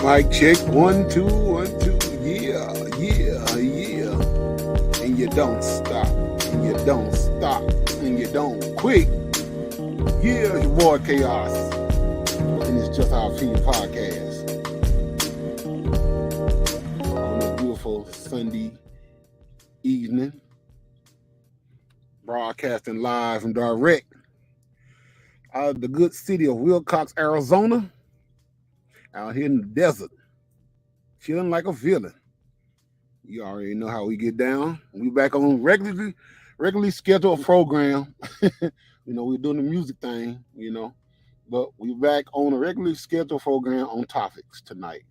Mic check, 1 2 1 2. Yeah, yeah, yeah. And you don't stop, and you don't stop, and you don't quit. Yeah, your boy Chaos, and it's Just Our Opinion Podcast on a beautiful Sunday evening, broadcasting live and direct out of the good city of Wilcox, Arizona, out here in the desert, chilling like a villain. You already know how we get down. We back on regularly scheduled program. We're doing the music thing, but we back on a regularly scheduled program on topics tonight.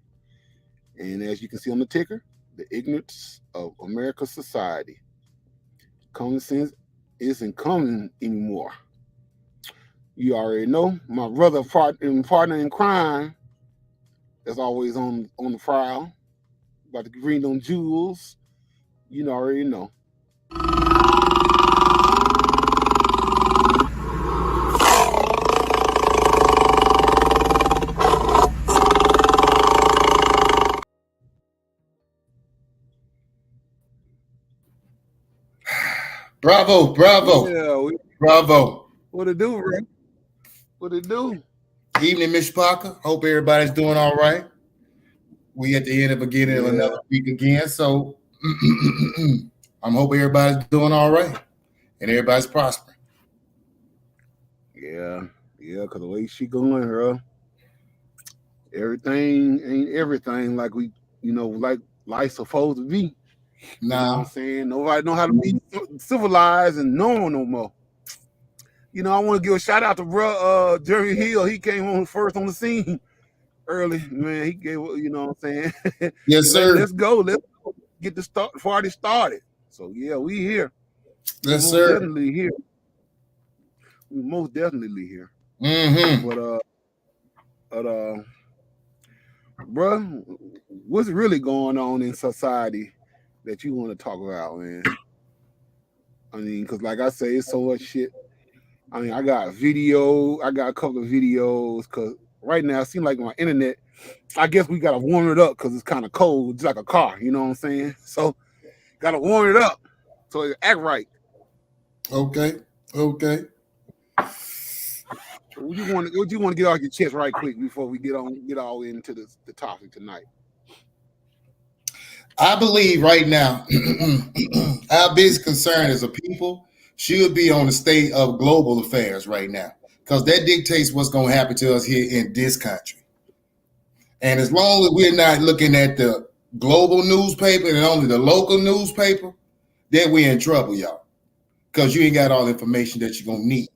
And as you can see on the ticker, the ignorance of America's society. Common sense isn't common anymore. You already know my brother partner in crime is always on the prowl. About to green on jewels. You already know. Bravo. Yeah, Bravo. what it do, bro? What it do? Evening, Miss Parker. Hope everybody's doing all right. We at the end of beginning of another week again, so I'm hoping everybody's doing all right and everybody's prospering. Yeah, because the way she going, bro, everything ain't everything like like life's supposed to be. You know what I'm saying? Nobody know how to be civilized and normal no more. I want to give a shout out to bro Jerry Hill. He came on first on the scene early. Man, he gave, what I'm saying? Yes, sir. Let's go. Let's get the party started. So yeah, we here. Yes, sir. Definitely here. We most definitely here. Mm-hmm. Bro, what's really going on in society that you want to talk about, man? I mean, because like I say, it's so much shit. I mean, I got a couple of videos, because right now it seems like my internet, I guess we got to warm it up because it's kind of cold. It's like a car, you know what I'm saying? So, got to warm it up so it act right. Okay. What you want to get off your chest right quick before we get all into the topic tonight? I believe right now our biggest concern as a people should be on the state of global affairs right now, because that dictates what's going to happen to us here in this country. And as long as we're not looking at the global newspaper and only the local newspaper, then we're in trouble, y'all, because you ain't got all the information that you're going to need.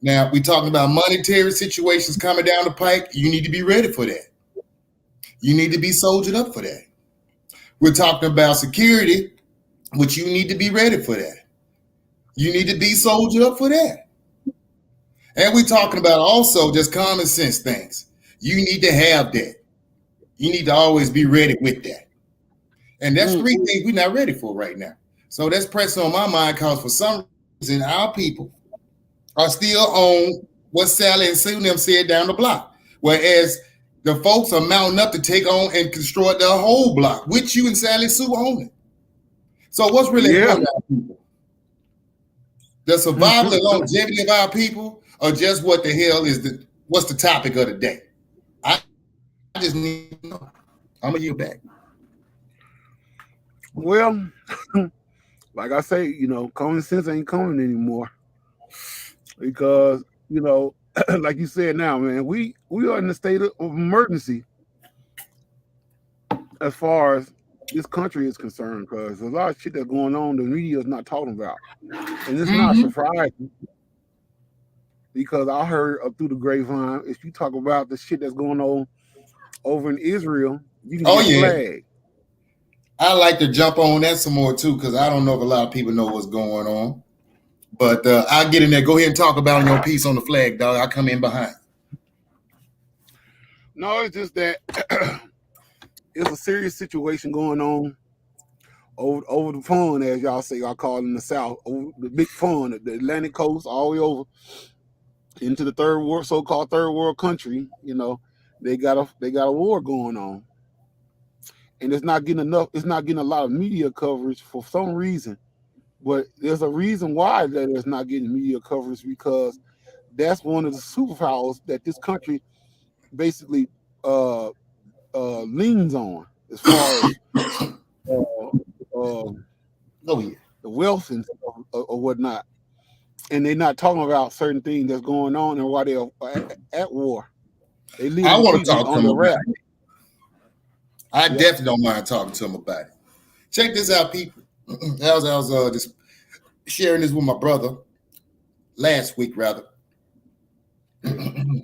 Now, we're talking about monetary situations coming down the pike. You need to be ready for that. You need to be soldiered up for that. We're talking about security, which you need to be ready for that. You need to be soldiered up for that. And we're talking about also just common sense things. You need to have that. You need to always be ready with that. And that's three things we're not ready for right now. So that's pressing on my mind, because for some reason our people are still on what Sally and Sue and them said down the block. Whereas the folks are mounting up to take on and destroy the whole block, which you and Sally Sue own it. So what's really important to our people? The survival and longevity of our people, or just what the hell is what's the topic of the day? I just need to know. I'm going to yield back. Well, like I say, common sense ain't coming anymore. Because, like you said now, man, we are in a state of emergency as far as this country is concerned, because there's a lot of shit that's going on the media is not talking about. And it's not surprising, because I heard up through the grapevine, if you talk about the shit that's going on over in Israel, you can get flagged. I like to jump on that some more too, because I don't know if a lot of people know what's going on. But I'll get in there. Go ahead and talk about your piece on the flag, dog. I'll come in behind. No, it's just that it's a serious situation going on over the pond, as y'all say, y'all call it in the South, over the big pond, the Atlantic coast, all the way over into the so-called third world country, They got a war going on, and it's not getting enough. It's not getting a lot of media coverage for some reason. But there's a reason why that it's not getting media coverage, because that's one of the superpowers that this country basically leans on, as far as Oh yeah. the wealth and stuff, or whatnot. And they're not talking about certain things that's going on and why they're at war. They leave I the want to people talk to on him the about rap. it. I Yeah. definitely don't mind talking to him about it. Check this out, people. I was just sharing this with my brother last week, rather. The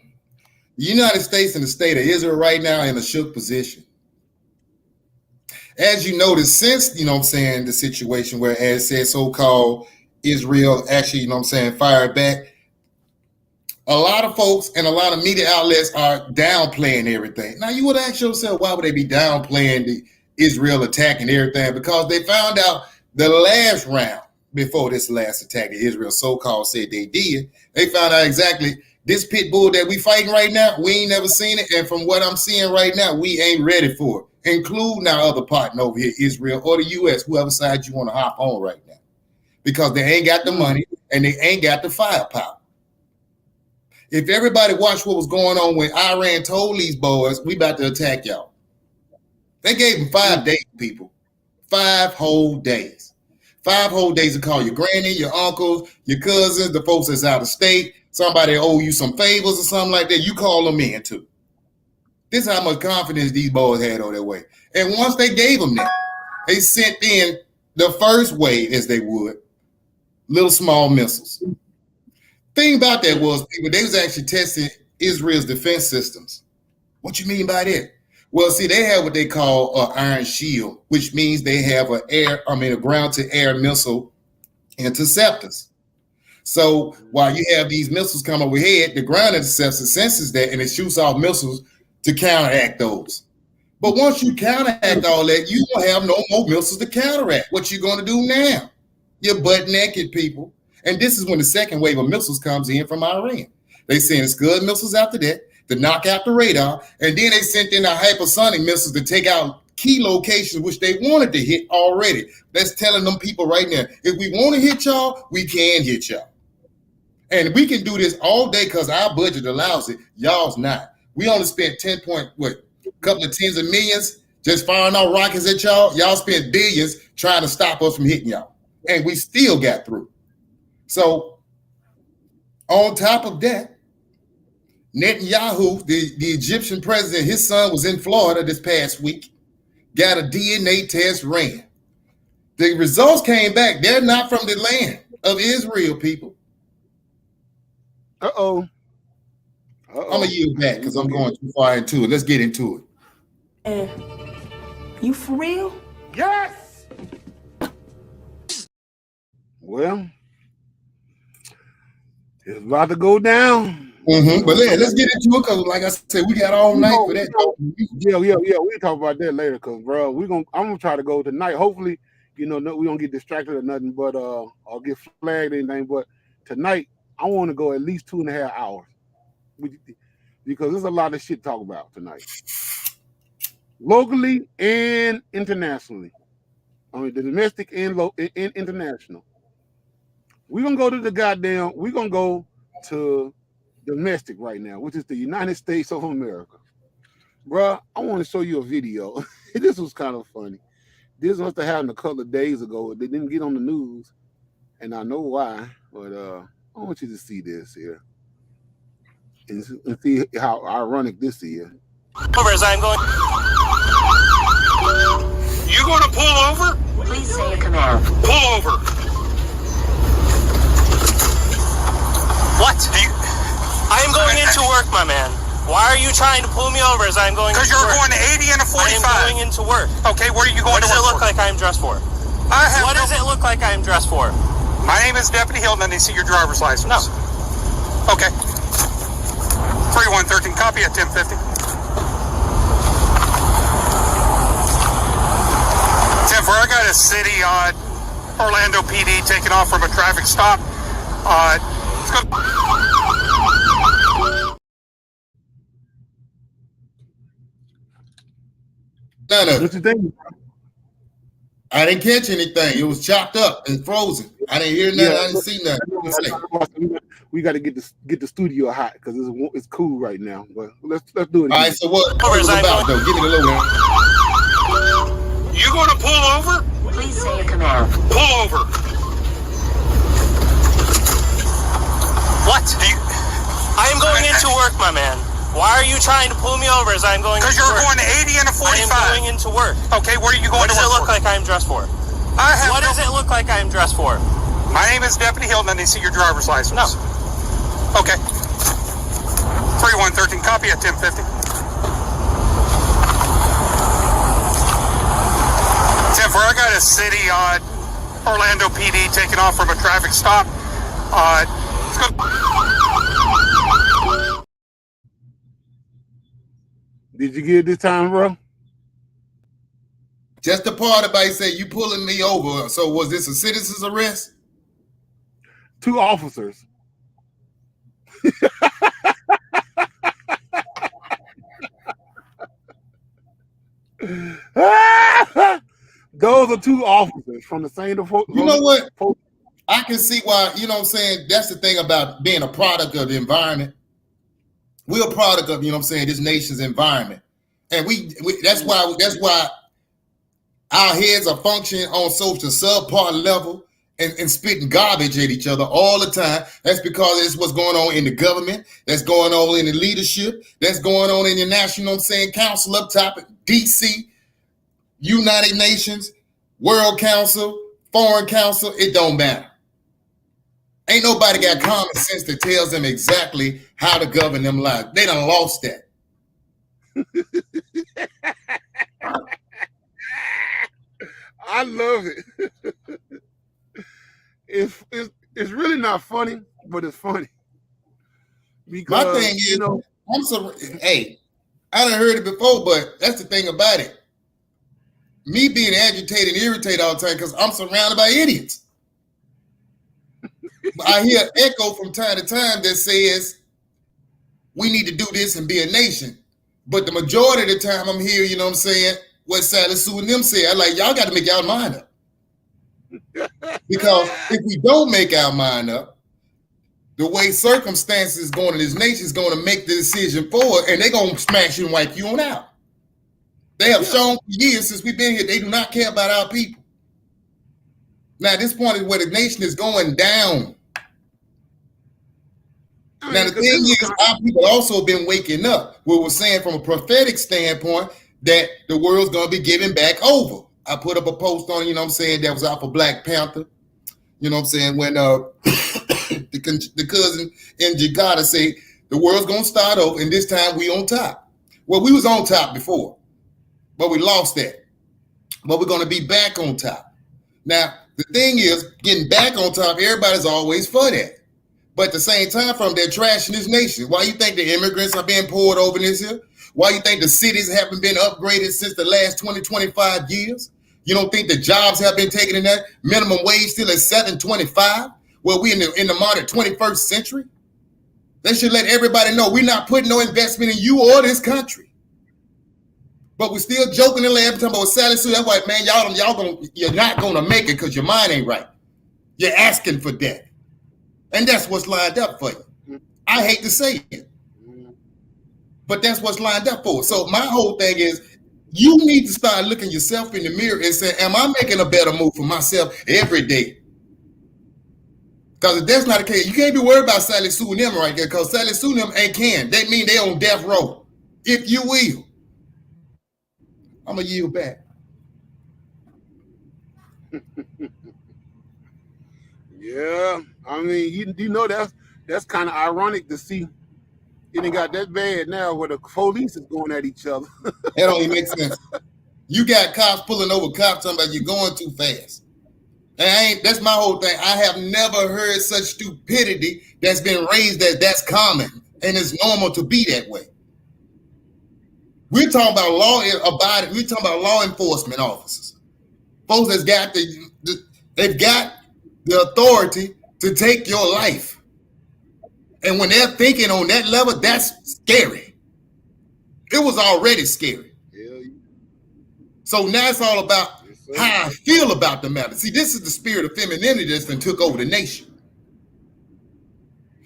United States and the state of Israel right now in a shook position. As you notice, since, the situation where, as said, so-called Israel actually, fired back, a lot of folks and a lot of media outlets are downplaying everything. Now, you would ask yourself, why would they be downplaying the Israel attack and everything? Because they found out the last round before this last attack that Israel so-called said they did, they found out exactly this pit bull that we fighting right now, we ain't never seen it. And from what I'm seeing right now, we ain't ready for it, including our other partner over here, Israel or the U.S., whoever side you want to hop on right now, because they ain't got the money and they ain't got the firepower. If everybody watched what was going on when Iran told these boys, we about to attack y'all. They gave them 5 days, people. 5 whole days. 5 whole days to call your granny, your uncles, your cousins, the folks that's out of state, somebody owe you some favors or something like that. You call them in too. This is how much confidence these boys had on their way. And once they gave them that, they sent in the first wave, as they would, little small missiles. Thing about that was, people, they was actually testing Israel's defense systems. What you mean by that? Well, see, they have what they call an Iron Shield, which means they have a ground-to-air missile interceptors. So while you have these missiles come overhead, the ground interceptor senses that and it shoots off missiles to counteract those. But once you counteract all that, you don't have no more missiles to counteract. What you going to do now? You're butt naked, people. And this is when the second wave of missiles comes in from Iran. They send Scud missiles after that to knock out the radar, and then they sent in the hypersonic missiles to take out key locations which they wanted to hit already. That's telling them people right now, if we want to hit y'all, we can hit y'all. And we can do this all day because our budget allows it. Y'all's not. We only spent couple of tens of millions just firing out rockets at y'all. Y'all spent billions trying to stop us from hitting y'all. And we still got through. So on top of that, Netanyahu, the Egyptian president, his son was in Florida this past week, got a DNA test ran. The results came back. They're not from the land of Israel, people. Uh-oh. I'm going to yield back because I'm going too far into it. Let's get into it. You for real? Yes! Well, it's about to go down. But let's get into it because, like I said, we got all night for that. Yeah. We'll talk about that later because, bro, I'm gonna try to go tonight. Hopefully, we don't get distracted or nothing, but or get flagged or anything. But tonight, I want to go at least 2.5 hours because there's a lot of shit to talk about tonight, locally and internationally. I mean, the domestic and international. We're gonna go to domestic right now, which is the United States of America. Bruh, I want to show you a video. This was kind of funny. This must have happened a couple of days ago. They didn't get on the news, and I know why, but I want you to see this here and see how ironic this is. Over as I'm going. You going to pull over? Please say a command. Pull over. What? I am going into work, my man. Why are you trying to pull me over as I'm going into work? Because you're going to 80 and a 45. I am going into work. Okay, where are you going to work? What does it look like I'm dressed for? What does it look like I'm dressed for? My name is Deputy Hilton, and they see your driver's license. No. Okay. 3113, copy at 1050. 10-4, I got a city on Orlando PD taking off from a traffic stop. It's going None of What it. you think? I didn't catch anything. It was chopped up and frozen. I didn't hear nothing. I didn't see nothing. We got to get the studio hot because it's cool right now. But let's do it again. All right, so what was it about, though? Give me the low. You going to pull over? Please say your command. Pull over. What? I am going into work, my man. Why are you trying to pull me over as I'm going to work? Because you're going to 80 and a 45. I am going into work. Okay, where are you going to work? What does it look like I'm dressed for? What does it look like I'm dressed for? My name is Deputy Hilton, and I see your driver's license. No. Okay. 3113, copy at 1050. 10-4, I got a city on Orlando PD taking off from a traffic stop. It's good. Did you get it this time, bro? Just the part about say you pulling me over. So was this a citizen's arrest? 2 officers. Those are 2 officers from the same. You know what? I can see why. You know what I'm saying? That's the thing about being a product of the environment. We're a product of, you know what I'm saying, this nation's environment. And we that's why our heads are functioning on such a subpar level and spitting garbage at each other all the time. That's because it's what's going on in the government, that's going on in the leadership, that's going on in the national, you know what I'm saying, council up top at DC, United Nations, World Council, Foreign Council, it don't matter. Ain't nobody got common sense that tells them exactly how to govern them lives. They done lost that. I love it. It's really not funny, but it's funny. Because, my thing is, hey, I done heard it before, but that's the thing about it. Me being agitated and irritated all the time because I'm surrounded by idiots. I hear echo from time to time that says we need to do this and be a nation. But the majority of the time I'm here, you know what I'm saying, what Sally Sue and them say, I like, y'all got to make y'all mind up. Because if we don't make our mind up, the way circumstances going in this nation is going to make the decision forward, and they're going to smash you and wipe you on out. They have shown for years since we've been here, they do not care about our people. Now, at this point is where the nation is going down. Now, the thing is, our people also been waking up. We were saying from a prophetic standpoint that the world's going to be giving back over. I put up a post on, you know what I'm saying, that was out for Black Panther. You know what I'm saying, when the cousin in Jakarta say the world's going to start over, and this time we on top. Well, we was on top before, but we lost that. But we're going to be back on top. Now, the thing is, getting back on top, everybody's always for that. But at the same time, from they're trashing this nation. Why you think the immigrants are being poured over this here? Why you think the cities haven't been upgraded since the last 20, 25 years? You don't think the jobs have been taken in that? Minimum wage still at $7.25? Well, we in the modern 21st century? They should let everybody know we're not putting no investment in you or this country. But we're still joking and laughing, talking about Sally Sue. That's why, man, you're not gonna make it because your mind ain't right. You're asking for that. And that's what's lined up for you. I hate to say it, but that's what's lined up for. So my whole thing is, you need to start looking yourself in the mirror and say, am I making a better move for myself every day? Because if that's not the case, you can't be worried about Sally Sue and them right there, because Sally Sue and them ain't can. They mean they on death row, if you will. I'm going to yield back. Yeah, I mean, you know that's kind of ironic to see it ain't got that bad now where the police is going at each other. That don't even make sense. You got cops pulling over cops talking about you're going too fast. And that's my whole thing. I have never heard such stupidity that's been raised that's common and it's normal to be that way. We're talking about we're talking about law enforcement officers. Folks that's got they've got the authority to take your life. And when they're thinking on that level, that's scary. It was already scary. So now it's all about how I feel about the matter. See, this is the spirit of femininity that's been took over the nation.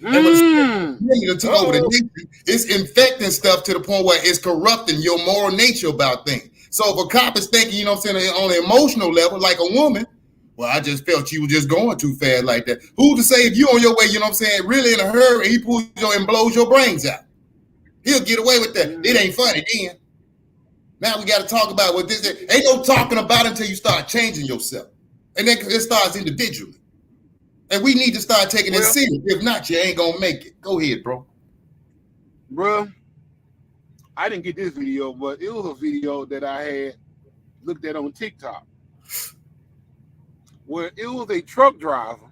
And when the spirit of femininity took over the nation, it's infecting stuff to the point where it's corrupting your moral nature about things. So if a cop is thinking, you know what I'm saying, on an emotional level, like a woman, well, I just felt you were just going too fast like that. Who's to say if you on your way, you know what I'm saying, really in a hurry, he pulls you and blows your brains out? He'll get away with that. It ain't funny then. Now we got to talk about what this is. Ain't no talking about it until you start changing yourself. And then it starts individually. And we need to start taking it serious. If not, you ain't going to make it. Go ahead, bro. Bro, I didn't get this video, but it was a video that I had looked at on TikTok where it was a truck driver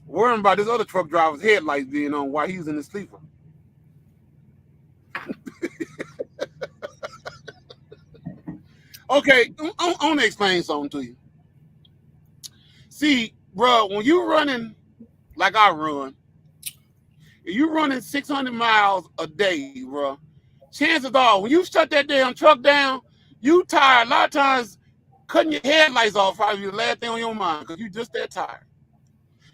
worrying about this other truck driver's headlights being on while he's in the sleeper. Okay, I want to explain something to you. See, bro, when you're running like I run, if you're running 600 miles a day, bro, chances are when you shut that damn truck down, you tired. A lot of times, cutting your headlights off probably the last thing on your mind because you're just that tired.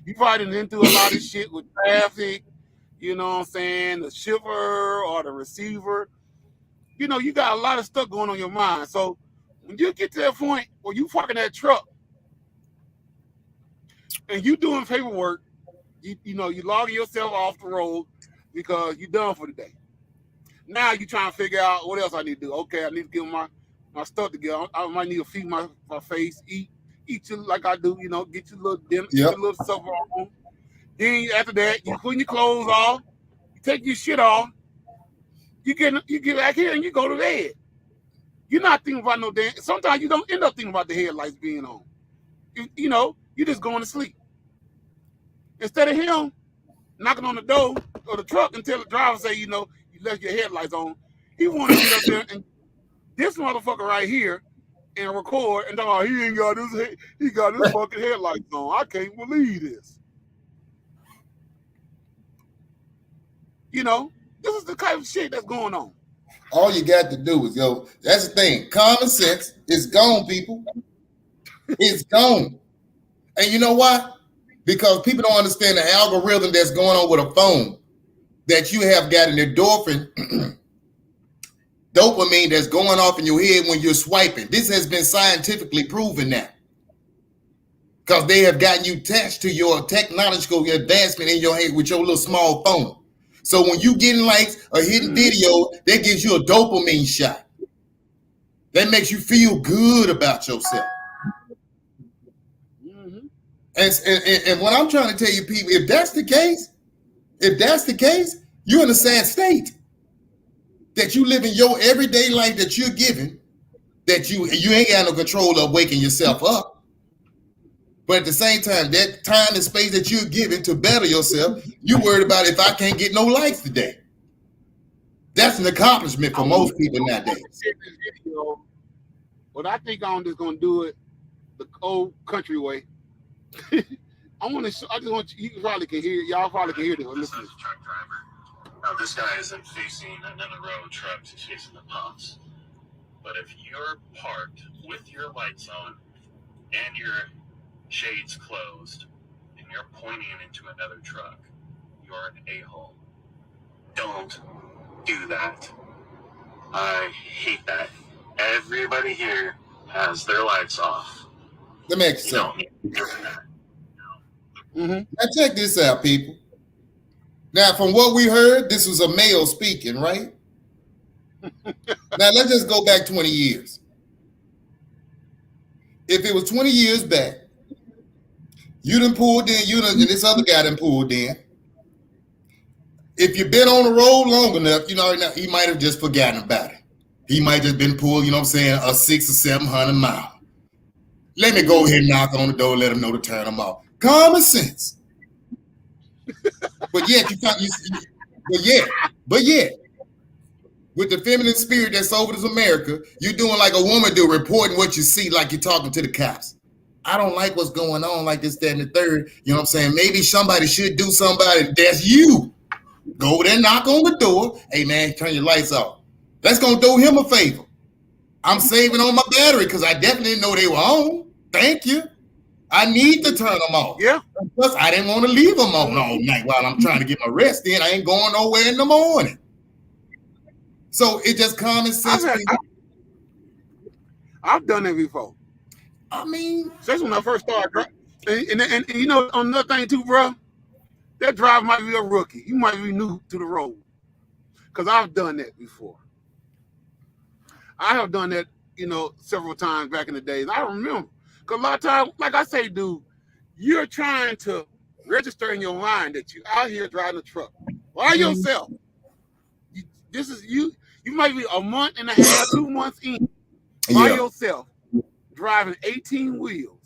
You probably done been through a lot of shit with traffic, you know what I'm saying, the shipper or the receiver. You know, you got a lot of stuff going on your mind. So when you get to that point where you parking that truck and you doing paperwork, you know, you logging yourself off the road because you're done for the day. Now you trying to figure out what else I need to do. Okay, I need to get my stuff together. I might need to feed my face, eat you like I do, you know, get your little dinner, get your little supper on. Then after that, you put your clothes off, you take your shit off, you get back here and you go to bed. You're not thinking about no damn. Sometimes you don't end up thinking about the headlights being on. You know, you're just going to sleep. Instead of him knocking on the door or the truck and tell the driver, say, you know, you left your headlights on, he wanted to get up there and this motherfucker right here and record and talk, he ain't got this, he got his fucking headlights on. I can't believe this. You know, this is the kind of shit that's going on. All you got to do is go. That's the thing. Common sense is gone, people. It's gone. And you know why? Because people don't understand the algorithm that's going on with a phone that you have got an endorphin, dopamine that's going off in your head when you're swiping. This has been scientifically proven now. Because they have gotten you attached to your technological advancement in your head with your little small phone. So when you getting likes or hitting video, that gives you a dopamine shot. That makes you feel good about yourself. And what I'm trying to tell you, people, if that's the case, you're in a sad state. That you live in your everyday life that you're given, that you ain't got no control of waking yourself up. But at the same time, that time and space that you're given to better yourself, you worried about if I can't get no likes today. That's an accomplishment for most people nowadays. But I think I'm just gonna do it the old country way. I just want you probably can hear, y'all probably can hear this. Listen. Truck driver. Now this guy isn't facing another row of trucks, he's facing the pumps. But if you're parked with your lights on and your shades closed and you're pointing into another truck, you're an a-hole. Don't do that. I hate that. Everybody here has their lights off. Let me ask you something. Now check this out, people. Now, from what we heard, this was a male speaking, right? Now, let's just go back 20 years. If it was 20 years back, you done pulled in, and this other guy done pulled in. If you've been on the road long enough, you know, he might have just forgotten about it. He might have been pulled, you know what I'm saying, a 600 or 700 mile. Let me go ahead and knock on the door, let him know to turn him off. Common sense. But yet, with the feminine spirit that's over this America, you're doing like a woman do, reporting what you see like you're talking to the cops. I don't like what's going on like this, that, and the third. You know what I'm saying? Maybe somebody should do somebody. That's you. Go there, knock on the door. Hey, man, turn your lights off. That's going to do him a favor. I'm saving on my battery because I definitely didn't know they were on. Thank you. I need to turn them off. Yeah. Plus, I didn't want to leave them on all night while I'm trying to get my rest in. I ain't going nowhere in the morning. So it just common sense. I've done it before. I mean, especially when I first started driving. And you know, another thing too, bro, that driver might be a rookie. You might be new to the road. Because I've done that before. I have done that, you know, several times back in the days. I remember. Because a lot of times, like I say, dude, you're trying to register in your mind that you're out here driving a truck by yourself. You might be a month and a half, 2 months in by yourself, driving 18 wheels.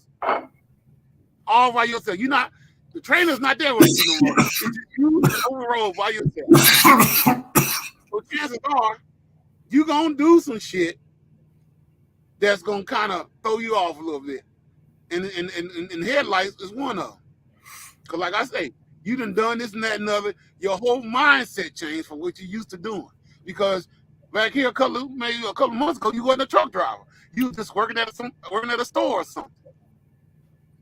All by yourself. You're not, the trainer's not there with you no more. It's just you on the road by yourself. So chances are, you're going to do some shit that's going to kind of throw you off a little bit. And headlights is one of them. Because like I say, you done this and that and other. Your whole mindset changed from what you used to doing. Because back here maybe a couple months ago, you wasn't a truck driver. You was just working at a store or something.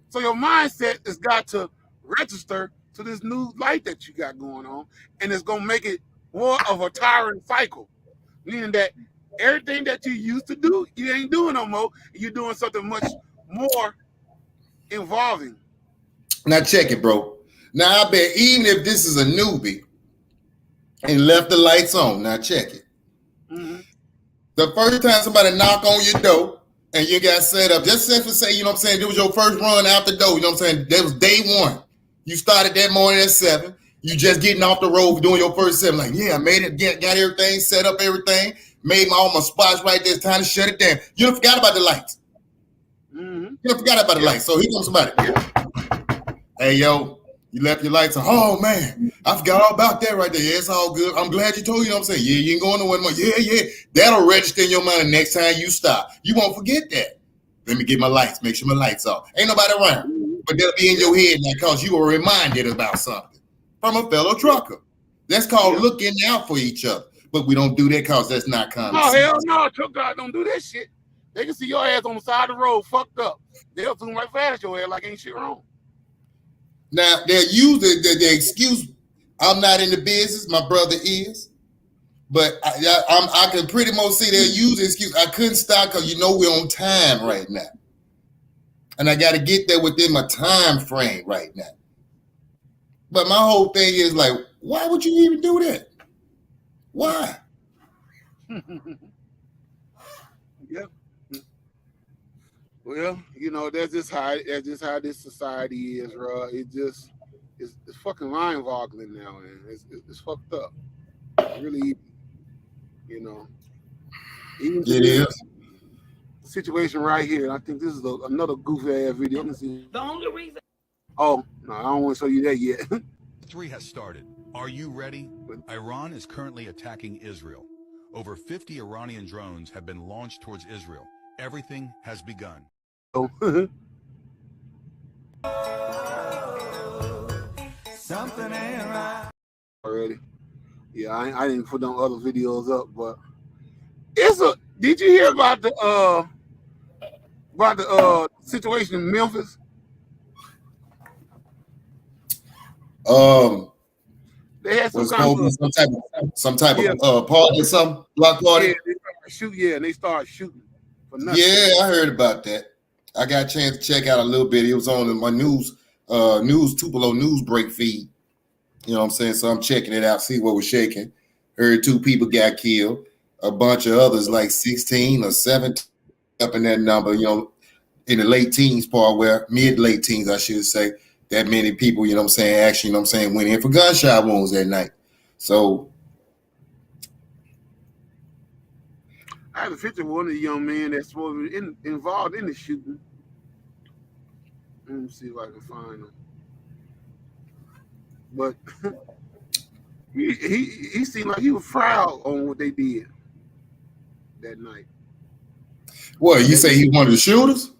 So your mindset has got to register to this new life that you got going on, and it's gonna make it more of a tiring cycle, meaning that everything that you used to do, you ain't doing no more. You're doing something much more involving. Now check it, bro. Now I bet even if this is a newbie and left the lights on, now check it. Mm-hmm. The first time somebody knock on your door and you got set up, just say, you know what I'm saying, it was your first run out the door, you know what I'm saying, that was day one. You started that morning at 7. You just getting off the road doing your first 7. Like, yeah, I made it, got everything, set up everything, made all my spots right there. It's time to shut it down. You done forgot about the lights. Mm-hmm. You done forgot about the lights. So here comes somebody. Hey, yo, you left your lights on. Oh, man, I forgot all about that right there. Yeah, it's all good. I'm glad you told you know what I'm saying. Yeah, you ain't going nowhere more. Yeah. That'll register in your mind the next time you stop. You won't forget that. Let me get my lights. Make sure my lights off. Ain't nobody around. But they'll be in your head now because you were reminded about something from a fellow trucker. That's called looking out for each other. But we don't do that because that's not common. Oh, hell no. Truck guys don't do that shit. They can see your ass on the side of the road fucked up. They'll zoom right past your ass like ain't shit wrong. Now, they'll use the excuse, I'm not in the business, my brother is. But I can pretty much see they'll use the excuse, I couldn't stop because you know we're on time right now. And I got to get there within my time frame right now. But my whole thing is like, why would you even do that? Why? Yeah. Well, you know, that's just how this society is, bro. It's fucking mind-boggling now, man. It's fucked up. Really, you know. Even it is. Situation right here. I think this is another goofy ass video. Let me see. The only reason. Oh no, I don't want to show you that yet. 3 has started. Are you ready? Iran is currently attacking Israel. Over 50 Iranian drones have been launched towards Israel. Everything has begun. Something ain't right. Already. Yeah, I didn't put them other videos up, but did you hear about the situation in Memphis? They had some type of party, some block party. Yeah, they started shooting for nothing. Yeah, I heard about that. I got a chance to check out a little bit. It was on my Tupelo news break feed. You know what I'm saying? So I'm checking it out, see what was shaking. Heard 2 people got killed. A bunch of others, like 16 or 17, up in that number, you know, in the late teens part, where mid-late teens, I should say, that many people, you know what I'm saying, actually, you know what I'm saying, went in for gunshot wounds that night. So I have a picture of one of the young men that's supposed to be involved in the shooting. Let me see if I can find him. But he seemed like he was proud on what they did that night. What, you say he one of the shooters?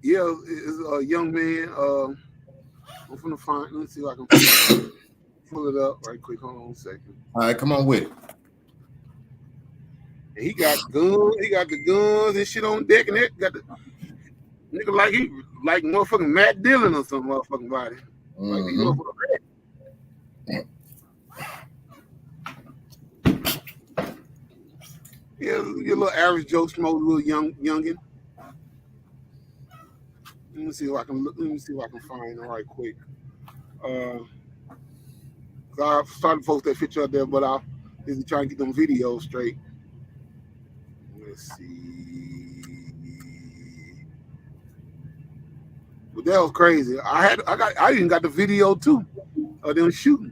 Yeah, it's a young man. I'm gonna find. Let me see if I can pull it up right quick. Hold on a second. All right, come on with it. And he got guns. He got the guns and shit on deck, and that got the nigga like motherfucking Matt Dillon or some motherfucking body. Like these motherfuckers. Yeah, your little average Joe Schmo, little youngin. Let me see if I can find it right quick. I started to post that picture out there, but I is trying to get them videos straight. Let's see. But that was crazy. I even got the video too of them shooting.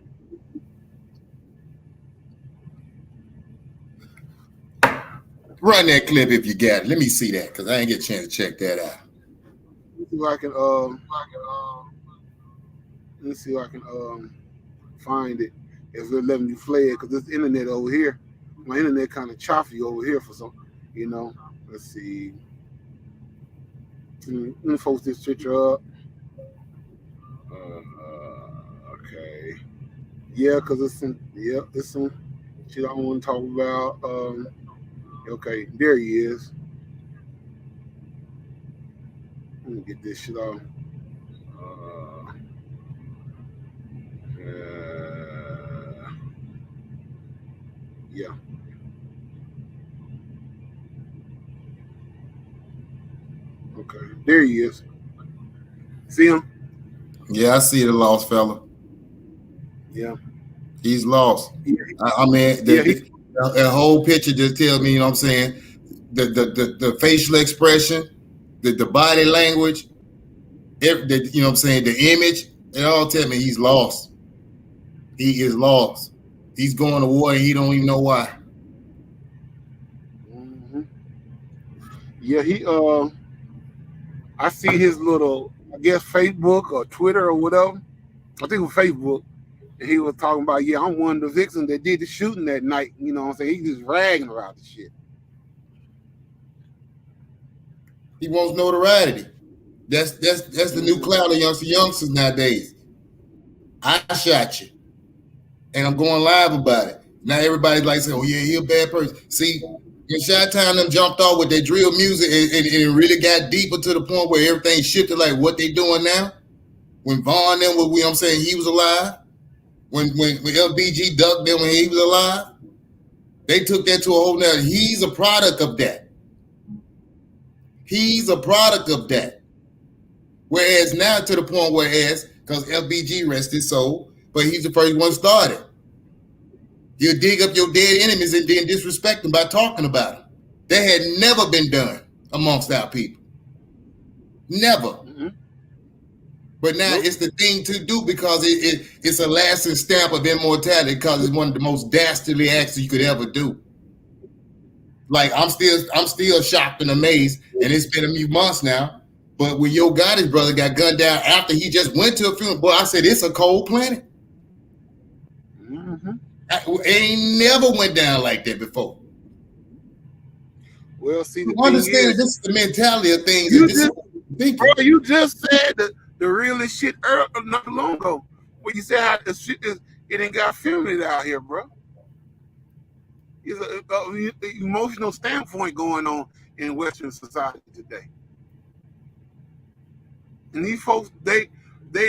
Run that clip if you got it. Let me see that because I didn't get a chance to check that out. Let me see if I can find it. If they're letting me play it, because this internet over here, my internet kind of choppy over here for some, you know. Let's see. Let me post this picture up. Okay. Yeah, because it's some shit I want to talk about. Okay, there he is. Let me get this shit off. Yeah. Okay, there he is. See him? Yeah, I see the lost fella. Yeah. He's lost. Yeah. I mean, the whole picture just tells me, you know what I'm saying, the facial expression, the body language, you know what I'm saying, the image, it all tell me he's lost. He is lost. He's going to war and he don't even know why. Mm-hmm. Yeah, I see his little, I guess, Facebook or Twitter or whatever. I think it was Facebook. And he was talking about, yeah, I'm one of the victims that did the shooting that night. You know what I'm saying? He just ragging about the shit. He wants notoriety. That's the new cloud of youngsters nowadays. I shot you. And I'm going live about it. Now everybody's like saying, oh yeah, he a bad person. See, when Chi-Town them jumped off with their drill music and it really got deeper to the point where everything shifted like what they doing now. When Vaughn them, you know what I'm saying, he was alive. When LBG ducked them when he was alive, they took that to a whole nother. He's a product of that. He's a product of that. Whereas now to the point whereas, because LBG rested his soul, but he's the first one started. He'll dig up your dead enemies and then disrespect them by talking about them. That had never been done amongst our people. Never. Mm-hmm. But now it's the thing to do because it's a lasting stamp of immortality because it's one of the most dastardly acts you could ever do. Like I'm still shocked and amazed, and it's been a few months now. But when Yo Gotti's brother got gunned down after he just went to a funeral, boy, I said it's a cold planet. Mm-hmm. It ain't never went down like that before. Well, see, the understand this is the mentality of things. You just said that the realest shit not long ago when you said how the shit is, it ain't got filming out here, bro. It's an emotional standpoint going on in Western society today, and these folks they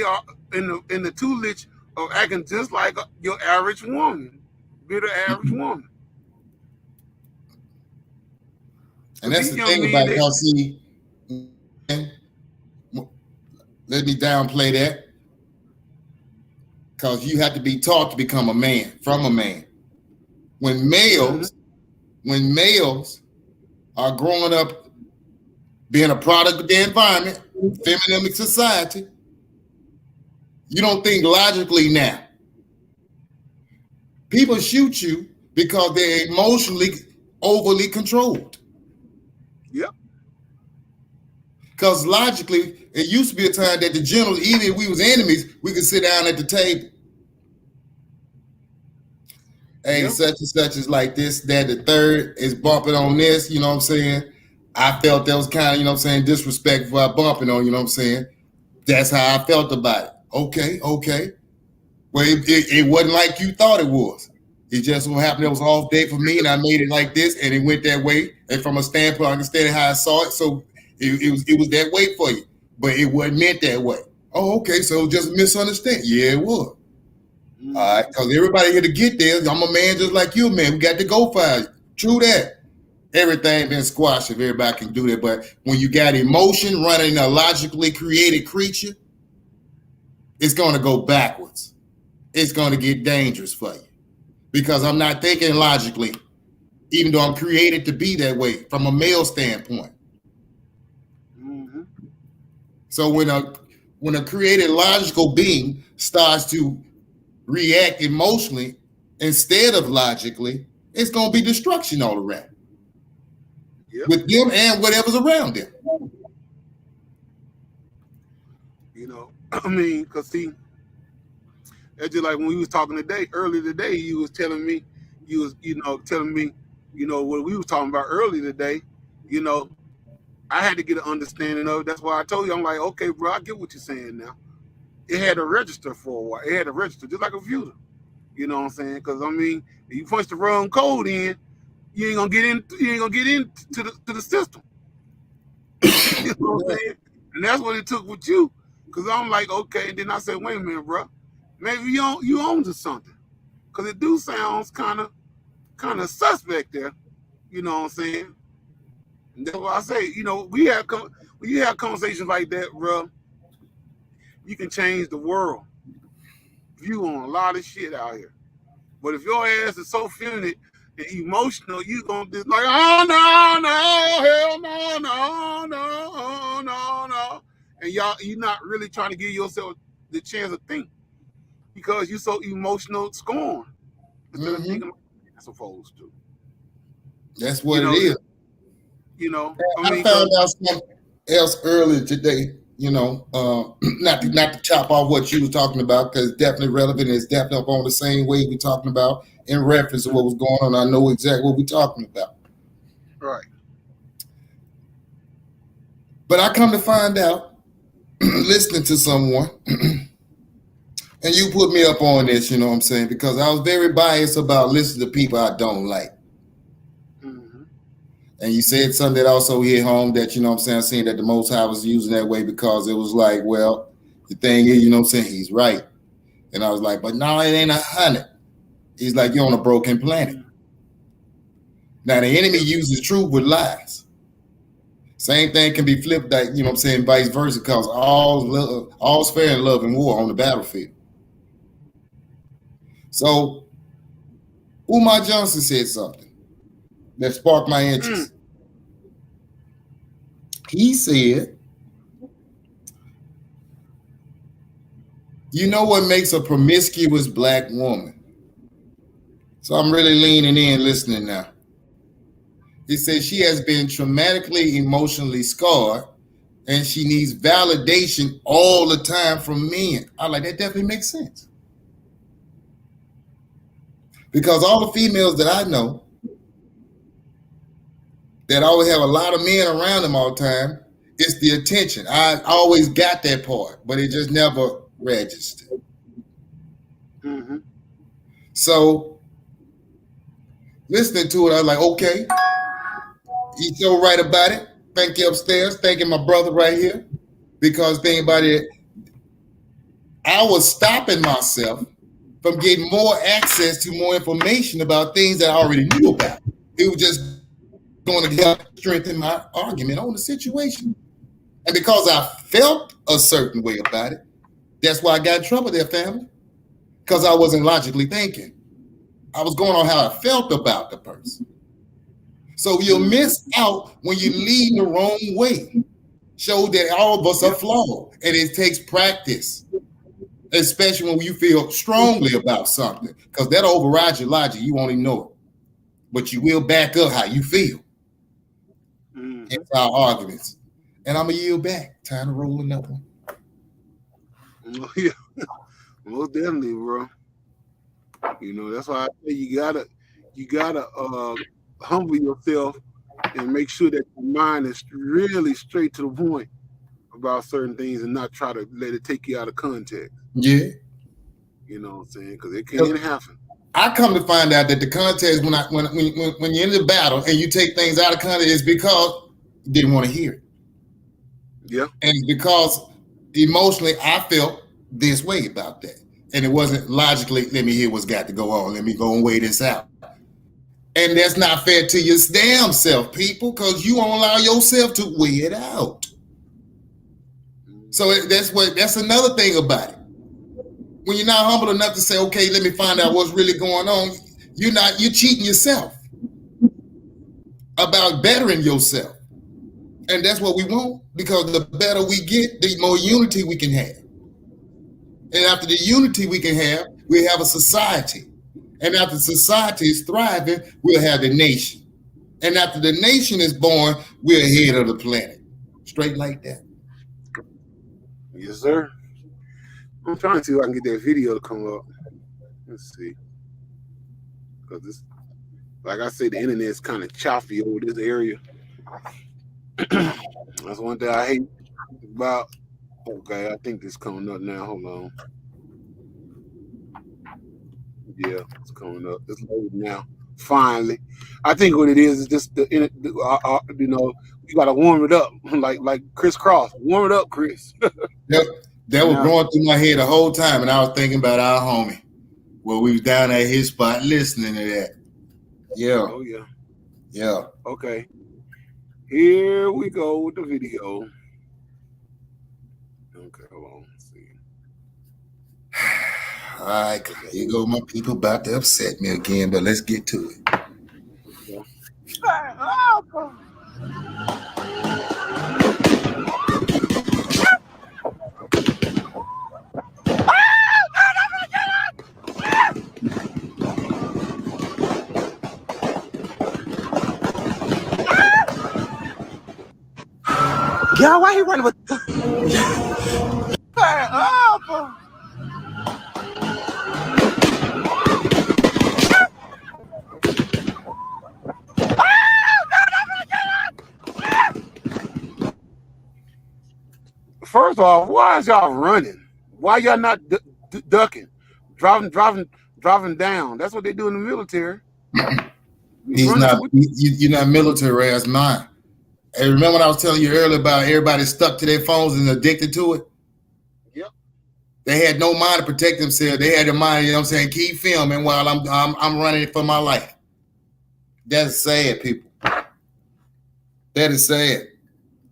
are in the tutelage of acting just like your average woman, bitter average woman. And that's the thing about it, y'all see. Let me downplay that. Because you have to be taught to become a man, from a man. When males are growing up being a product of their environment, feminine society, you don't think logically now. People shoot you because they're emotionally overly controlled. Yep. Because logically, it used to be a time that the generals, even if we was enemies, we could sit down at the table. Hey, such and such is like this, that, the third is bumping on this, you know what I'm saying? I felt that was kind of, you know what I'm saying, disrespectful by bumping on, you know what I'm saying? That's how I felt about it. Okay. Well, it wasn't like you thought it was. It just so happened it was an off day for me, and I made it like this, and it went that way. And from a standpoint, I understand how I saw it, so it was that way for you, but it wasn't meant that way. Oh, okay, so just a misunderstanding. Yeah, it was. All right, because everybody here to get there. I'm a man just like you, man. We got to go fast. True that. Everything been squashed if everybody can do that, but when you got emotion running a logically created creature, it's going to go backwards. It's going to get dangerous for you. Because I'm not thinking logically, even though I'm created to be that way from a male standpoint. Mm-hmm. So when a created logical being starts to react emotionally instead of logically, it's going to be destruction all around. Yep. With them and whatever's around them. You know, I mean, because see, it's just like when we was talking earlier today, you was telling me, what we was talking about earlier today, I had to get an understanding of it. That's why I told you, I'm like, okay, bro, I get what you're saying now. It had to register for a while. It had to register just like a computer. You know what I'm saying? Because I mean, if you punch the wrong code in, you ain't gonna get into the system. You know what I'm saying? And that's what it took with you. Because I'm like, okay, and then I said, wait a minute, bro. Maybe you own to something. Because it do sounds kind of suspect there. You know what I'm saying? And that's why I say, when you have conversations like that, bro, you can change the world view on a lot of shit out here. But if your ass is so feeling and emotional, you gonna be like, oh no, hell no. And you're not really trying to give yourself the chance to think because you're so emotional scorn instead of thinking like supposed to. That's what it is. I found out something else earlier today. Not to chop off what you were talking about because it's definitely relevant. It's definitely up on the same way we're talking about in reference to what was going on. I know exactly what we're talking about. Right. But I come to find out, listening to someone, and you put me up on this, you know what I'm saying? Because I was very biased about listening to people I don't like. Mm-hmm. And you said something that also hit home that, you know what I'm saying, I seen that the Most High was using that way because it was like, well, the thing is, you know what I'm saying, he's right. And I was like, but no, it ain't 100. He's like, you're on a broken planet. Now, the enemy uses truth with lies. Same thing can be flipped, like, you know what I'm saying, vice versa, because all's fair in love and war on the battlefield. So, Umar Johnson said something that sparked my interest. He said, you know what makes a promiscuous black woman? So I'm really leaning in, listening now. He says she has been traumatically, emotionally scarred, and she needs validation all the time from men. I like that. Definitely makes sense. Because all the females that I know that always have a lot of men around them all the time, it's the attention. I always got that part, but it just never registered. Mm-hmm. So listening to it, I was like, okay, he's so right about it. Thank you upstairs. Thanking my brother right here. Because think about it, I was stopping myself from getting more access to more information about things that I already knew about. It was just going to help strengthen my argument on the situation. And because I felt a certain way about it, that's why I got in trouble there, family. Because I wasn't logically thinking. I was going on how I felt about the person. So you'll miss out when you lead the wrong way. Show that all of us are flawed. And it takes practice. Especially when you feel strongly about something. Because that'll override your logic. You won't even know it. But you will back up how you feel. It's our arguments. And I'm going to yield back. Time to roll another one. Yeah. Most definitely, bro. That's why I say you gotta humble yourself and make sure that your mind is really straight to the point about certain things and not try to let it take you out of context. Yeah. You know what I'm saying? Because it can happen. I come to find out that the context when you're in the battle and you take things out of context is because you didn't want to hear it. Yeah. And it's because emotionally I felt this way about that. And it wasn't logically, let me hear what's got to go on. Let me go and weigh this out. And that's not fair to your damn self, people, because you won't allow yourself to weigh it out. So that's another thing about it. When you're not humble enough to say, okay, let me find out what's really going on, you're cheating yourself about bettering yourself. And that's what we want, because the better we get, the more unity we can have. And after the unity we can have, we have a society. And after society is thriving, we'll have the nation. And after the nation is born, we're ahead of the planet. Straight like that. Yes, sir. I'm trying to see if I can get that video to come up. Let's see. Because this, like I said, the internet's kind of choppy over this area. That's one thing I hate about. Okay, I think this coming up now. Hold on. Yeah, it's coming up. It's loading now. Finally, I think what it is just you know, you gotta warm it up, like Chris Cross. Warm it up, Chris. Yep. That was going through my head the whole time, and I was thinking about our homie. Well, we was down at his spot listening to that. Yeah. Oh yeah. Yeah. Okay. Here we go with the video. Okay, hold on. Let's see. All right, here go my people about to upset me again, but let's get to it. Y'all, why he running with? First off, why is y'all running? Why y'all not ducking, driving down? That's what they do in the military. You're not military as mine. Hey, remember when I was telling you earlier about everybody stuck to their phones and addicted to it? Yep. They had no mind to protect themselves. They had their mind, you know what I'm saying, keep filming while I'm running for my life. That's sad, people. That is sad.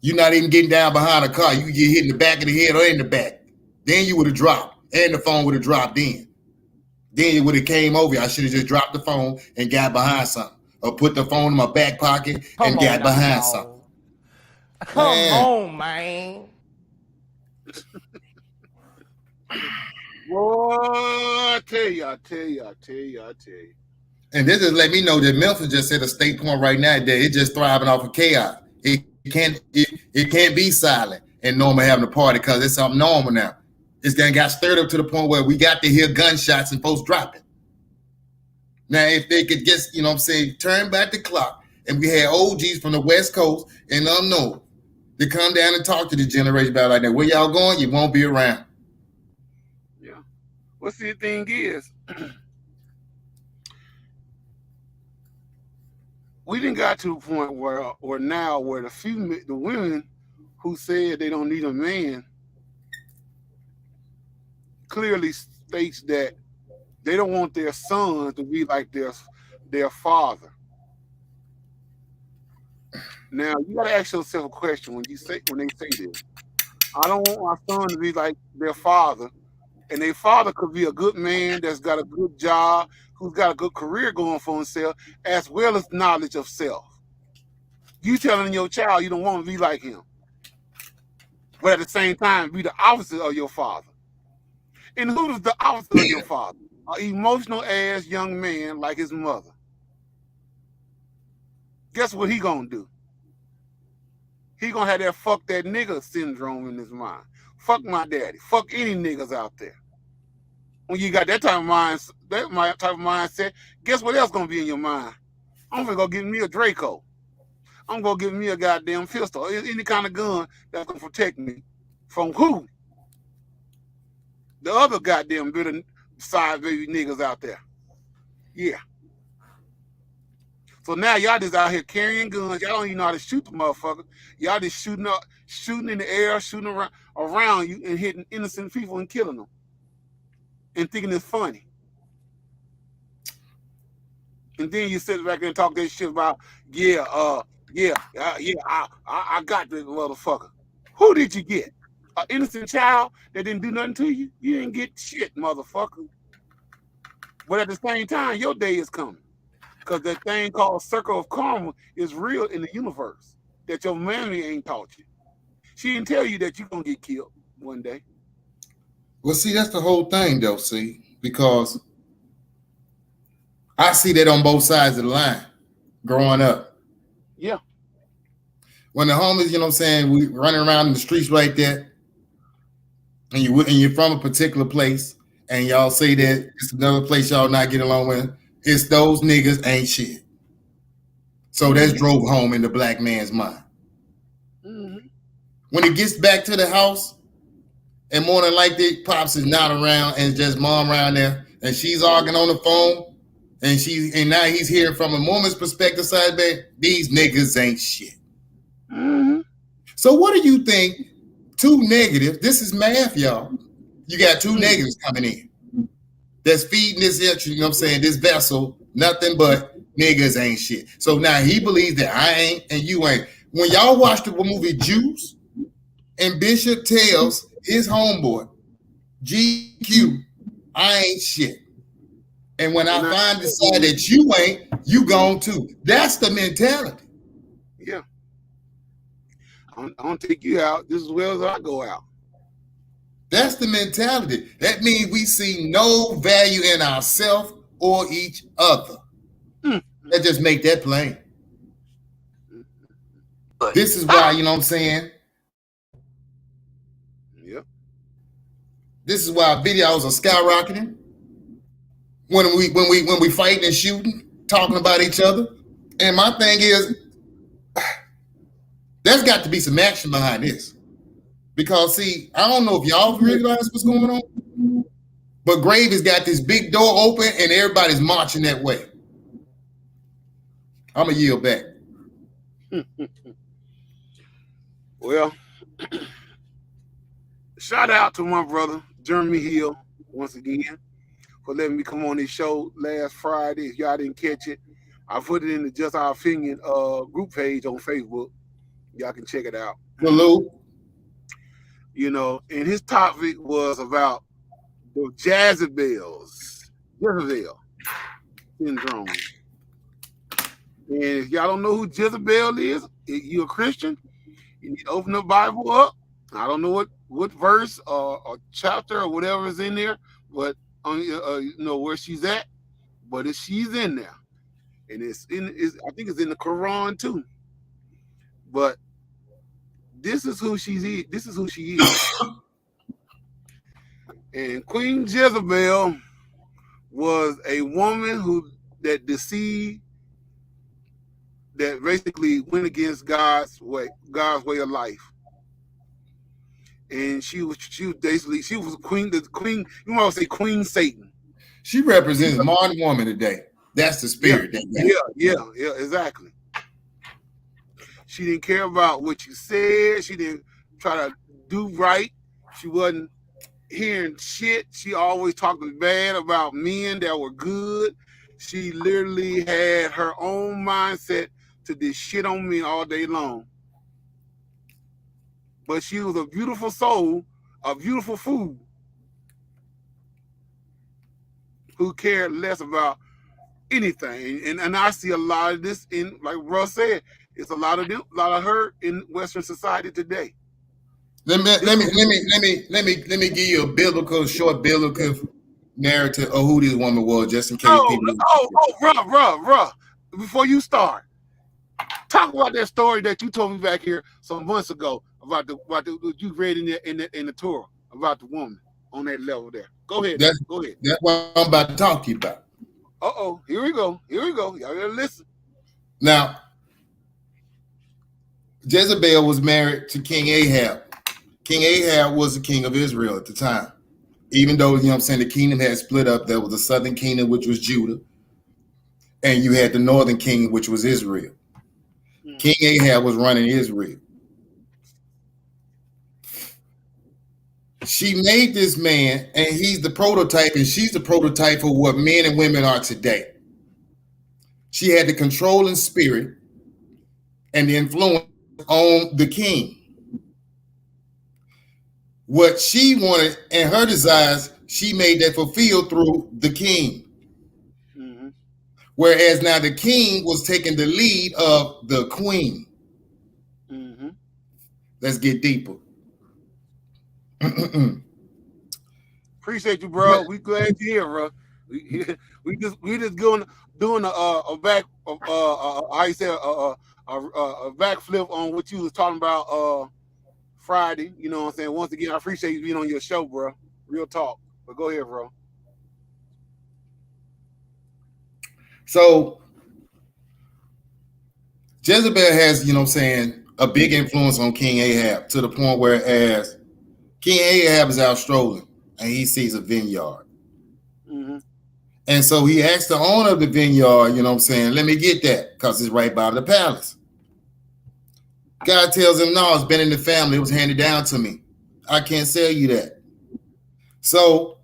You're not even getting down behind a car. You get hit in the back of the head or in the back. Then you would have dropped, and the phone would have dropped in. Then it would have came over. I should have just dropped the phone and got behind something, or put the phone in my back pocket and got behind something. Come on, man. Boy, I tell you. And this just let me know that Memphis just at a state point right now that it's just thriving off of chaos. It can't be silent and normal having a party because it's something normal now. It's then got stirred up to the point where we got to hear gunshots and folks dropping. Now, if they could just, you know what I'm saying, turn back the clock and we had OGs from the West Coast and unknown to come down and talk to the generation about like that. Where y'all going? You won't be around. Yeah. Well, see, the thing is, we didn't got to the point where the women who said they don't need a man clearly states that they don't want their son to be like their father. Now you gotta ask yourself a question when they say this. I don't want my son to be like their father, and their father could be a good man that's got a good job, who's got a good career going for himself, as well as knowledge of self. You telling your child you don't want to be like him, but at the same time be the opposite of your father. And who is the opposite of your father? An emotional ass young man like his mother. Guess what he gonna do? He gonna have that fuck that nigga syndrome in his mind. Fuck my daddy. Fuck any niggas out there. When you got that type of mindset, guess what else gonna be in your mind? I'm gonna go get me a Draco. I'm gonna get me a goddamn pistol, any kind of gun that's gonna protect me from who? The other goddamn bitter side baby niggas out there. Yeah. So now y'all just out here carrying guns. Y'all don't even know how to shoot the motherfucker. Y'all just shooting in the air, shooting around you and hitting innocent people and killing them. And thinking it's funny. And then you sit back there and talk that shit about, I got this motherfucker. Who did you get? An innocent child that didn't do nothing to you? You didn't get shit, motherfucker. But at the same time, your day is coming. Because that thing called circle of karma is real in the universe that your mammy ain't taught you. She didn't tell you that you're going to get killed one day. Well, see, that's the whole thing, though, see, because I see that on both sides of the line growing up. Yeah. When the homies, you know what I'm saying, we running around in the streets like that, and you're from a particular place, and y'all say that it's another place y'all not get along with, it's those niggas ain't shit. So that's drove home in the black man's mind. Mm-hmm. When it gets back to the house, and more than likely, Pops is not around and just mom around there, and she's arguing on the phone, and now he's hearing from a woman's perspective side, babe, these niggas ain't shit. Mm-hmm. So what do you think? Two negatives. This is math, y'all. You got two negatives coming in. That's feeding this, you know what I'm saying, this vessel, nothing but niggas ain't shit. So now he believes that I ain't and you ain't. When y'all watch the movie Juice, and Bishop tells his homeboy, GQ, I ain't shit. And when I finally decide that you ain't, you gone too. That's the mentality. Yeah. I'm going to take you out just as well as I go out. That's the mentality. That means we see no value in ourselves or each other. Let's just make that plain. This is why, you know what I'm saying? Yep. This is why videos are skyrocketing. When we fighting and shooting, talking about each other. And my thing is, there's got to be some action behind this. Because, see, I don't know if y'all realize what's going on, but Grave has got this big door open and everybody's marching that way. I'm going to yield back. Well, shout out to my brother, Jeremy Hill, once again, for letting me come on this show last Friday. If y'all didn't catch it, I put it in the Just Our Opinion group page on Facebook. Y'all can check it out. Hello. You know, and his topic was about the Jezebel syndrome. And if y'all don't know who Jezebel is, if you're a Christian, you need to open the Bible up. I don't know what verse or chapter or whatever is in there, but you know where she's at. But she's in there, and I think it's in the Quran too. But this is who she is. This is who she is. And Queen Jezebel was a woman that deceived, that basically went against God's way of life. And she was queen. You might say Queen Satan. She represents a modern woman today. That's the spirit. Yeah, exactly. She didn't care about what you said. She didn't try to do right. She wasn't hearing shit. She always talked bad about men that were good. She literally had her own mindset to this shit on me all day long. But she was a beautiful soul, a beautiful fool, who cared less about anything. And I see a lot of this in, like Russ said, it's a lot of her in Western society today. Let me give you a short biblical narrative of who this woman was, just in case people. Bruh. Before you start, talk about that story that you told me back here some months ago about the you read in the Torah about the woman on that level there. Go ahead. Go ahead. That's what I'm about to talk to you about. Here we go. Y'all gotta listen. Now, Jezebel was married to King Ahab. King Ahab was the king of Israel at the time. Even though, you know what I'm saying, the kingdom had split up, there was a southern kingdom, which was Judah. and you had the northern king, which was Israel. King Ahab was running Israel. She made this man, and he's the prototype, and she's the prototype for what men and women are today. She had the controlling spirit and the influence on the king. What she wanted and her desires, she made that fulfilled through the king. Mm-hmm. Whereas now the king was taking the lead of the queen. Mm-hmm. Let's get deeper. Appreciate you, bro. We glad you're here, bro. We just doing a back how you say a backflip on what you was talking about Friday. You know what I'm saying? Once again, I appreciate you being on your show, bro. Real talk. But go ahead, bro. So Jezebel has, you know what I'm saying, a big influence on King Ahab to the point where as King Ahab is out strolling and he sees a vineyard. Mm-hmm. And so he asks the owner of the vineyard, you know what I'm saying, let me get that because it's right by the palace. God tells him, no, it's been in the family. It was handed down to me. I can't sell you that. So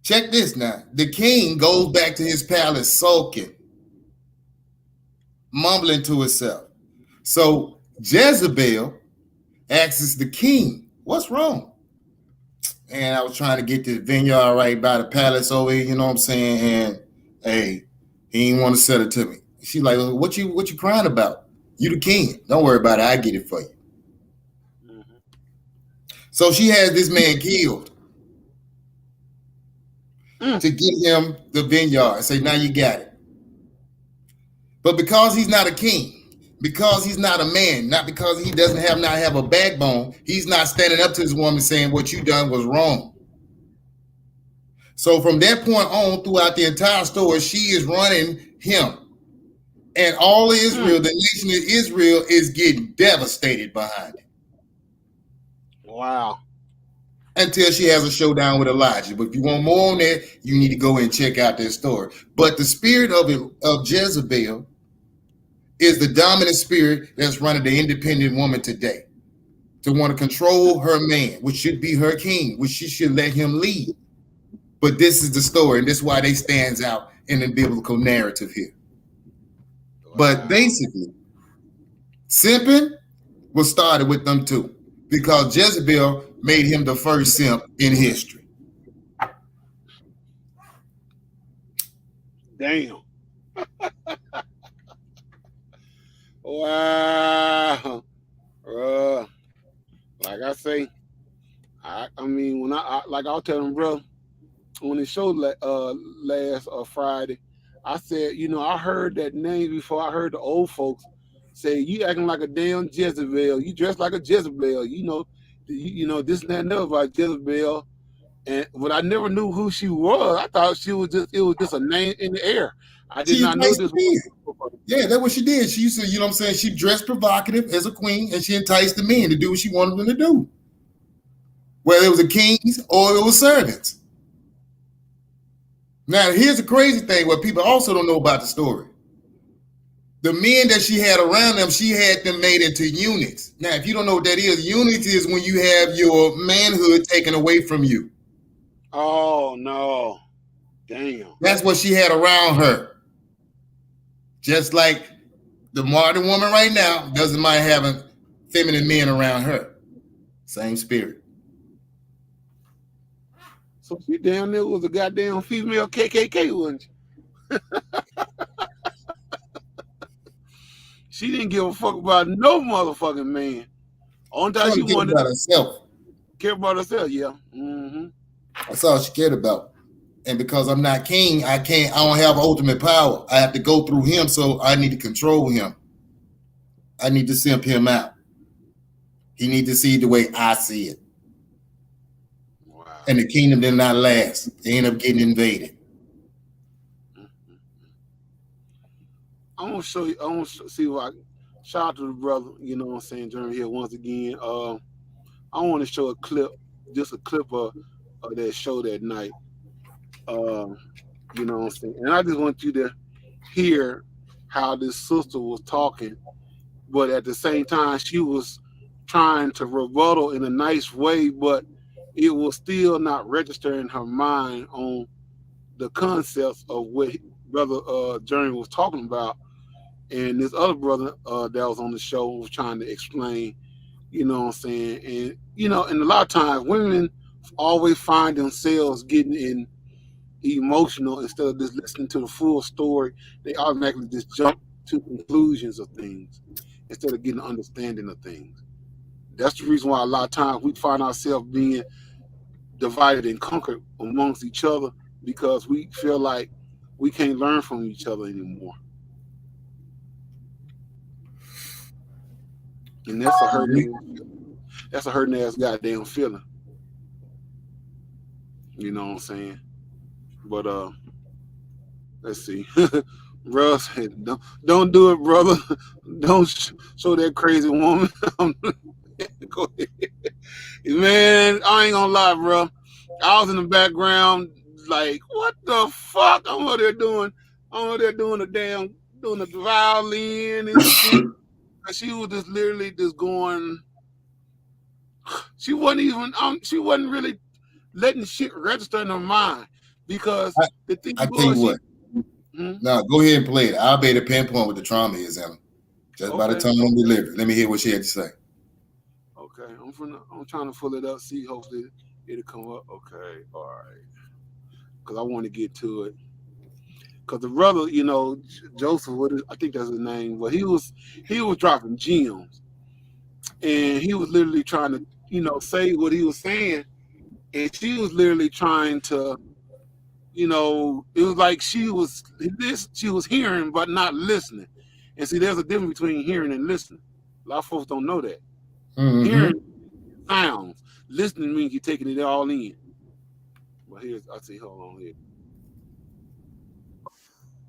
check this now. The king goes back to his palace sulking, mumbling to himself. So Jezebel asks the king, what's wrong? And I was trying to get this vineyard right by the palace over here, you know what I'm saying? And hey, he didn't want to sell it to me. She's like, what you crying about? You the king. Don't worry about it. I get it for you. Mm-hmm. So she has this man killed to get him the vineyard. Say, now you got it. But because he's not a king, because he's not a man, not because he doesn't have a backbone, he's not standing up to his woman saying what you done was wrong. So from that point on, throughout the entire story, she is running him. And all of Israel, the nation of Israel, is getting devastated behind it. Wow. Until she has a showdown with Elijah. But if you want more on that, you need to go and check out that story. But the spirit of Jezebel is the dominant spirit that's running the independent woman today. To want to control her man, which should be her king, which she should let him lead. But this is the story, and this is why they stands out in the biblical narrative here. But basically, simping was started with them too, because Jezebel made him the first simp in history. Damn. Wow. Like I say, I mean, when I like I was telling bro, when it showed last Friday, I said, you know, I heard that name before. I heard the old folks say, you acting like a damn Jezebel. You dress like a Jezebel. You know this and that and other about Jezebel. But I never knew who she was. I thought it was just a name in the air. I did not know this. Yeah, that's what she did. She used to, you know what I'm saying? She dressed provocative as a queen, and she enticed the men to do what she wanted them to do. Whether it was the kings or it was servants. Now, here's the crazy thing, what people also don't know about the story. The men that she had around them, she had them made into eunuchs. Now, if you don't know what that is, eunuchs is when you have your manhood taken away from you. Oh, no. Damn. That's what she had around her. Just like the modern woman right now doesn't mind having feminine men around her. Same spirit. So she damn near was a goddamn female KKK, wasn't she? She didn't give a fuck about no motherfucking man. Only time she wanted about herself. Care about herself, yeah. Mm-hmm. That's all she cared about. And because I'm not king, I don't have ultimate power. I have to go through him, so I need to control him. I need to simp him out. He needs to see it the way I see it. Wow. And the kingdom did not last. They end up getting invaded. I want to see if I shout out to the brother, you know what I'm saying, during here once again. I want to show a clip of that show that night. You know what I'm saying? And I just want you to hear how this sister was talking, but at the same time she was trying to rebuttal in a nice way, but it was still not registering her mind on the concepts of what brother Jeremy was talking about. And this other brother that was on the show was trying to explain, you know what I'm saying? And, you know, and a lot of times women always find themselves getting in emotional instead of just listening to the full story. They automatically just jump to conclusions of things instead of getting an understanding of things. That's the reason why a lot of times we find ourselves being divided and conquered amongst each other, because we feel like we can't learn from each other anymore. And that's a hurting ass goddamn feeling. You know what I'm saying? But let's see. Russ said, don't do it, brother. Don't show that crazy woman. Go ahead. Man, I ain't gonna lie, bro. I was in the background like, what the fuck? I'm over there doing the violin and shit. She was just literally just going. She wasn't really letting shit register in her mind, because the thing I tell you what. No, go ahead and play it. I'll be able to pinpoint what the trauma is, Ellen. Just by the time I'm delivered. Let me hear what she had to say. Okay, I'm trying to pull it up. See, hopefully it'll come up. Okay, all right. Because I want to get to it. Because the brother, you know, Joseph, I think that's his name, but he was dropping gems, and he was literally trying to, you know, say what he was saying, and she was literally trying to, you know, it was like she was hearing but not listening. And see, there's a difference between hearing and listening. A lot of folks don't know that. Mm-hmm. Hearing sounds, listening means you're taking it all in. But hold on here.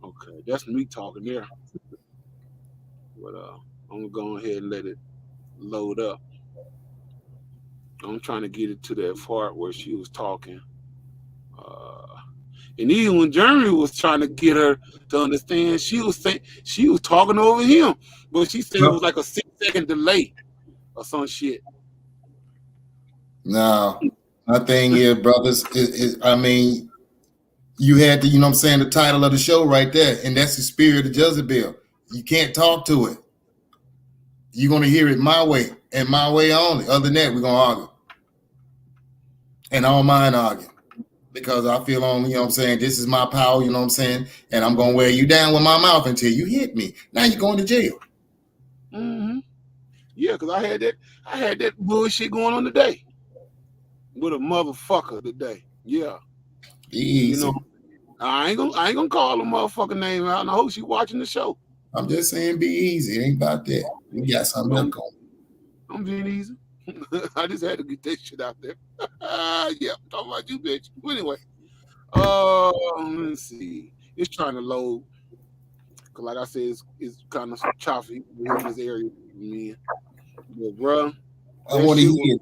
Okay, that's me talking there. But I'm gonna go ahead and let it load up. I'm trying to get it to that part where she was talking. And even when Jeremy was trying to get her to understand, she was talking over him, but she said it was like a 6-second delay or some shit. No, my thing here, brothers, I mean, you had the, you know what I'm saying, the title of the show right there, and that's the spirit of Jezebel. You can't talk to it. You're going to hear it my way and my way only. Other than that, we're going to argue. And I don't mind arguing, because I feel on, you know what I'm saying, this is my power, you know what I'm saying, and I'm going to wear you down with my mouth until you hit me. Now you're going to jail. Mm-hmm. Yeah, because I had that bullshit going on today with a motherfucker today. Yeah. Easy. You know, I ain't gonna call a motherfucking name out, and I hope she's watching the show. I'm just saying, be easy. It ain't about that. We got something else going. I'm being easy. I just had to get that shit out there. Yeah, I'm talking about you, bitch. But anyway, let's see. It's trying to load. Cause like I said, it's kind of choppy in this area, man. But bro, I want to hear it.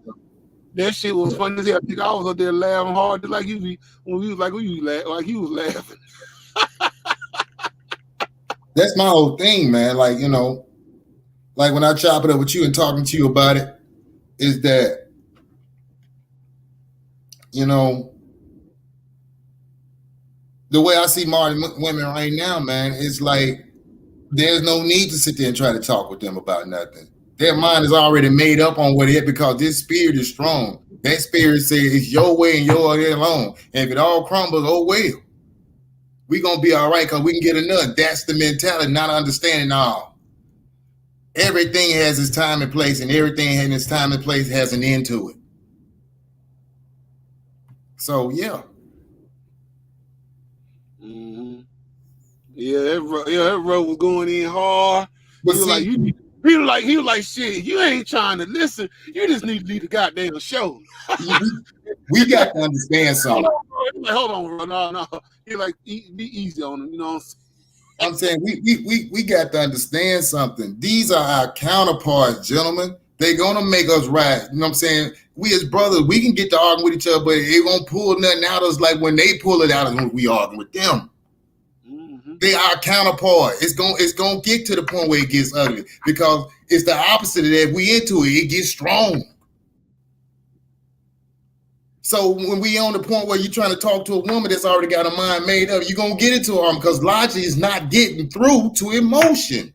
That shit was funny as hell. I think I was up there laughing hard, just like you be when you was laughing. That's my whole thing, man. Like, you know, like when I chop it up with you and talking to you about it, is that, you know, the way I see modern women right now, man, it's like there's no need to sit there and try to talk with them about nothing. Their mind is already made up on what it is, because this spirit is strong. That spirit says it's your way and your way alone. And if it all crumbles, oh well. We're going to be all right because we can get a nut. That's the mentality, not understanding all. Everything has its time and place, and everything in its time and place has an end to it. So, yeah. Mm-hmm. Yeah, that bro was going in hard. He was like, shit, you ain't trying to listen. You just need to leave the goddamn show. We got to understand something. Hold on, bro. No. He like, be easy on him. You know what I'm saying? We got to understand something. These are our counterparts, gentlemen. They're going to make us right. You know what I'm saying? We as brothers, we can get to arguing with each other, but it won't pull nothing out of us like when they pull it out of us when we argue with them. Mm-hmm. They are counterpart. It's gonna get to the point where it gets ugly because it's the opposite of that. We into it, it gets strong. So when we on the point where you're trying to talk to a woman that's already got a mind made up, you're gonna get into her because logic is not getting through to emotion.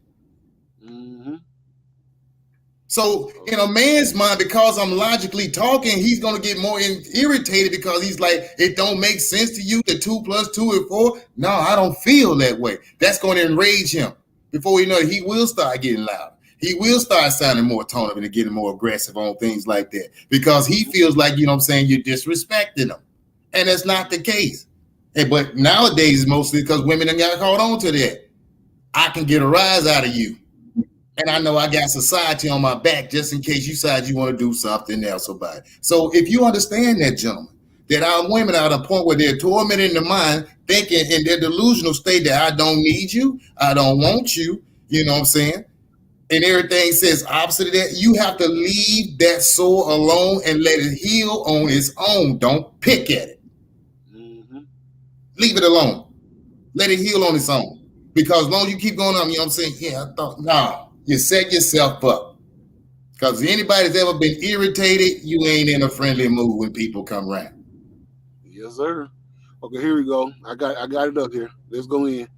So in a man's mind, because I'm logically talking, he's gonna get more irritated because he's like, it don't make sense to you that 2 + 2 is 4. No, I don't feel that way. That's going to enrage him. Before you know it, he will start getting loud. He will start sounding more tonal and getting more aggressive on things like that because he feels like, you know what I'm saying, you're disrespecting him. And that's not the case. But nowadays, it's mostly because women have got caught on to that. I can get a rise out of you. And I know I got society on my back just in case you decide you want to do something else about it. So if you understand that, gentlemen, that our women are at a point where they're tormented in the mind, thinking in their delusional state that I don't need you, I don't want you, you know what I'm saying? And everything says opposite of that. You have to leave that soul alone and let it heal on its own. Don't pick at it. Leave it alone. Let it heal on its own. Because as long as you keep going on, you know what I'm saying? Yeah, I thought, no. You set yourself up. Because if anybody's ever been irritated, you ain't in a friendly mood when people come around. Yes, sir. Okay, here we go. I got it up here. Let's go in.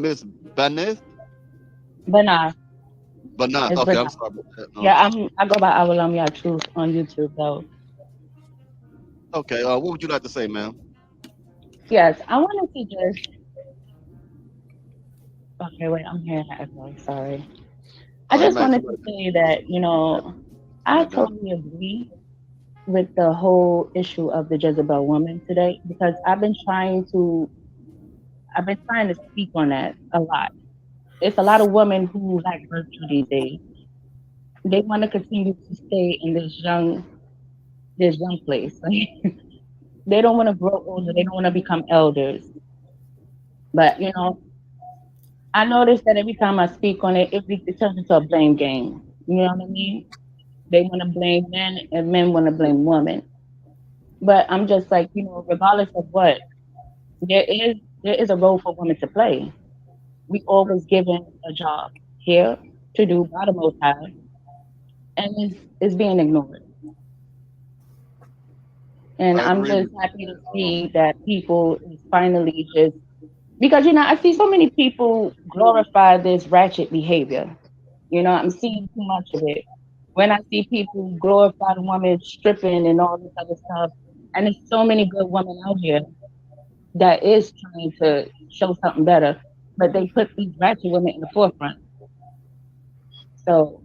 Miss Banez? Bernard. Bernard. It's Okay, Bernard. I'm sorry about that. Yeah, I go by Awalam Truth on YouTube though. Okay, what would you like to say, ma'am? Yes, I wanted to just. Okay, wait, I'm hearing that echo. Sorry. I just wanted to say that, you know, I totally agree with the whole issue of the Jezebel woman today because I've been trying to speak on that a lot. It's a lot of women who lack virtue these days. They want to continue to stay in this young place. They don't want to grow older. They don't want to become elders. But, you know, I notice that every time I speak on it, it turns into a blame game. You know what I mean? They want to blame men and men want to blame women. But I'm just like, you know, regardless of what, there is a role for women to play. We always given a job here to do by the Most High, and it's being ignored. And I'm just happy to see that people is finally just. Because, you know, I see so many people glorify this ratchet behavior. You know, I'm seeing too much of it. When I see people glorify the woman stripping and all this other stuff, and there's so many good women out here that is trying to show something better, but they put these ratchet women in the forefront. So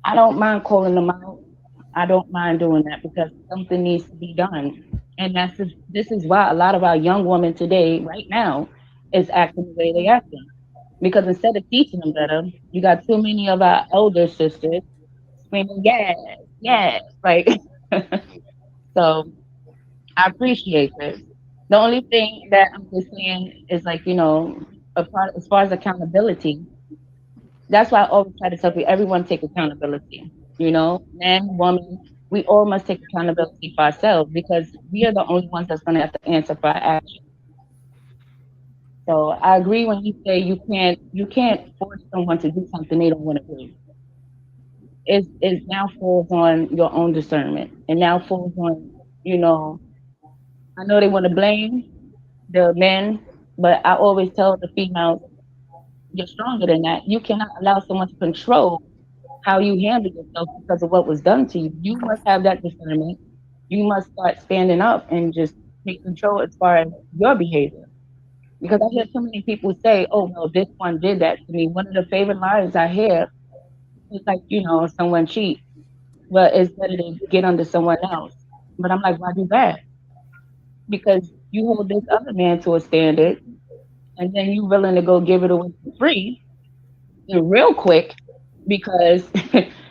I don't mind calling them out. I don't mind doing that because something needs to be done. And this is why a lot of our young women today, right now, is acting the way they're acting. Because instead of teaching them better, you got too many of our elder sisters screaming, yes, like, so I appreciate this. The only thing that I'm just saying is like, you know, as far as accountability, that's why I always try to tell people, everyone take accountability. You know, man, woman, we all must take accountability for ourselves because we are the only ones that's going to have to answer for our actions. So I agree when you say you can't force someone to do something they don't want to do. It now falls on your own discernment. It now falls on, you know, I know they want to blame the men, but I always tell the females, you're stronger than that. You cannot allow someone to control how you handle yourself because of what was done to you. You must have that discernment. You must start standing up and just take control as far as your behavior. Because I hear so many people say, oh, no, this one did that to me. One of the favorite lines I hear is like, you know, someone cheats, but it's better to get under someone else. But I'm like, why do that? Because you hold this other man to a standard, and then you willing to go give it away for free and real quick because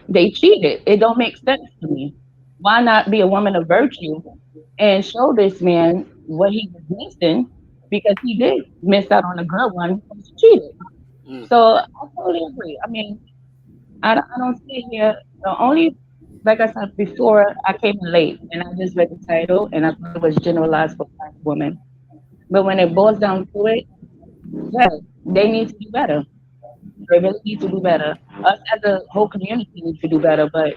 they cheated. It don't make sense to me. Why not be a woman of virtue and show this man what he was missing because he did miss out on a good one who cheated. So I totally agree. I mean, I don't see here. The only, like I said before, I came in late and I just read the title and I thought it was generalized for black women. But when it boils down to it, yeah, they need to do better. They really need to do better. Us as a whole community need to do better. But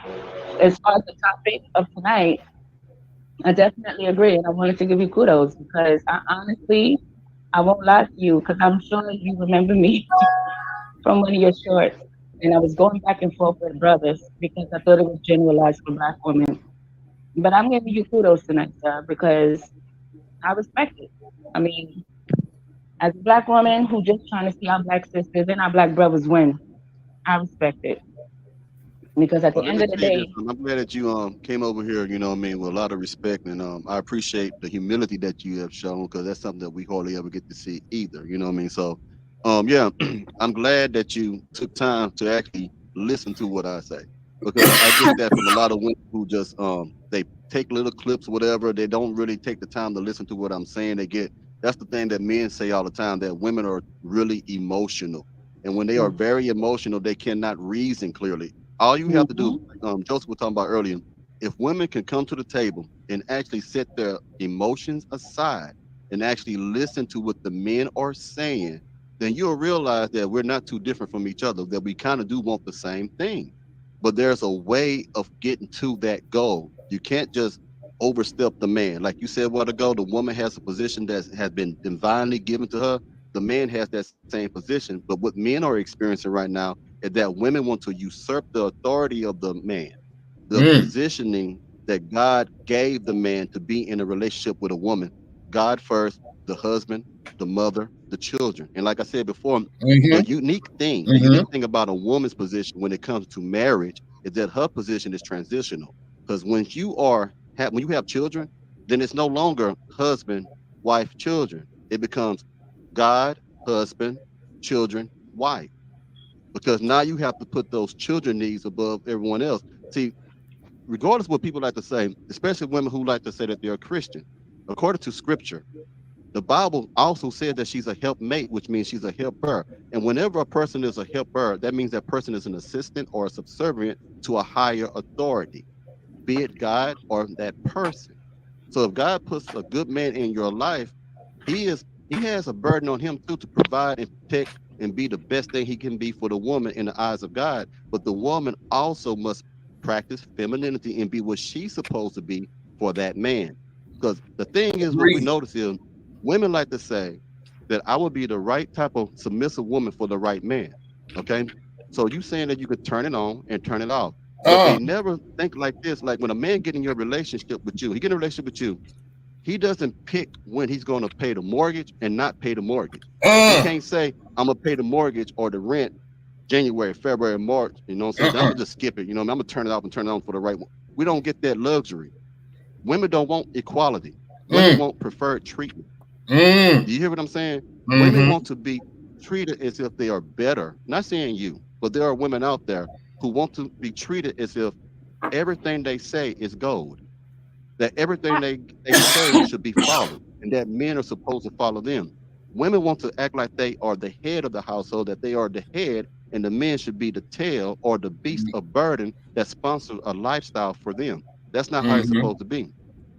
as far as the topic of tonight, I definitely agree, and I wanted to give you kudos because I honestly, I won't lie to you because I'm sure you remember me from one of your shorts, and I was going back and forth with brothers because I thought it was generalized for black women. But I'm giving you kudos tonight, sir, because I respect it. I mean, as a black woman who just trying to see our black sisters and our black brothers win, I respect it because at the Well, let end me of the say this. day, I'm glad that you came over here, you know what I mean, with a lot of respect, and I appreciate the humility that you have shown, because that's something that we hardly ever get to see either, you know what I mean? So yeah, I'm glad that you took time to actually listen to what I say, because I get that from a lot of women who just they take little clips, whatever. They don't really take the time to listen to what I'm saying. That's the thing that men say all the time, that women are really emotional, and when they are very emotional, they cannot reason clearly. All you have to do, mhm, Joseph was talking about earlier, if women can come to the table and actually set their emotions aside and actually listen to what the men are saying, then you'll realize that we're not too different from each other, that we kind of do want the same thing. But there's a way of getting to that goal. You can't just overstep the man. Like you said a while ago, the woman has a position that has been divinely given to her. The man has that same position. But what men are experiencing right now is that women want to usurp the authority of the man, the Mm. positioning that God gave the man to be in a relationship with a woman. God first, the husband, the mother, the children. And like I said before, Mm-hmm. the Mm-hmm. unique thing about a woman's position when it comes to marriage is that her position is transitional. Because when you have children, then it's no longer husband, wife, children. It becomes God, husband, children, wife, because now you have to put those children needs above everyone else. See, regardless of what people like to say, especially women who like to say that they're Christian, according to scripture, the Bible also said that she's a helpmate, which means she's a helper. And whenever a person is a helper, that means that person is an assistant or a subservient to a higher authority, be it God or that person. So if God puts a good man in your life, he has a burden on him too, to provide and protect and be the best thing he can be for the woman in the eyes of God. But the woman also must practice femininity and be what she's supposed to be for that man. Because the thing is, what we Agreed. notice is women like to say that I would be the right type of submissive woman for the right man. Okay. So you saying that you could turn it on and turn it off, but Uh, they never think like this. Like when a man get in your relationship with you, he get in a relationship with you, he doesn't pick when he's going to pay the mortgage and not pay the mortgage. He uh, can't say, I'm going to pay the mortgage or the rent January, February, March. You know what I'm saying? I'm uh, going to just skip it. You know, I'm going to turn it off and turn it on for the right one. We don't get that luxury. Women don't want equality. Women mm, want preferred treatment. mm, Do you hear what I'm saying? Women mm-hmm, want to be treated as if they are better. Not saying you, but there are women out there who want to be treated as if everything they say is gold, that everything they say should be followed, and that men are supposed to follow them. Women want to act like they are the head of the household, that they are the head, and the men should be the tail or the beast of burden that sponsors a lifestyle for them. That's not how it's mm-hmm, supposed to be.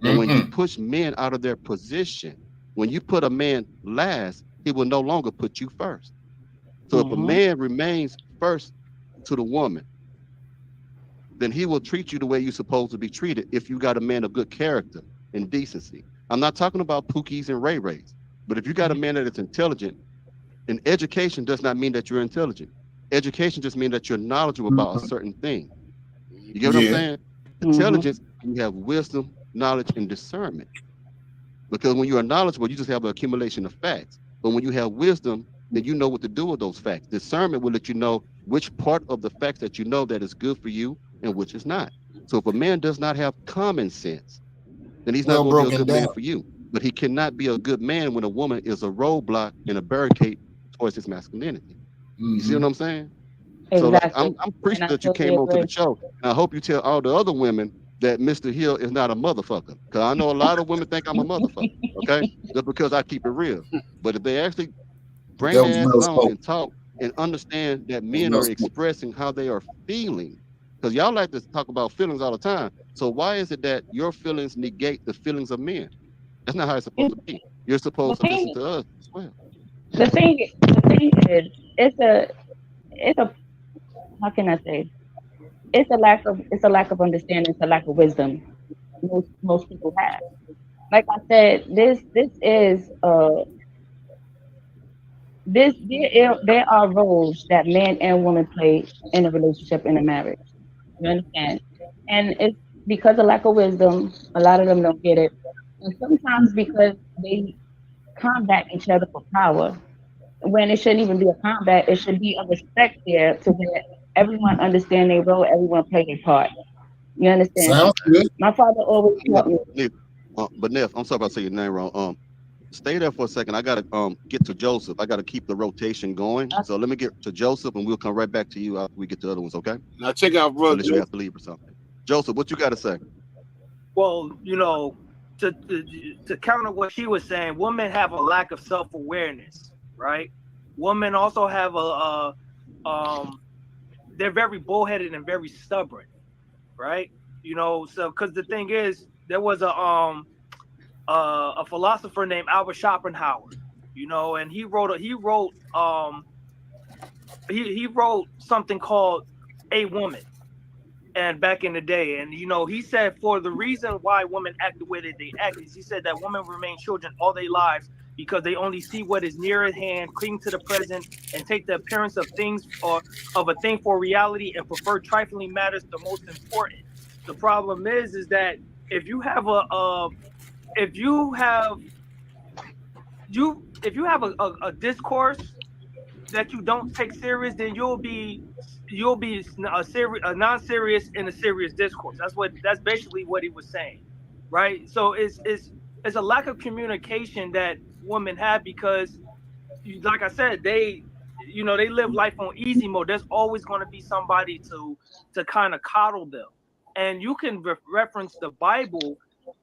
And when you mm-hmm, push men out of their position, when you put a man last, he will no longer put you first. So if a mhm, man remains first to the woman, then he will treat you the way you're supposed to be treated if you got a man of good character and decency. I'm not talking about Pookies and Ray Rays, but if you got a man that is intelligent, and education does not mean that you're intelligent. Education just means that you're knowledgeable about a certain thing. You get what I'm yeah. saying? mhm. Intelligence, you have wisdom, knowledge, and discernment. Because when you are knowledgeable, you just have an accumulation of facts. But when you have wisdom, then you know what to do with those facts. Discernment will let you know which part of the facts that you know that is good for you and which is not. So if a man does not have common sense, then he's not Well going to be a broken good down. man for you. But he cannot be a good man when a woman is a roadblock and a barricade towards his masculinity. You see what Mm-hmm. I'm saying? So like Exactly. I'm And appreciative I that you totally came on to the agree. show. And I hope you tell all the other women that Mr. Hill is not a motherfucker. Cause I know a lot of women think I'm a motherfucker. Okay. Just because I keep it real. But if they actually bring That was their well asses on spoken. and talk and understand that That was men well are spoken. expressing how they are feeling. Because y'all like to talk about feelings all the time. So why is it that your feelings negate the feelings of men? That's not how it's supposed to be. You're supposed The to listen thing, to us as well. the thing is, it's a, how can I say? It's a lack of understanding. It's a lack of wisdom. Most people have. Like I said, this is there are roles that man and woman play in a relationship, in a marriage. You understand? And it's because of lack of wisdom, a lot of them don't get it. And sometimes because they combat each other for power, when it shouldn't even be a combat, it should be a respect there to where everyone understand their role, everyone play their part. You understand? Sounds good. My father always taught me. But Neff, I'm sorry if I say your name wrong. Stay there for a second. I gotta get to Joseph. I gotta keep the rotation going. So let me get to Joseph, and we'll come right back to you after we get to the other ones. Okay? Now check out, brother. Unless you have to leave or something. Joseph, what you got to say? Well, you know, to counter what she was saying, women have a lack of self-awareness, right? Women also have they're very bullheaded and very stubborn, right? You know, so because the thing is, there was a philosopher named Albert Schopenhauer, you know, and he wrote something called A Woman, and back in the day, and you know, he said for the reason why women act the way that they act is, he said that women remain children all their lives because they only see what is near at hand, cling to the present, and take the appearance of things or of a thing for reality, and prefer trifling matters the most important. The problem is that if you have a discourse that you don't take serious, then you'll be a non-serious in a serious discourse. That's basically what he was saying, right? So it's a lack of communication that women have because, like I said, they live life on easy mode. There's always going to be somebody to kind of coddle them, and you can reference the Bible,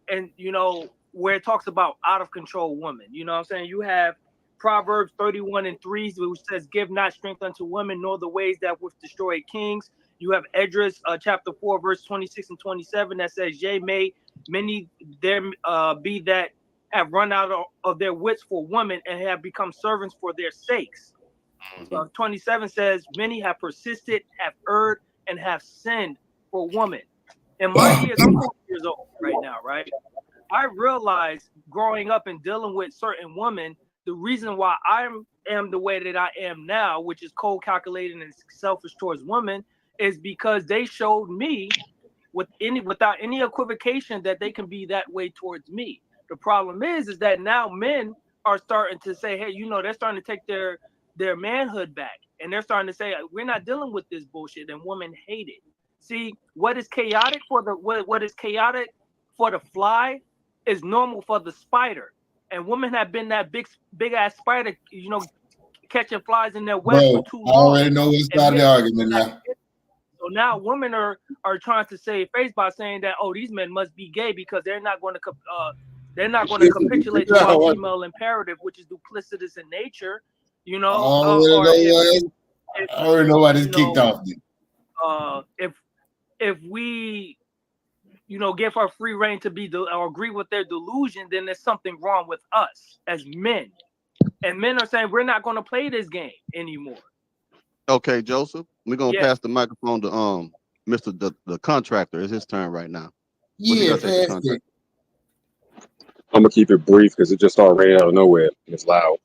and you know where it talks about out of control women. You know what I'm saying? You have Proverbs 31:3, which says, "Give not strength unto women, nor the ways that would destroy kings." You have Esdras chapter 4, verse 26 and 27 that says, "Yea, may many there be that have run out of their wits for women and have become servants for their sakes." 27 says, "Many have persisted, have erred, and have sinned for woman." In my years, I'm 40 years old right now, right? I realized growing up and dealing with certain women, the reason why I am the way that I am now, which is cold, calculating, and selfish towards women, is because they showed me without any equivocation that they can be that way towards me. The problem is that now men are starting to say, hey, you know, they're starting to take their manhood back, and they're starting to say, we're not dealing with this bullshit, and women hate it. See, what is chaotic for the fly is normal for the spider. And women have been that big ass spider, you know, catching flies in their web for too long. I already know what's about the argument now. So now women are trying to save face by saying that, oh, these men must be gay because they're not going to capitulate to our female imperative, which is duplicitous in nature. You know, I already know why this kicked off. If we, you know, give her free reign to be or agree with their delusion, then there's something wrong with us as men. And men are saying we're not going to play this game anymore. Okay, Joseph, we're gonna pass the microphone to Mr. the contractor. It's his turn right now. Yeah, I'm gonna keep it brief because it just all ran out of nowhere and it's loud.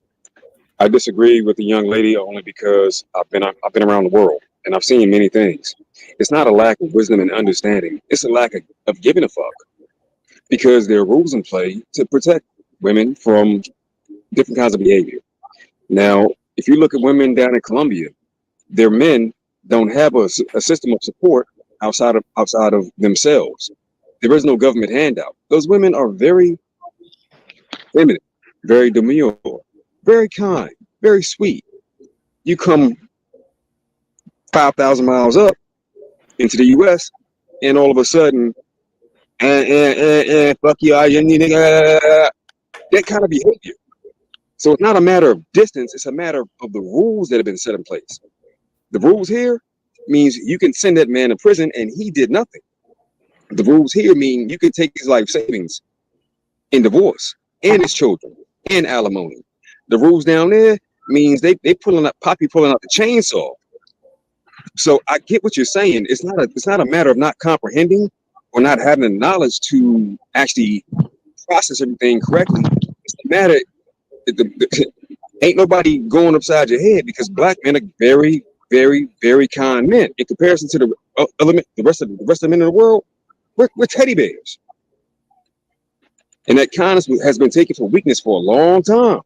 I disagree with the young lady only because I've been around the world and I've seen many things. It's not a lack of wisdom and understanding. It's a lack of giving a fuck, because there are rules in play to protect women from different kinds of behavior. Now, if you look at women down in Colombia, their men don't have a system of support outside of themselves. There is no government handout. Those women are very feminine, very demure, very kind, very sweet. You come 5,000 miles up into the U.S. and all of a sudden, fuck you, that kind of behavior. So it's not a matter of distance, it's a matter of the rules that have been set in place. The rules here means you can send that man to prison and he did nothing. The rules here mean you can take his life savings in divorce and his children and alimony. The rules down there means they pulling up Poppy pulling out the chainsaw. So I get what you're saying. It's not a matter of not comprehending or not having the knowledge to actually process everything correctly. It's a matter ain't nobody going upside your head, because black men are very, very, very kind men in comparison to the rest of the men in the world. We're teddy bears, and that kindness has been taken for weakness for a long time.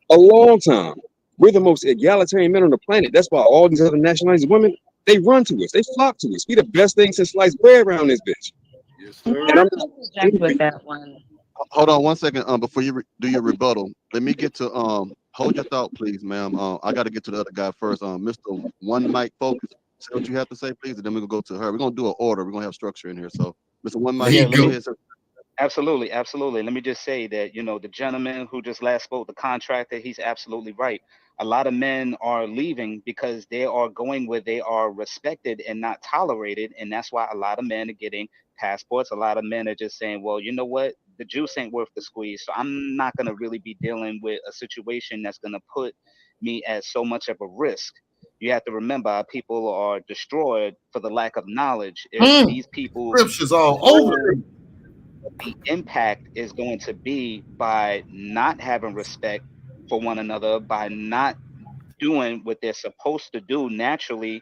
A long time. We're the most egalitarian men on the planet. That's why all these other nationalities of women, they run to us. They flock to us. We the best thing since sliced bread around this bitch. Yes, sir. And I'm with that one. Hold on 1 second. Before you do your rebuttal, let me get to hold your thought, please, ma'am. I got to get to the other guy first. Mr. One Mic Focus, say what you have to say, please, and then we're gonna go to her. We're gonna do an order. We're gonna have structure in here. So, Mr. One Mic, Absolutely. Let me just say that, the gentleman who just last spoke, the contractor, he's absolutely right. A lot of men are leaving because they are going where they are respected and not tolerated. And that's why a lot of men are getting passports. A lot of men are just saying, well, you know what? The juice ain't worth the squeeze. So I'm not going to really be dealing with a situation that's going to put me at so much of a risk. You have to remember, our people are destroyed for the lack of knowledge. If these people, scriptures all over. The impact is going to be by not having respect for one another, by not doing what they're supposed to do naturally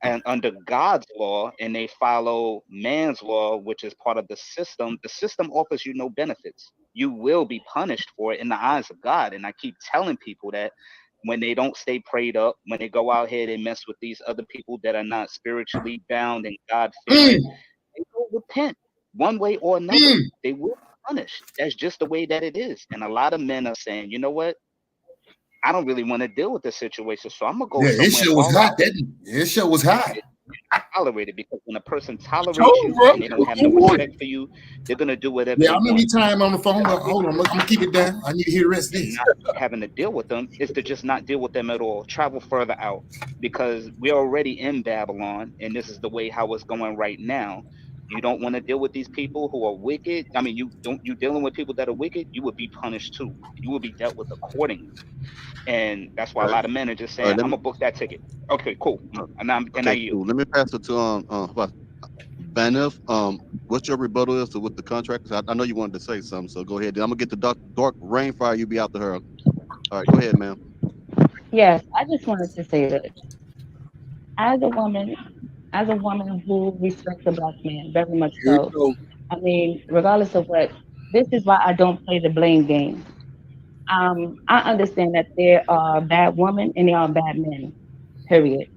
and under God's law, and they follow man's law, which is part of the system. The system offers you no benefits. You will be punished for it in the eyes of God. And I keep telling people that when they don't stay prayed up, when they go out here and mess with these other people that are not spiritually bound and God-fearing, they will repent. One way or another, they will be punished. That's just the way that it is. And a lot of men are saying, you know what? I don't really want to deal with this situation, so I'm gonna go. Yeah, this shit was hot. This shit was hot. Tolerated, because when a person tolerates you and they don't have no respect for you, they're gonna do whatever. Yeah, I'm gonna be time on the phone. Hold on, I'm gonna keep it down. I need to hear the rest of this. Not having to deal with them is to just not deal with them at all. Travel further out, because we're already in Babylon, and this is the way how it's going right now. You don't want to deal with these people who are wicked. I mean, you dealing with people that are wicked, you would be punished too. You will be dealt with accordingly. And that's why a lot of men are just saying, I'm gonna book that ticket. Okay, cool. And I yield. Cool. Let me pass it to Banif. What's your rebuttal as to with the contractors? I know you wanted to say something, so go ahead. Then I'm gonna get the dark Rainfire. You be out to her. All right, go ahead, ma'am. Yes, I just wanted to say that as a woman who respects a black man very much so. I mean, regardless of what, this is why I don't play the blame game. I understand that there are bad women and there are bad men, period.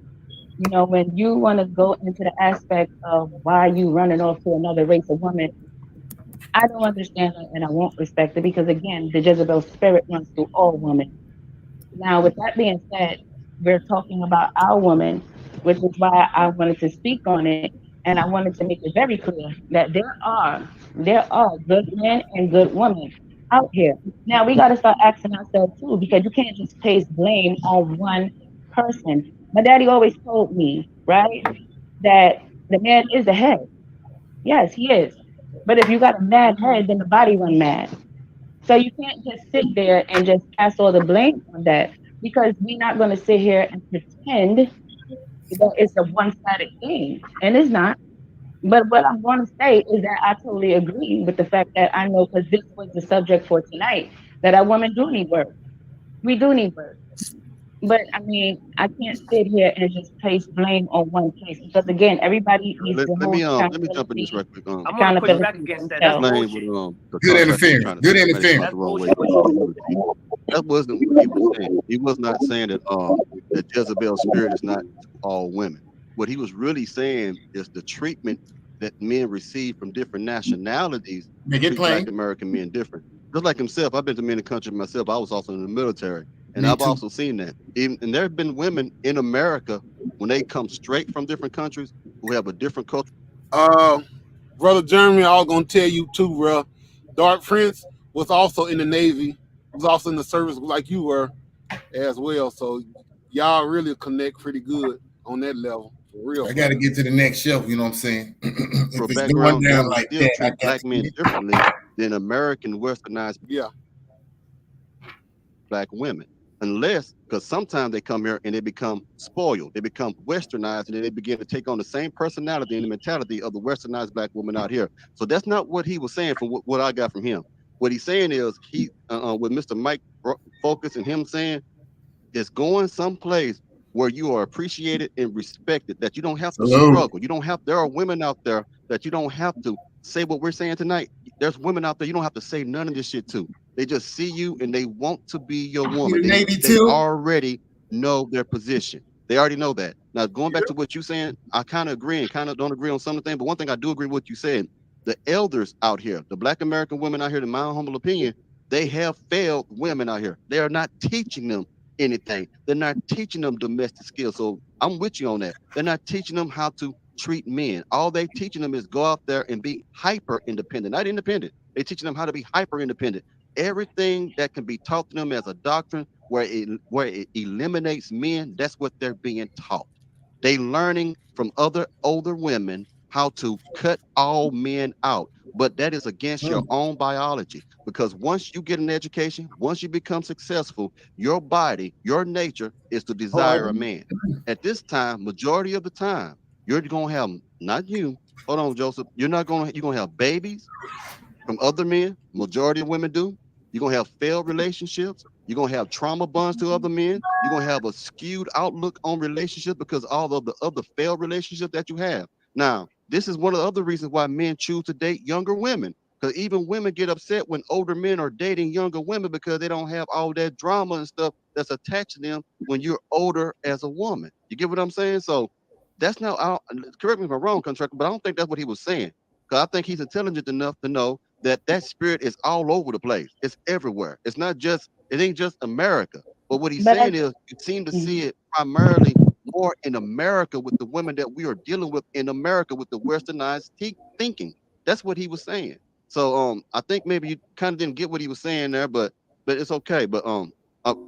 When you want to go into the aspect of why you running off to another race of women, I don't understand it and I won't respect it, because again, the Jezebel spirit runs through all women. Now, with that being said, we're talking about our women, which is why I wanted to speak on it, and I wanted to make it very clear that there are good men and good women out here. Now we got to start asking ourselves too, because you can't just place blame on one person. My daddy always told me, right, that the man is the head. Yes, he is. But if you got a mad head, then the body run mad. So you can't just sit there and just pass all the blame on that, because we're not going to sit here and pretend that it's a one-sided thing, and it's not. But what I'm going to say is that I totally agree with the fact that I know, because this was the subject for tonight, that our women do need work. We do need work. But I mean, I can't sit here and just place blame on one place, because again, everybody needs to let me jump in this right quick. I'm gonna push back against that. That's bullshit. Good interference. Good interference. That wasn't what he was saying. He was not saying that that Jezebel spirit is not all women. What he was really saying is the treatment that men receive from different nationalities treat Black American men different. Just like himself, I've been to many countries myself. I was also in the military, and I've also seen that. And there have been women in America, when they come straight from different countries, who have a different culture. Brother Jeremy, I was gonna tell you too, bro. Dark Prince was also in the Navy. Was also in the service like you were as well. So y'all really connect pretty good on that level. For real. I got to get to the next shelf. You know what I'm saying? For background, like that, treat Black men differently than American westernized. Yeah. black women. Unless, because sometimes they come here and they become spoiled, they become westernized, and then they begin to take on the same personality and the mentality of the westernized black woman out here. So that's not what he was saying from what I got from him. What he's saying is he, with Mr. Mike Focus and him saying, it's going someplace where you are appreciated and respected, that you don't have to struggle. You don't have, there are women out there that you don't have to say what we're saying tonight. There's women out there you don't have to say none of this shit to. They just see you and they want to be your woman. They already know their position. They already know that. Now, going back to what you're saying, I kind of agree and kind of don't agree on some of the things, but one thing I do agree with what you said, the elders out here, the black American women out here, in my humble opinion, they have failed women out here. They are not teaching them anything. They're not teaching them domestic skills. So I'm with you on that. They're not teaching them how to treat men. All they teaching them is go out there and be hyper independent, not independent. They're teaching them how to be hyper independent. Everything that can be taught to them as a doctrine where it eliminates men, that's what they're being taught. They learning from other older women how to cut all men out. But that is against your own biology, because once you get an education, once you become successful, your body, your nature is to desire a man. At this time, majority of the time, you're going to have, not you, hold on, Joseph, you're going to have babies from other men. Majority of women do. You're going to have failed relationships. You're going to have trauma bonds to other men. You're going to have a skewed outlook on relationships because all of the other failed relationships that you have. Now, this is one of the other reasons why men choose to date younger women, because even women get upset when older men are dating younger women because they don't have all that drama and stuff that's attached to them when you're older as a woman. You get what I'm saying? So that's not, correct me if I'm wrong, Contractor, but I don't think that's what he was saying, because I think he's intelligent enough to know that that spirit is all over the place. It's everywhere. It's not just, it ain't just America. But what he's saying is you seem to see it primarily more in America with the women that we are dealing with in America with the westernized thinking. That's what he was saying. So I think maybe you kind of didn't get what he was saying there, but it's okay. But all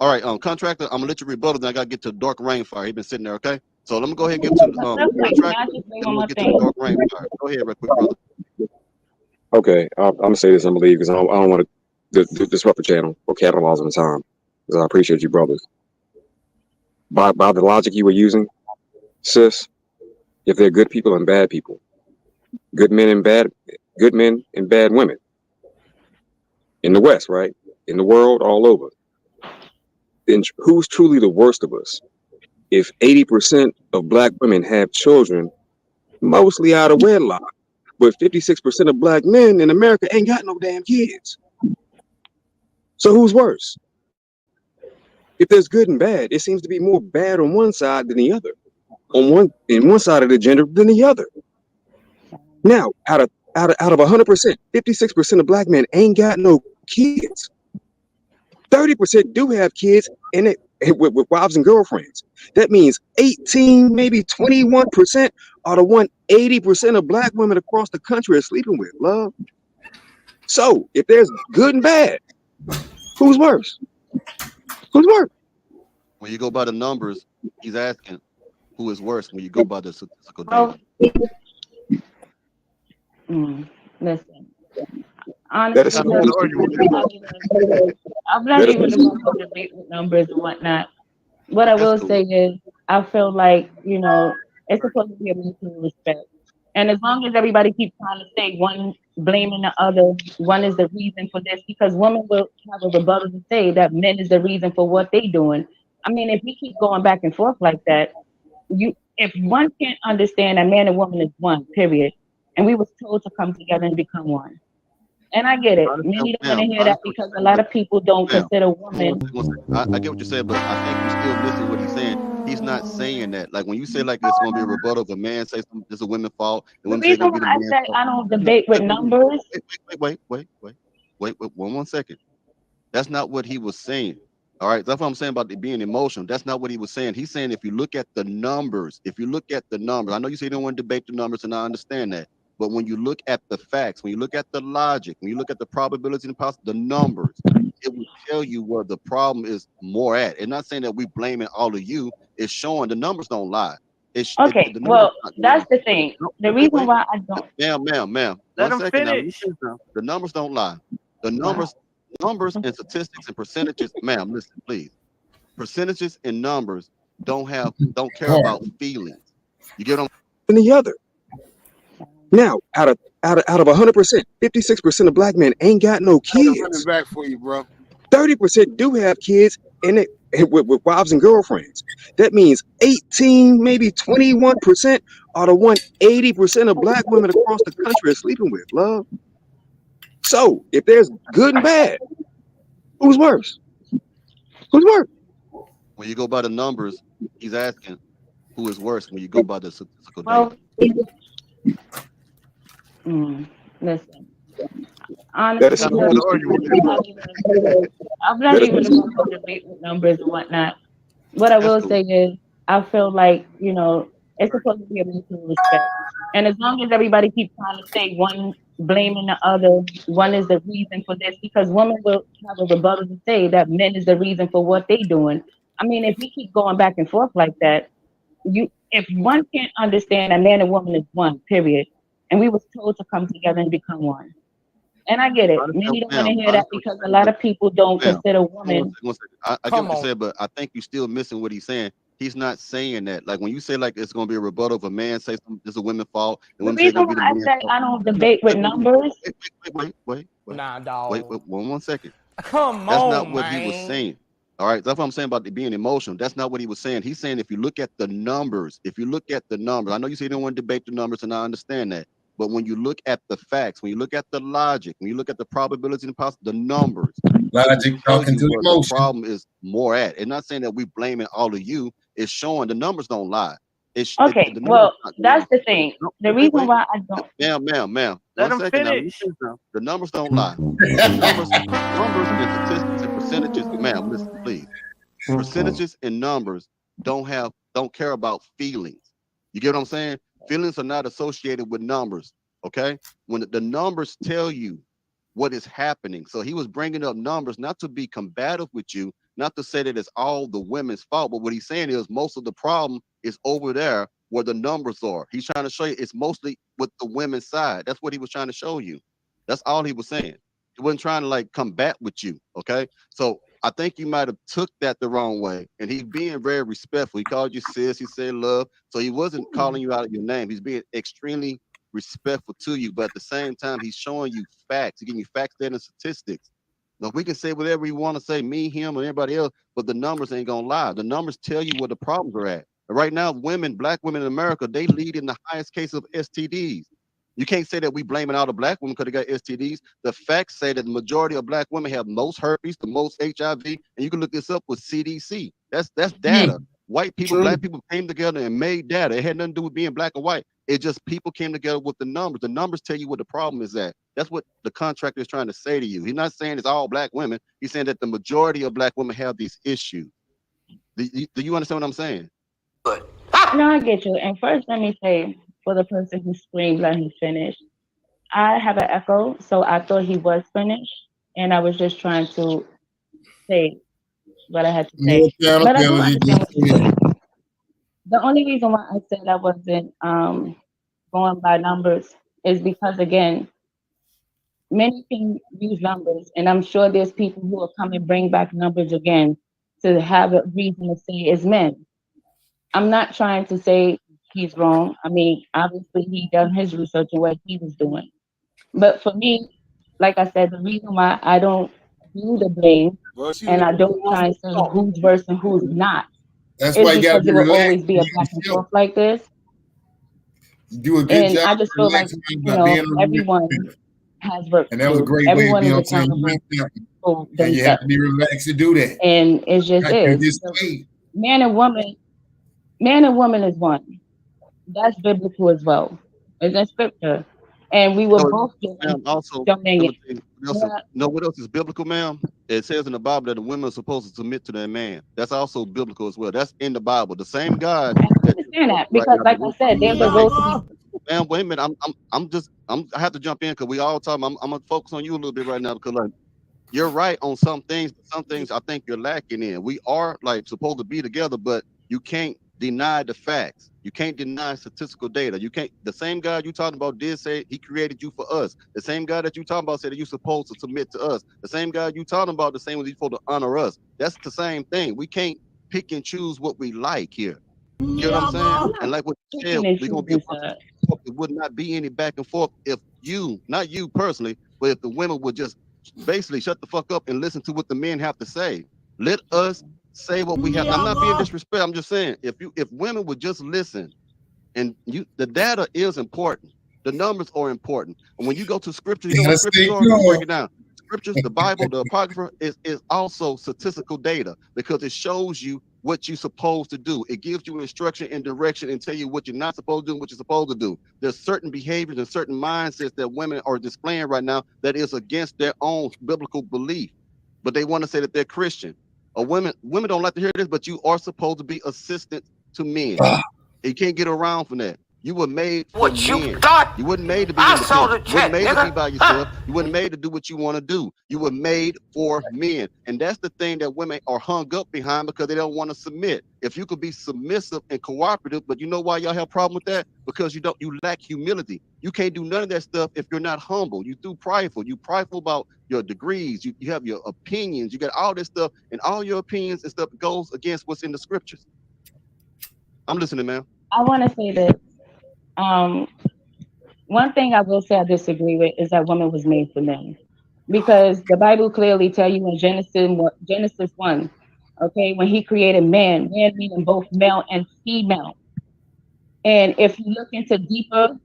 right, Contractor, I'm gonna let you rebuttal, then I gotta get to Dark Rainfire. He's been sitting there, okay? So let me go ahead and get to Contractor, then we'll get to Dark Rainfire. Go ahead real quick, brother. Okay, I'm gonna say this, I believe, because I don't want to disrupt the channel or capitalize on the time, because I appreciate you, brothers. By the logic you were using, sis, if they're good people and bad people, good men and bad women in the West, right? In the world, all over, then who's truly the worst of us? If 80% of black women have children, mostly out of wedlock, but 56% of black men in America ain't got no damn kids. So who's worse? If there's good and bad, it seems to be more bad on one side than the other. In one side of the gender than the other. Now, out of 100%, 56% of black men ain't got no kids. 30% do have kids and with wives and girlfriends. That means 18, maybe 21% are the 80% of black women across the country are sleeping with, love. So if there's good and bad, who's worse? Who's worse? When you go by the numbers, he's asking who is worse when you go by the statistical data. Listen, honestly, I'm not even going to debate with numbers and whatnot. What I will say is, I feel like, it's supposed to be a mutual respect. And as long as everybody keeps trying to say one blaming the other, one is the reason for this, because women will have a rebuttal to say that men is the reason for what they doing. I mean, if we keep going back and forth like that, if one can't understand that man and woman is one, period, and we was told to come together and become one. And I get it. Many don't want to hear that because a lot of people don't consider women. I get what you're saying, but I think you're still missing what he's saying. He's not saying that. Like when you say like it's going to be a rebuttal, if a man says it's a women's fault, the reason why I said I don't debate with numbers. Wait, one second. That's not what he was saying. All right, that's what I'm saying about it being emotional. That's not what he was saying. He's saying if you look at the numbers, I know you say you don't want to debate the numbers, and I understand that. But when you look at the facts, when you look at the logic, when you look at the probability and the numbers, it will tell you where the problem is more at. It's not saying that we blaming all of you. It's showing the numbers don't lie. That's the thing. The reason why I don't. Ma'am. Let him finish. The numbers don't lie. The numbers numbers and statistics and percentages, ma'am, listen, please. Percentages and numbers don't care about feelings. You get on than the other. Now, out of 100%, 56% of black men ain't got no Running kids. back for you, bro. 30% do have kids and with wives and girlfriends. That means 18, maybe 21% are the 180% of black women across the country are sleeping with, love. So if there's good and bad, who's worse? Who's worse? when you go by the numbers, he's asking who is worse when you go by the statistical Well, data. listen. Honestly, I'm not even going to debate with numbers and whatnot. What I will say is, I feel like, it's supposed to be a mutual respect. And as long as everybody keeps trying to say one blaming the other, one is the reason for this, because women will have a rebuttal to say that men is the reason for what they doing. I mean, if we keep going back and forth like that, if one can't understand that man and woman is one, period, and we was told to come together and become one. And I get it. Many don't want to hear that because a lot of people don't consider women. I get what you said, but I think you're still missing what he's saying. He's not saying that. Like when you say like it's going to be a rebuttal if a man says it's a women's fault. And The reason why I said I don't debate with numbers. Wait. Nah, dog. Wait, 1 second. Come That's on, not what man. he was saying. All right, that's what I'm saying about being emotional. That's not what he was saying. He's saying if you look at the numbers, I know you say you don't want to debate the numbers, and I understand that. But when you look at the facts, when you look at the logic, when you look at the probability and the numbers, logic talking to emotion. The problem is more at. It's not saying that we blaming all of you. It's showing the numbers don't lie. Okay, well, that's the thing. The reason why I don't. Ma'am. Let him finish. The numbers don't lie. numbers and statistics and percentages, ma'am. Listen, please. Percentages and numbers don't care about feelings. You get what I'm saying? Feelings are not associated with numbers. Okay, when the numbers tell you what is happening. So he was bringing up numbers not to be combative with you, not to say that it's all the women's fault, but what he's saying is most of the problem is over there where the numbers are. He's trying to show you it's mostly with the women's side. That's what he was trying to show you. That's all he was saying. He wasn't trying to like combat with you. Okay, so I think you might have took that the wrong way, and he's being very respectful. He called you sis, he said love, so he wasn't calling you out of your name. He's being extremely respectful to you, but at the same time, he's showing you facts. He's giving you facts, data, and statistics. Now we can say whatever we want to say, me, him, or anybody else, but the numbers ain't gonna lie. The numbers tell you where the problems are at. And right now, black women in America, they lead in the highest case of STDs. You can't say that we blaming all the black women because they got STDs. The facts say that the majority of black women have most herpes, the most HIV, and you can look this up with CDC. That's data. White people, black people came together and made data. It had nothing to do with being black or white. It just people came together with the numbers. The numbers tell you what the problem is at. That's what the contractor is trying to say to you. He's not saying it's all black women. He's saying that the majority of black women have these issues. Do you understand what I'm saying? No, I get you. And first, let me say, for the person who screamed, let him finish. I have an echo, so I thought he was finished, and I was just trying to say what I had to say. But I do understand what you're saying. The only reason why I said I wasn't going by numbers is because, again, many can use numbers, and I'm sure there's people who will come and bring back numbers again to have a reason to say it's men. I'm not trying to say he's wrong. I mean, obviously he done his research and what he was doing. But for me, like I said, the reason why I don't do the blame and I don't try and say who's worse and who's not That's is why you gotta because be it will relaxed. always be a back and forth like this. You do a good And job. I just feel like, everyone has work And to that was a do. great way of Everyone being is on saying accountable for and you have themselves. to be relaxed to do that. And it just Like you is. just So said. man and woman is one. That's biblical as well. It's in scripture. And we were both given Also, dominion. know what else is biblical, ma'am? It says in the Bible that the women are supposed to submit to their man. That's also biblical as well. That's in the Bible. The same God. I understand that because, like I said, there's a role to be. Man, wait a minute. I have to jump in because we all talking. I'm gonna focus on you a little bit right now because like you're right on some things. Some things I think you're lacking in. We are like supposed to be together, but you can't deny the facts. You can't deny statistical data. You can't. The same God you talking about did say he created you for us. The same God that you talking about said that you're supposed to submit to us. The same God you talking about, the same as he's supposed to honor us. That's the same thing. We can't pick and choose what we like here. You know what I'm saying? And like what you said, we're gonna be it would not be any back and forth if you, not you personally, but if the women would just basically shut the fuck up and listen to what the men have to say. Let us say what we have. I'm not being disrespectful. I'm just saying if women would just listen, and the data is important. The numbers are important. And when you go to scripture, you know what scriptures are? Break it down. Scriptures, the Bible, the Apocrypha is also statistical data because it shows you what you're supposed to do. It gives you instruction and direction and tell you what you're not supposed to do and what you're supposed to do. There's certain behaviors and certain mindsets that women are displaying right now that is against their own biblical belief, but they want to say that they're Christian. Women don't like to hear this, but you are supposed to be assistant to men. You can't get around from that. You were made for men. You weren't made to be independent. You weren't made to be by yourself. You weren't made to do what you want to do. You were made for men. And that's the thing that women are hung up behind because they don't want to submit. If you could be submissive and cooperative, but you know why y'all have a problem with that? Because you lack humility. You can't do none of that stuff if you're not humble. You too prideful. You prideful about your degrees. You have your opinions. You got all this stuff, and all your opinions and stuff goes against what's in the scriptures. I'm listening, man. I want to say this. One thing I will say I disagree with is that woman was made for men, because the Bible clearly tell you in Genesis 1, okay, when he created man meaning both male and female. And if you look into deeper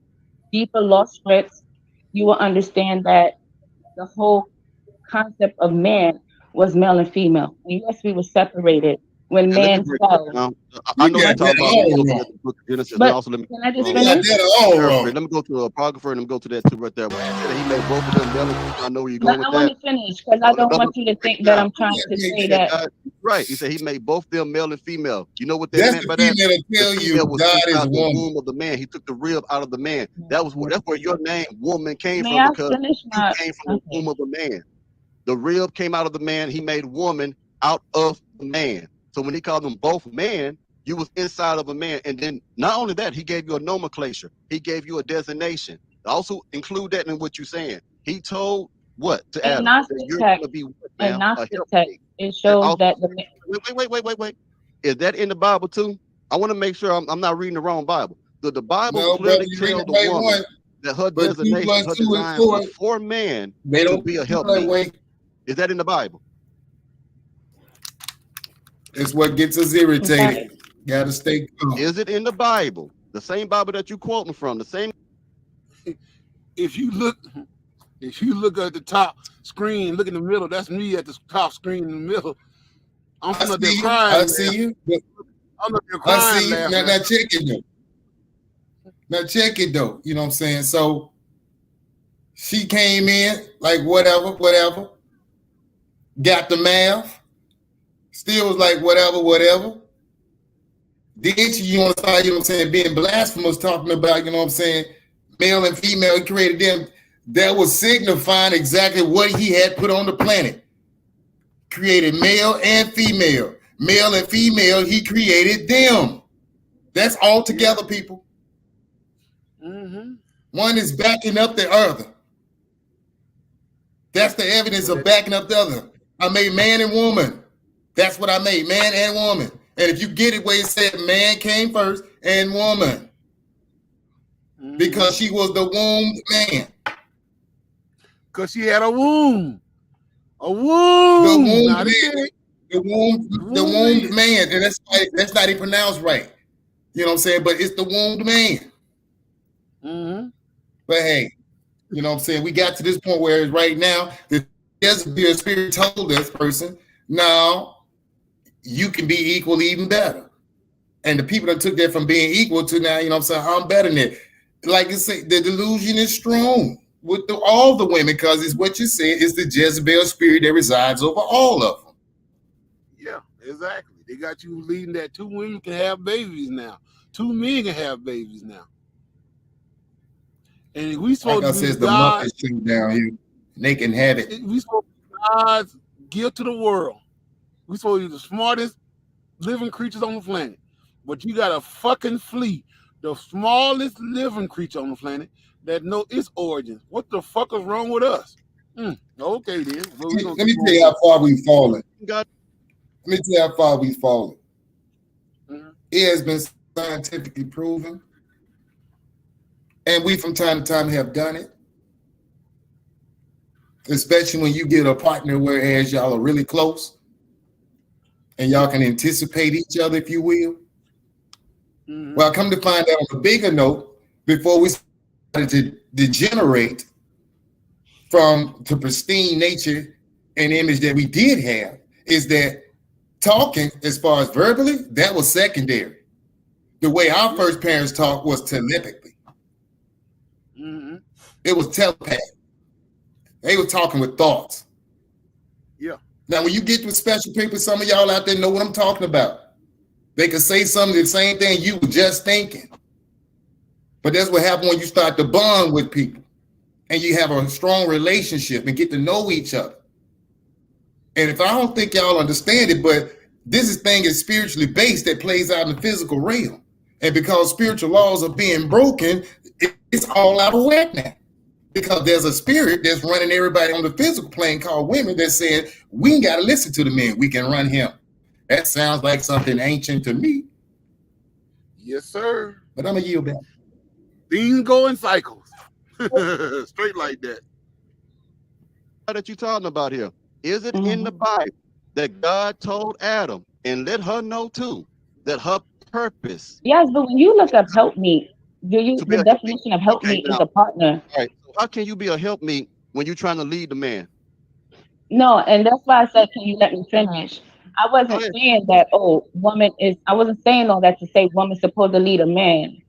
lost scripts, you will understand that the whole concept of man was male and female. And yes, we were separated when man fell. I know you're talking about Genesis. But also, let me finish? Let me go to the Apocrypha and let me go to that too right there. He made both of them male. I know where you're going with that. I want to finish because I don't want you to think that I'm trying to say that. Right. He said he made both them male and female. You know what that meant by that? Tell the you was God is out the woman. womb of the man. He took the rib out of the man. That's where your name woman came May from, I because finish you came from the womb of a man. The rib came out of the man. He made woman out of the man. So when he called them both man, you was inside of a man. And then not only that, he gave you a nomenclature. He gave you a designation. Also include that in what you're saying. He told what to Adam? You're going to be what, in Gnostic text, it shows that the wait. Is that in the Bible too? I want to make sure I'm not reading the wrong Bible. The Bible clearly tells the woman that her designation, her design was for man to be a helpmate. Is that in the Bible? It's what gets us irritated. Gotta stay calm. Is it in the Bible? The same Bible that you quoting from, the same. If you look at the top screen, look in the middle, that's me at the top screen in the middle. I'm up there crying. I see you. I'm up there crying. I see you. Now check it though. Now check it though. You know what I'm saying? So she came in like whatever. Got the math. Still was like whatever. Then she, you know what I'm saying, being blasphemous, talking about, you know what I'm saying, male and female, he created them. That was signifying exactly what he had put on the planet. Created male and female. Male and female, he created them. That's all together, people. Mm-hmm. One is backing up the other. That's the evidence of backing up the other. I made man and woman. That's what I made, man and woman. And if you get it where it said man came first and woman, because she was the womb man. Because she had a womb. A womb. The womb man. The womb man. And that's not even pronounced right. You know what I'm saying? But it's the womb man. Mm-hmm. But hey, you know what I'm saying? We got to this point where right now, the Jezebel spirit told this person, no, you can be equal, even better. And the people that took that from being equal to now, you know what I'm saying, I'm better than it. Like I say, the delusion is strong with all the women, because it's what you said, it's the Jezebel spirit that resides over all of them. Yeah, exactly. They got you leading that 2 women can have babies now. 2 men can have babies now. And we supposed like to I be said, the mothers down here, they can have it. We supposed to be God's gift to the world. We supposed to be the smartest living creatures on the planet. But you got a fucking flea, the smallest living creature on the planet that know its origins. What the fuck is wrong with us? Okay, then. Well, Let me tell you how far we've fallen. Got Let me tell you how far we've fallen. Mhm. It has been scientifically proven, and we from time to time have done it. Especially when you get a partner whereas y'all are really close and y'all can anticipate each other, if you will. Mhm. Well, I come to find out on a bigger note, before we started to degenerate from the pristine nature and image that we did have, is that talking, as far as verbally, that was secondary. The way our first parents talked was telepathically. Mhm. It was telepathy. They were talking with thoughts. Yeah. Now, when you get with special people, some of y'all out there know what I'm talking about. They could say something, the same thing you were just thinking. But that's what happens when you start to bond with people and you have a strong relationship and get to know each other. And if I don't think y'all understand it, but this thing is spiritually based that plays out in the physical realm. And because spiritual laws are being broken, it's all out of whack now. Because there's a spirit that's running everybody on the physical plane called women that said, we ain't got to listen to the men. We can run him. That sounds like something ancient to me. Yes, sir. But I'm going to yield back. Things go in cycles. Straight like that. that you talking about here? Is it in the Bible that God told Adam and let her know too that her purpose? Yes, but when you look up help me, the definition of help me is a partner. All right. So how can you be a helpmeet when you're trying to lead the man? No, and that's why I said, can you let me finish? I wasn't saying that, I wasn't saying all that to say woman's supposed to lead a man.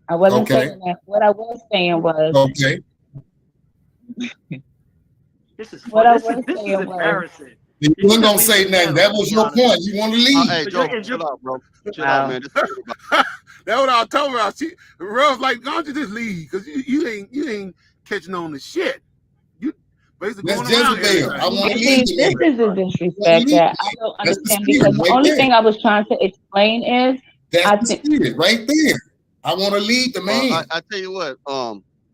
I wasn't saying that. What I was saying was, This is what fun. I This was is saying was, embarrassing. You weren't going to say nothing. That was your point. You want to leave. Hey, Joe, chill out, bro. Chill out, man. That's what I was talking about. Russ, like, why don't you just leave? Because you ain't catching on the shit. You basically That's going around Jezebel. I want to see, leave. this is a disrespect that I don't understand, because the only thing I was trying to explain is, that's the spirit right there. I want to lead the man. I tell you what,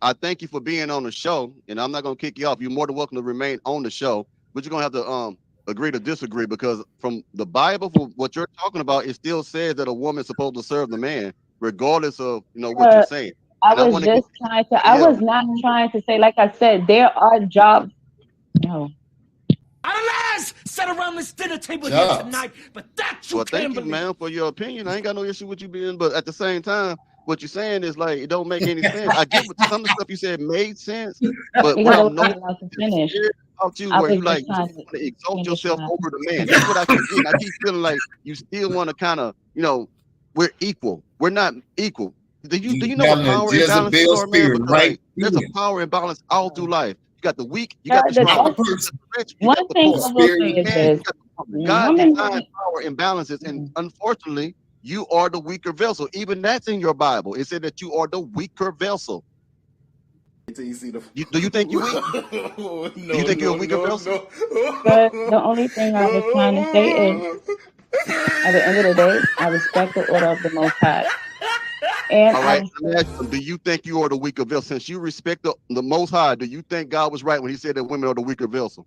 I thank you for being on the show, and I'm not gonna kick you off. You're more than welcome to remain on the show, but you're gonna have to agree to disagree, because from the Bible, for what you're talking about, it still says that a woman's supposed to serve the man, regardless of what you're saying. I was not trying to say, like I said, there are jobs. No. Alas, sat around this dinner table here tonight, but that you Well, can't thank you, believe. man, for your opinion. I ain't got no issue with you being, but at the same time, what you're saying is like it don't make any sense. I get what some of the stuff you said made sense, but what I'm noticing about you, where you like you want to exalt yourself over the man. That's what I keep getting. I keep feeling like you still want to kind of, we're equal. We're not equal. Do you know what power imbalances are, man? Because, like, there's a power imbalance all through life. You got the weak, you got the strong, you got the rich, you got the poor. God designed power imbalances, and unfortunately, you are the weaker vessel. Even that's in your Bible. It said that you are the weaker vessel. Do you think you're weak? Do you think you're a weaker vessel? But the only thing I was trying to say is, at the end of the day, I respect the order of the Most High. And all right, do you think you are the weaker vessel? Since you respect the Most High, do you think God was right when he said that women are the weaker vessel?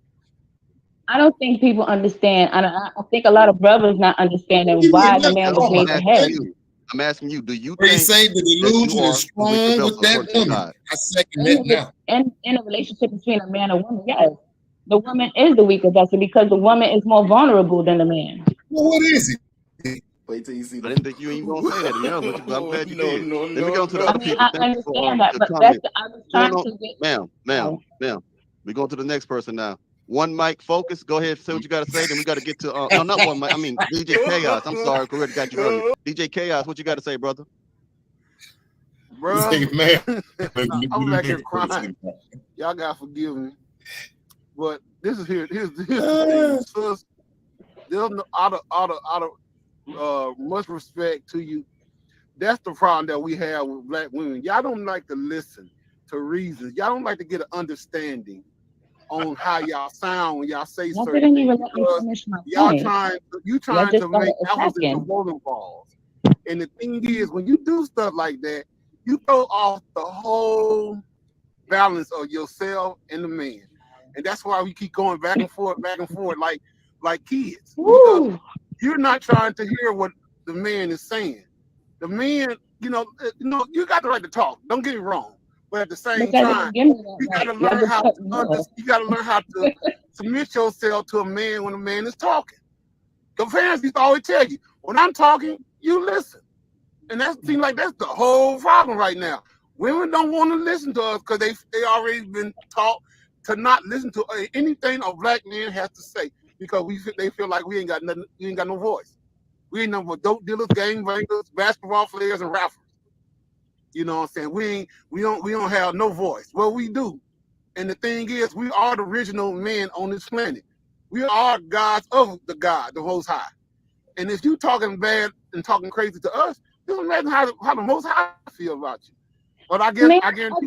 I don't think people understand. I think a lot of brothers not understanding why the man was made the head. I'm asking you, do you think you say the delusion is strong with that woman? I second that now. And in a relationship between a man and woman, yes, the woman is the weaker vessel because the woman is more vulnerable than the man. Well, what is it? Wait till you see the. I didn't think you even gonna say that, to be honest with you, but I'm glad you did. Let me go to the other people. I understand that, but that's I was trying to get. Ma'am. We're going to the next person now. One mic focus. Go ahead, say what you got to say. Then we got to get to no, not one mic. I mean DJ Chaos. I'm sorry, Correct got you earlier. DJ Chaos, what you got to say, brother? Bro, man, I'm back here crying. Y'all gotta forgive me, but this is here's the thing. Sis, there's no, out of much respect to you. That's the problem that we have with black women. Y'all don't like to listen to reasons. Y'all don't like to get an understanding on how y'all sound when y'all say certain things. Y'all trying to make apples into bowling balls. And the thing is, when you do stuff like that, you throw off the whole balance of yourself and the man. And that's why we keep going back and forth, like kids. Because you're not trying to hear what the man is saying. The man, you got the right to talk. Don't get me wrong. But at the same time, you got to learn how to submit yourself to a man when a man is talking. Your parents used to always tell you, when I'm talking, you listen. And that seems like that's the whole problem right now. Women don't want to listen to us because they already been taught to not listen to anything a black man has to say because they feel like we ain't got nothing, we ain't got no voice. We ain't nothing but dope dealers, gang bangers, basketball players, and rappers. You know what I'm saying? We don't have no voice. Well, we do. And the thing is, we are the original men on this planet. We are gods of the God, the Most High. And if you talking bad and talking crazy to us, just imagine how the Most High feel about you. But I guarantee.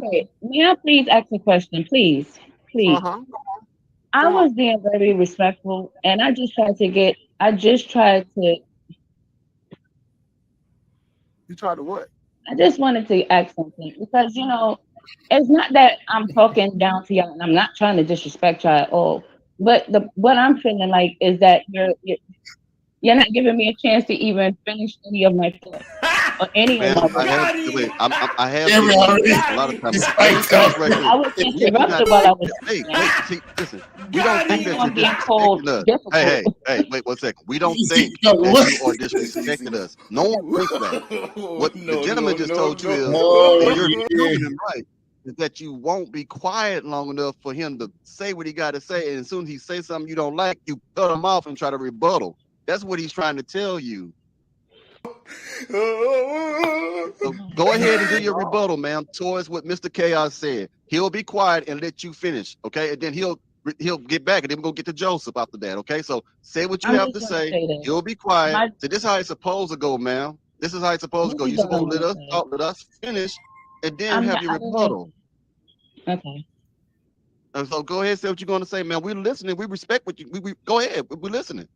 Okay. May I please ask a question, please? Uh-huh. I was being very respectful, and I just tried to. You tried to what? I just wanted to ask something because it's not that I'm talking down to y'all, and I'm not trying to disrespect y'all at all. But what I'm feeling like is that you're not giving me a chance to even finish any of my thoughts or any of my words. I have a lot of times. I was interrupted while I was listen. We don't think that you're disrespecting us. Hey, wait 1 second. We don't think that you are disrespecting us. No one thinks that. What the gentleman just told you is, and you're doing him right, is that you won't be quiet long enough for him to say what he got to say. And as soon as he says something you don't like, you cut him off and try to rebuttal. That's what he's trying to tell you. So go ahead and do your rebuttal, ma'am, towards what Mr. Chaos said. He'll be quiet and let you finish, okay? And then he'll get back, and then we're going to get to Joseph after that, okay? So say what you have to say. You'll be quiet. So this is how it's supposed to go, ma'am. This is how it's supposed to go. You're supposed to let us talk, let us finish, and then have your rebuttal. Okay. And so go ahead and say what you're going to say, man. We're listening. We respect what you. We go ahead. We're listening.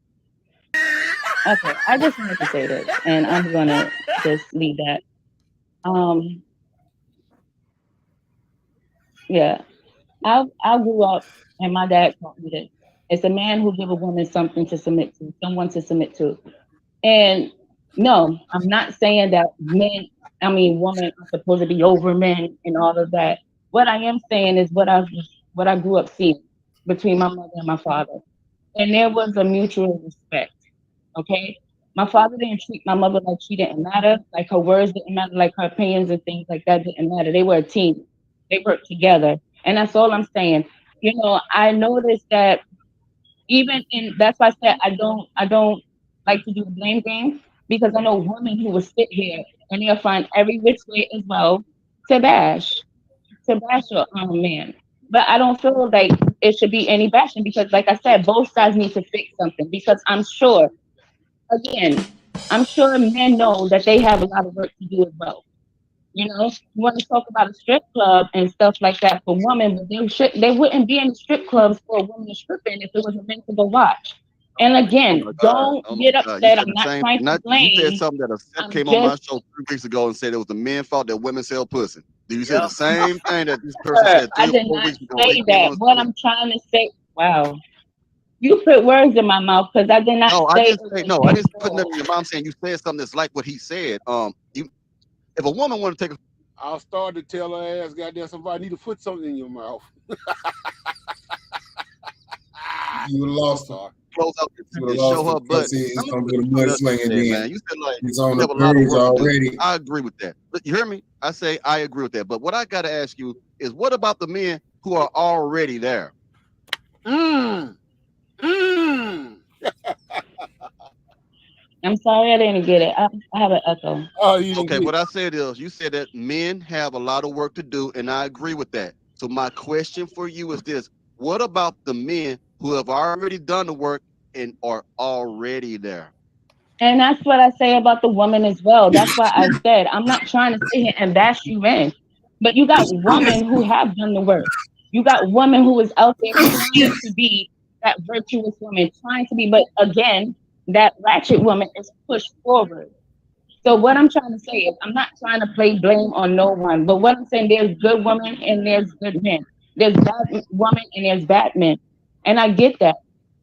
Okay, I just wanted to say this, and I'm gonna just leave that. Yeah, I grew up, and my dad taught me this. It's a man who give a woman something to submit to, someone to submit to. And no, I'm not saying that women are supposed to be over men and all of that. What I am saying is what I grew up seeing between my mother and my father, and there was a mutual respect. Okay, my father didn't treat my mother like she didn't matter, like her words didn't matter, like her opinions and things like that didn't matter. They were a team. They worked together, and that's all I'm saying. I noticed that that's why I said I don't like to do the blame game, because I know women who will sit here and they'll find every which way as well to bash your man. But I don't feel like it should be any bashing, because like I said, both sides need to fix something, because I'm sure men know that they have a lot of work to do as well. You want to talk about a strip club and stuff like that for women, but they wouldn't be in the strip clubs for a woman to strip in if it wasn't meant to go watch. And again, don't get upset. I'm not trying to blame. You said something that a came on my show 3 weeks ago and said it was the men's fault that women sell pussy. Do you say the same thing that this person said 3 or 4 weeks ago? I did not say that. What I'm trying to say, wow. You put words in my mouth, because I did not say. I didn't put nothing in your mouth. I'm saying you said something that's like what he said. If a woman want to take I'll start to tell her ass, goddamn, somebody need to put something in your mouth. You lost her. Close up and show her butt. It's gonna be the mudslinging again. Man. You said like it's on the birds already. I agree with that. You hear me? I say I agree with that. But what I gotta ask you is, what about the men who are already there? I'm sorry, I didn't get it. I have an echo. Okay, what I said is, you said that men have a lot of work to do, and I agree with that. So my question for you is this: what about the men who have already done the work and are already there? And that's what I say about the woman as well. That's why I said I'm not trying to sit here and bash you in, but you got women who have done the work. You got women who is out there trying to be that virtuous woman, trying to be, but again, that ratchet woman is pushed forward. So what I'm trying to say is, I'm not trying to play blame on no one, but what I'm saying, there's good women and there's good men. There's bad women and there's bad men, and I get that.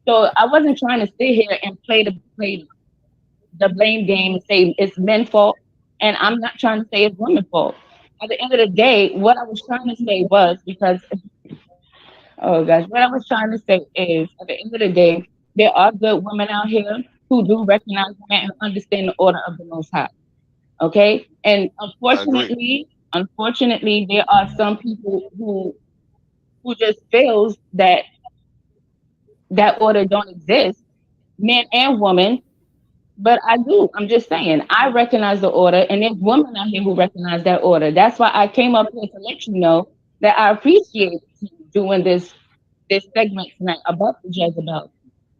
So I wasn't trying to sit here and play the blame game and say it's men's fault, and I'm not trying to say it's women's fault. At the end of the day, what I was trying to say was because, oh gosh, what I was trying to say is, at the end of the day, there are good women out here who do recognize men and understand the order of the Most High. Okay, and I agree. unfortunately, there are some people who just feels that that order don't exist, men and women. But I do. I'm just saying, I recognize the order, and there's women out here who recognize that order. That's why I came up here to let you know that I appreciate you doing this segment tonight about the Jezebel.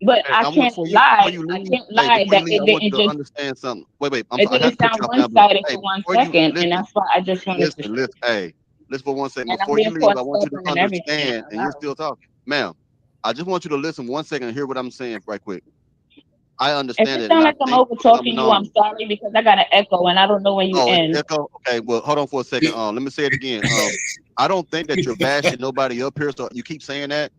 But Hey, I I want can't before lie. you I leave. can't Hey, lie before you that leave, it I want didn't you to just understand something. Wait. it I had didn't to cut sound you off one now, but sided hey, for one before you second, and listen, that's why I just wanted to. listen. Hey, listen for one second. And I'm Before you being leave, caught I want you to stepping and everything. understand, and you're still talking, ma'am. I just want you to listen 1 second and hear what I'm saying right quick. I If understand it it, and sounds I like I'm thank over you for coming talking you, I'm on. sorry because I got an echo and I don't know when you Oh, it's end. echo. Okay, well, hold on for a second. Let me say it again. I don't think that you're bashing nobody up here, so you keep saying that.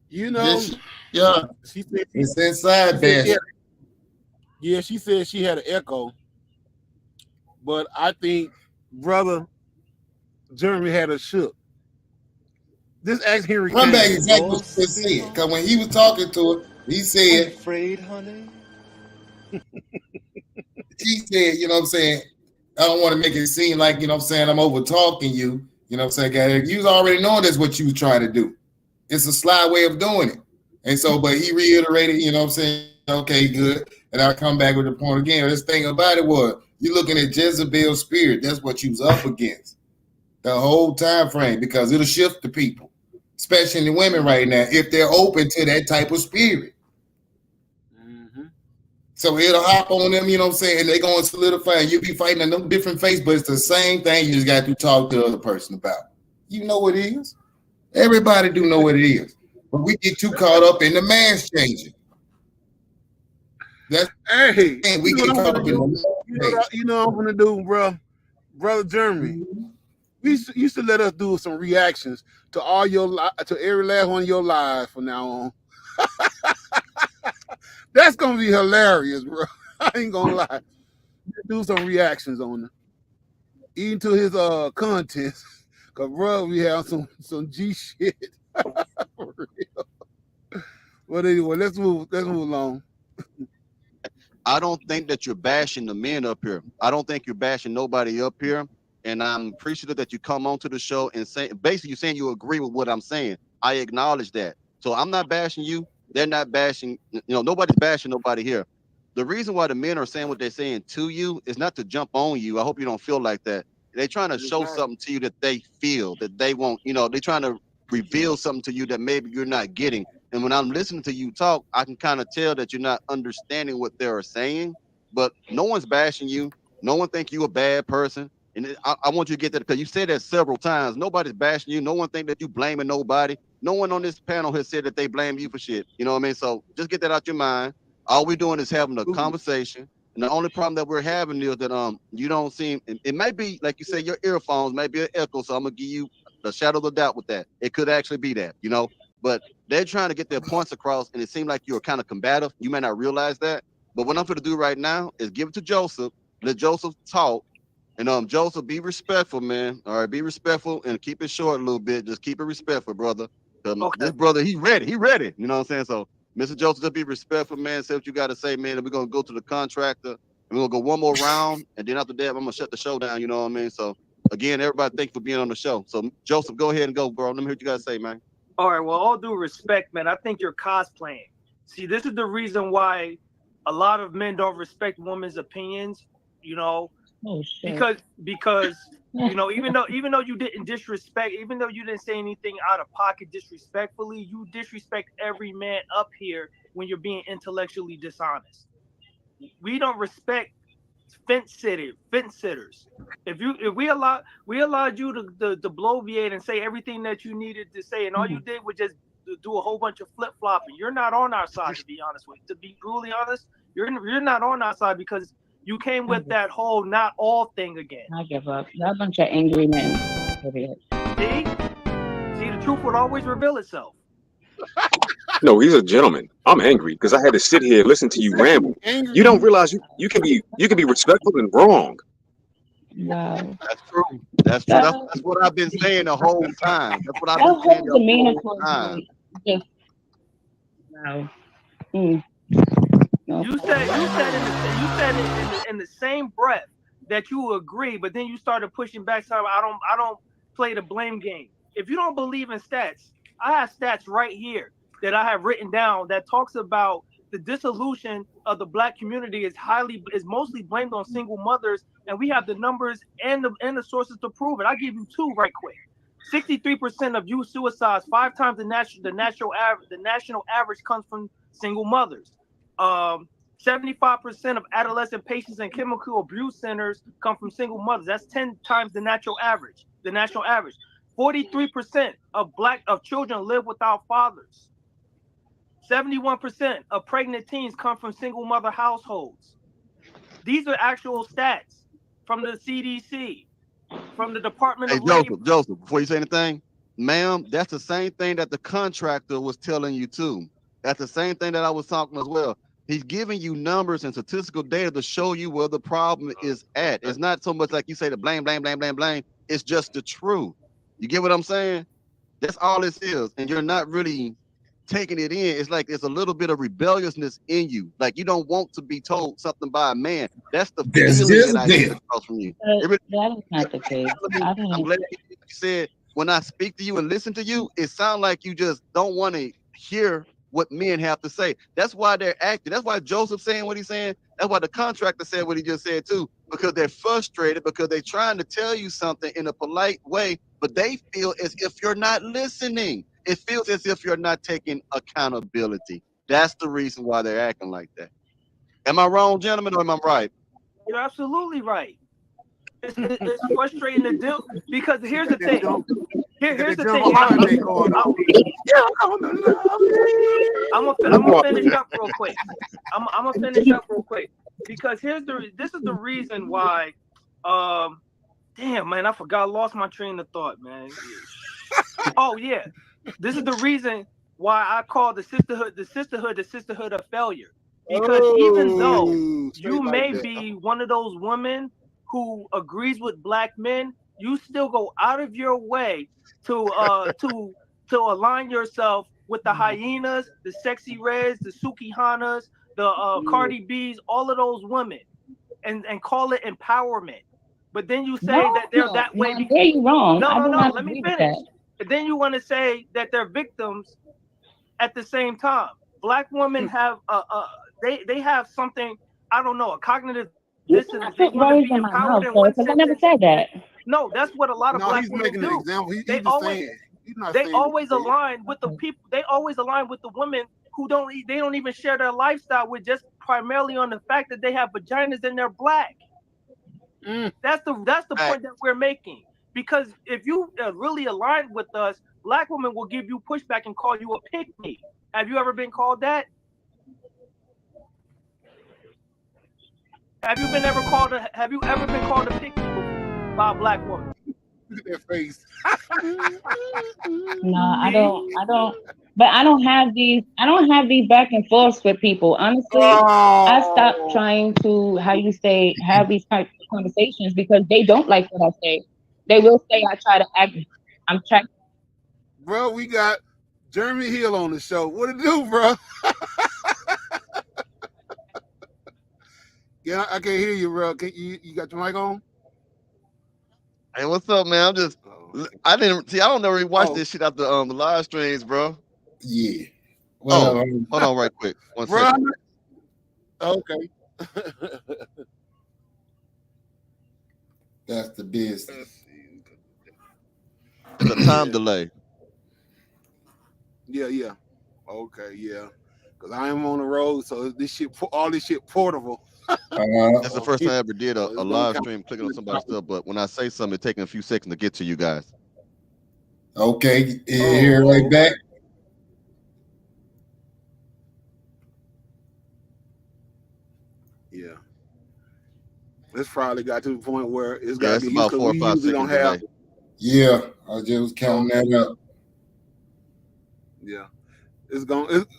You know, Yes, yeah, she said it's inside she said, bash. yeah, she said she had an echo, but I think brother Jeremy had a shook. This ask Henry Run back Kane. exactly what you just said. Because when he was talking to her, he said, Afraid, honey? she said, you know what I'm saying, I don't want to make it seem like, you know what I'm saying, I'm over talking you. You know what I'm saying? Guy? You was already knowing that's what you was trying to do. It's a sly way of doing it. And so, but he reiterated, you know what I'm saying, okay, good. And I'll come back with the point again. This thing about it was, you're looking at Jezebel's spirit. That's what you was up against the whole time frame, because it'll shift the people, especially the women right now, if they're open to that type of spirit. So it'll hop on them, you know what I'm saying? And they're going to solidify, and you'll be fighting a no different face, but it's the same thing. You just got to talk to the other person about. You know what it is. Everybody do know what it is. But we get too caught up in the man's changing. That's Hey, we you know get what I'm caught gonna up in do? You know what I'm gonna do, bro, brother Jeremy. We used to let us do some reactions to all your to every last one of your lives from now on. That's gonna be hilarious, bro. I ain't gonna lie. Do some reactions on it, even to his content. Cause bro, we have some G shit. For real. But anyway, let's move along. I don't think that you're bashing the men up here. I don't think you're bashing nobody up here. And I'm appreciative that you come onto the show and say, basically, you're saying you agree with what I'm saying. I acknowledge that. So I'm not bashing you. They're not bashing, nobody's bashing nobody here. The reason why the men are saying what they're saying to you is not to jump on you. I hope you don't feel like that. They're trying to show something to you that they feel, that they want, they're trying to reveal something to you that maybe you're not getting. And when I'm listening to you talk, I can kind of tell that you're not understanding what they're saying, but no one's bashing you. No one think you a bad person. And I want you to get that, because you said that several times. Nobody's bashing you. No one think that you blaming nobody. No one on this panel has said that they blame you for shit. You know what I mean? So just get that out your mind. All we're doing is having a conversation. And the only problem that we're having is that you don't seem, it might be, like you say, your earphones might be an echo. So I'm gonna give you the shadow of the doubt with that. It could actually be that, but they're trying to get their points across, and it seemed like you're kind of combative. You may not realize that. But what I'm going to do right now is give it to Joseph. Let Joseph talk. And Joseph, be respectful, man. All right, be respectful and keep it short a little bit. Just keep it respectful, brother. This brother, he ready. He ready. You know what I'm saying? So, Mr. Joseph, just be respectful, man. Say what you got to say, man. And we're going to go to the contractor. And we're going to go one more round. And then after that, I'm going to shut the show down. You know what I mean? So, again, everybody, thank you for being on the show. So, Joseph, go ahead and go, bro. Let me hear what you got to say, man. All right. Well, all due respect, man, I think you're cosplaying. See, this is the reason why a lot of men don't respect women's opinions, because even though you didn't disrespect, even though you didn't say anything out of pocket disrespectfully, you disrespect every man up here when you're being intellectually dishonest. We don't respect fence sitters. If we allowed you to bloviate and say everything that you needed to say, and all you did was just do a whole bunch of flip flopping, you're not on our side. To be honest with you, to be brutally honest, you're not on our side, because You came with that whole not all thing again. I give up. Y'all a bunch of angry men. Period. See, the truth would always reveal itself. No, he's a gentleman. I'm angry because I had to sit here and listen to you ramble. You don't realize you can be respectful and wrong. Wow. That's true. That's true. That's what I've been saying the whole time. That's what I've been saying the whole time. Just wow. No. You said in the same breath that you agree, but then you started pushing back. So I don't play the blame game. If you don't believe in stats, I have stats right here that I have written down that talks about the dissolution of the Black community is mostly blamed on single mothers, and we have the numbers and the sources to prove it. I'll give you two right quick. 63% of youth suicides, 5 times the national average comes from single mothers. 75% of adolescent patients in chemical abuse centers come from single mothers. That's 10 times the national average. 43% of children live without fathers. 71% of pregnant teens come from single mother households. These are actual stats from the CDC, from the Department of Labor. Joseph, before you say anything, ma'am, that's the same thing that the contractor was telling you too. That's the same thing that I was talking as well. He's giving you numbers and statistical data to show you where the problem is at. It's not so much like you say the blame. It's just the truth. You get what I'm saying? That's all this is. And you're not really taking it in. It's like there's a little bit of rebelliousness in you. Like you don't want to be told something by a man. That's the feeling that I get across from you. That is not the case. I'm glad you said when I speak to you and listen to you, it sounds like you just don't want to hear what men have to say. That's why they're acting. That's why Joseph's saying what he's saying. That's why the contractor said what he just said too, because they're frustrated because they're trying to tell you something in a polite way, but they feel as if you're not listening. It feels as if you're not taking accountability. That's the reason why they're acting like that. Am I wrong, gentlemen, or am I right? You're absolutely right. It's frustrating to do because here's the thing. Here's the thing. I'm gonna finish up real quick. I'm gonna finish up real quick because this is the reason why. Damn, man, I forgot. I lost my train of thought, man. Oh yeah, this is the reason why I call the sisterhood of failure. Because even though you may be one of those women who agrees with Black men, you still go out of your way to align yourself with the hyenas, the sexy reds, the Sukihanas, the Cardi B's, all of those women, and call it empowerment. But then you say that they're that way. There you wrong. No. Let me finish. But then you want to say that they're victims at the same time. Black women have they have something, I don't know, a cognitive dissonance. They want to be empowered in one I never said that. No, that's what a lot of Black women do. An example. They always align with the people. They always align with the women who don't even share their lifestyle with, just primarily on the fact that they have vaginas and they're Black. That's the point that we're making. Because if you really align with us, Black women will give you pushback and call you a pick-me. Have you ever been called that? Have you ever been called a pick-me by a Black woman? Look at their face. No, I don't. But I don't have these back and forths with people. Honestly, I stopped trying to, have these type of conversations because they don't like what I say. They will say I try to act. I'm trying. Bro, we got Jeremy Hill on the show. What it do, bro? Yeah, I can't hear you, bro. You got your mic on? Hey, what's up, man? I don't know really watch this shit after the live streams, bro. Yeah. Well, hold on right quick. One second. Okay. That's the business. It's a time delay. Yeah. Okay, yeah. Because I am on the road, so all this shit portable. That's the first time I ever did a live stream clicking on somebody's stuff, but when I say something, it's taking a few seconds to get to you guys. Okay, here right back. It's probably got to the point where it's Yeah, got it's to be about because 4 or we 5 usually seconds don't have. delay. Yeah, I just was counting that up. Yeah,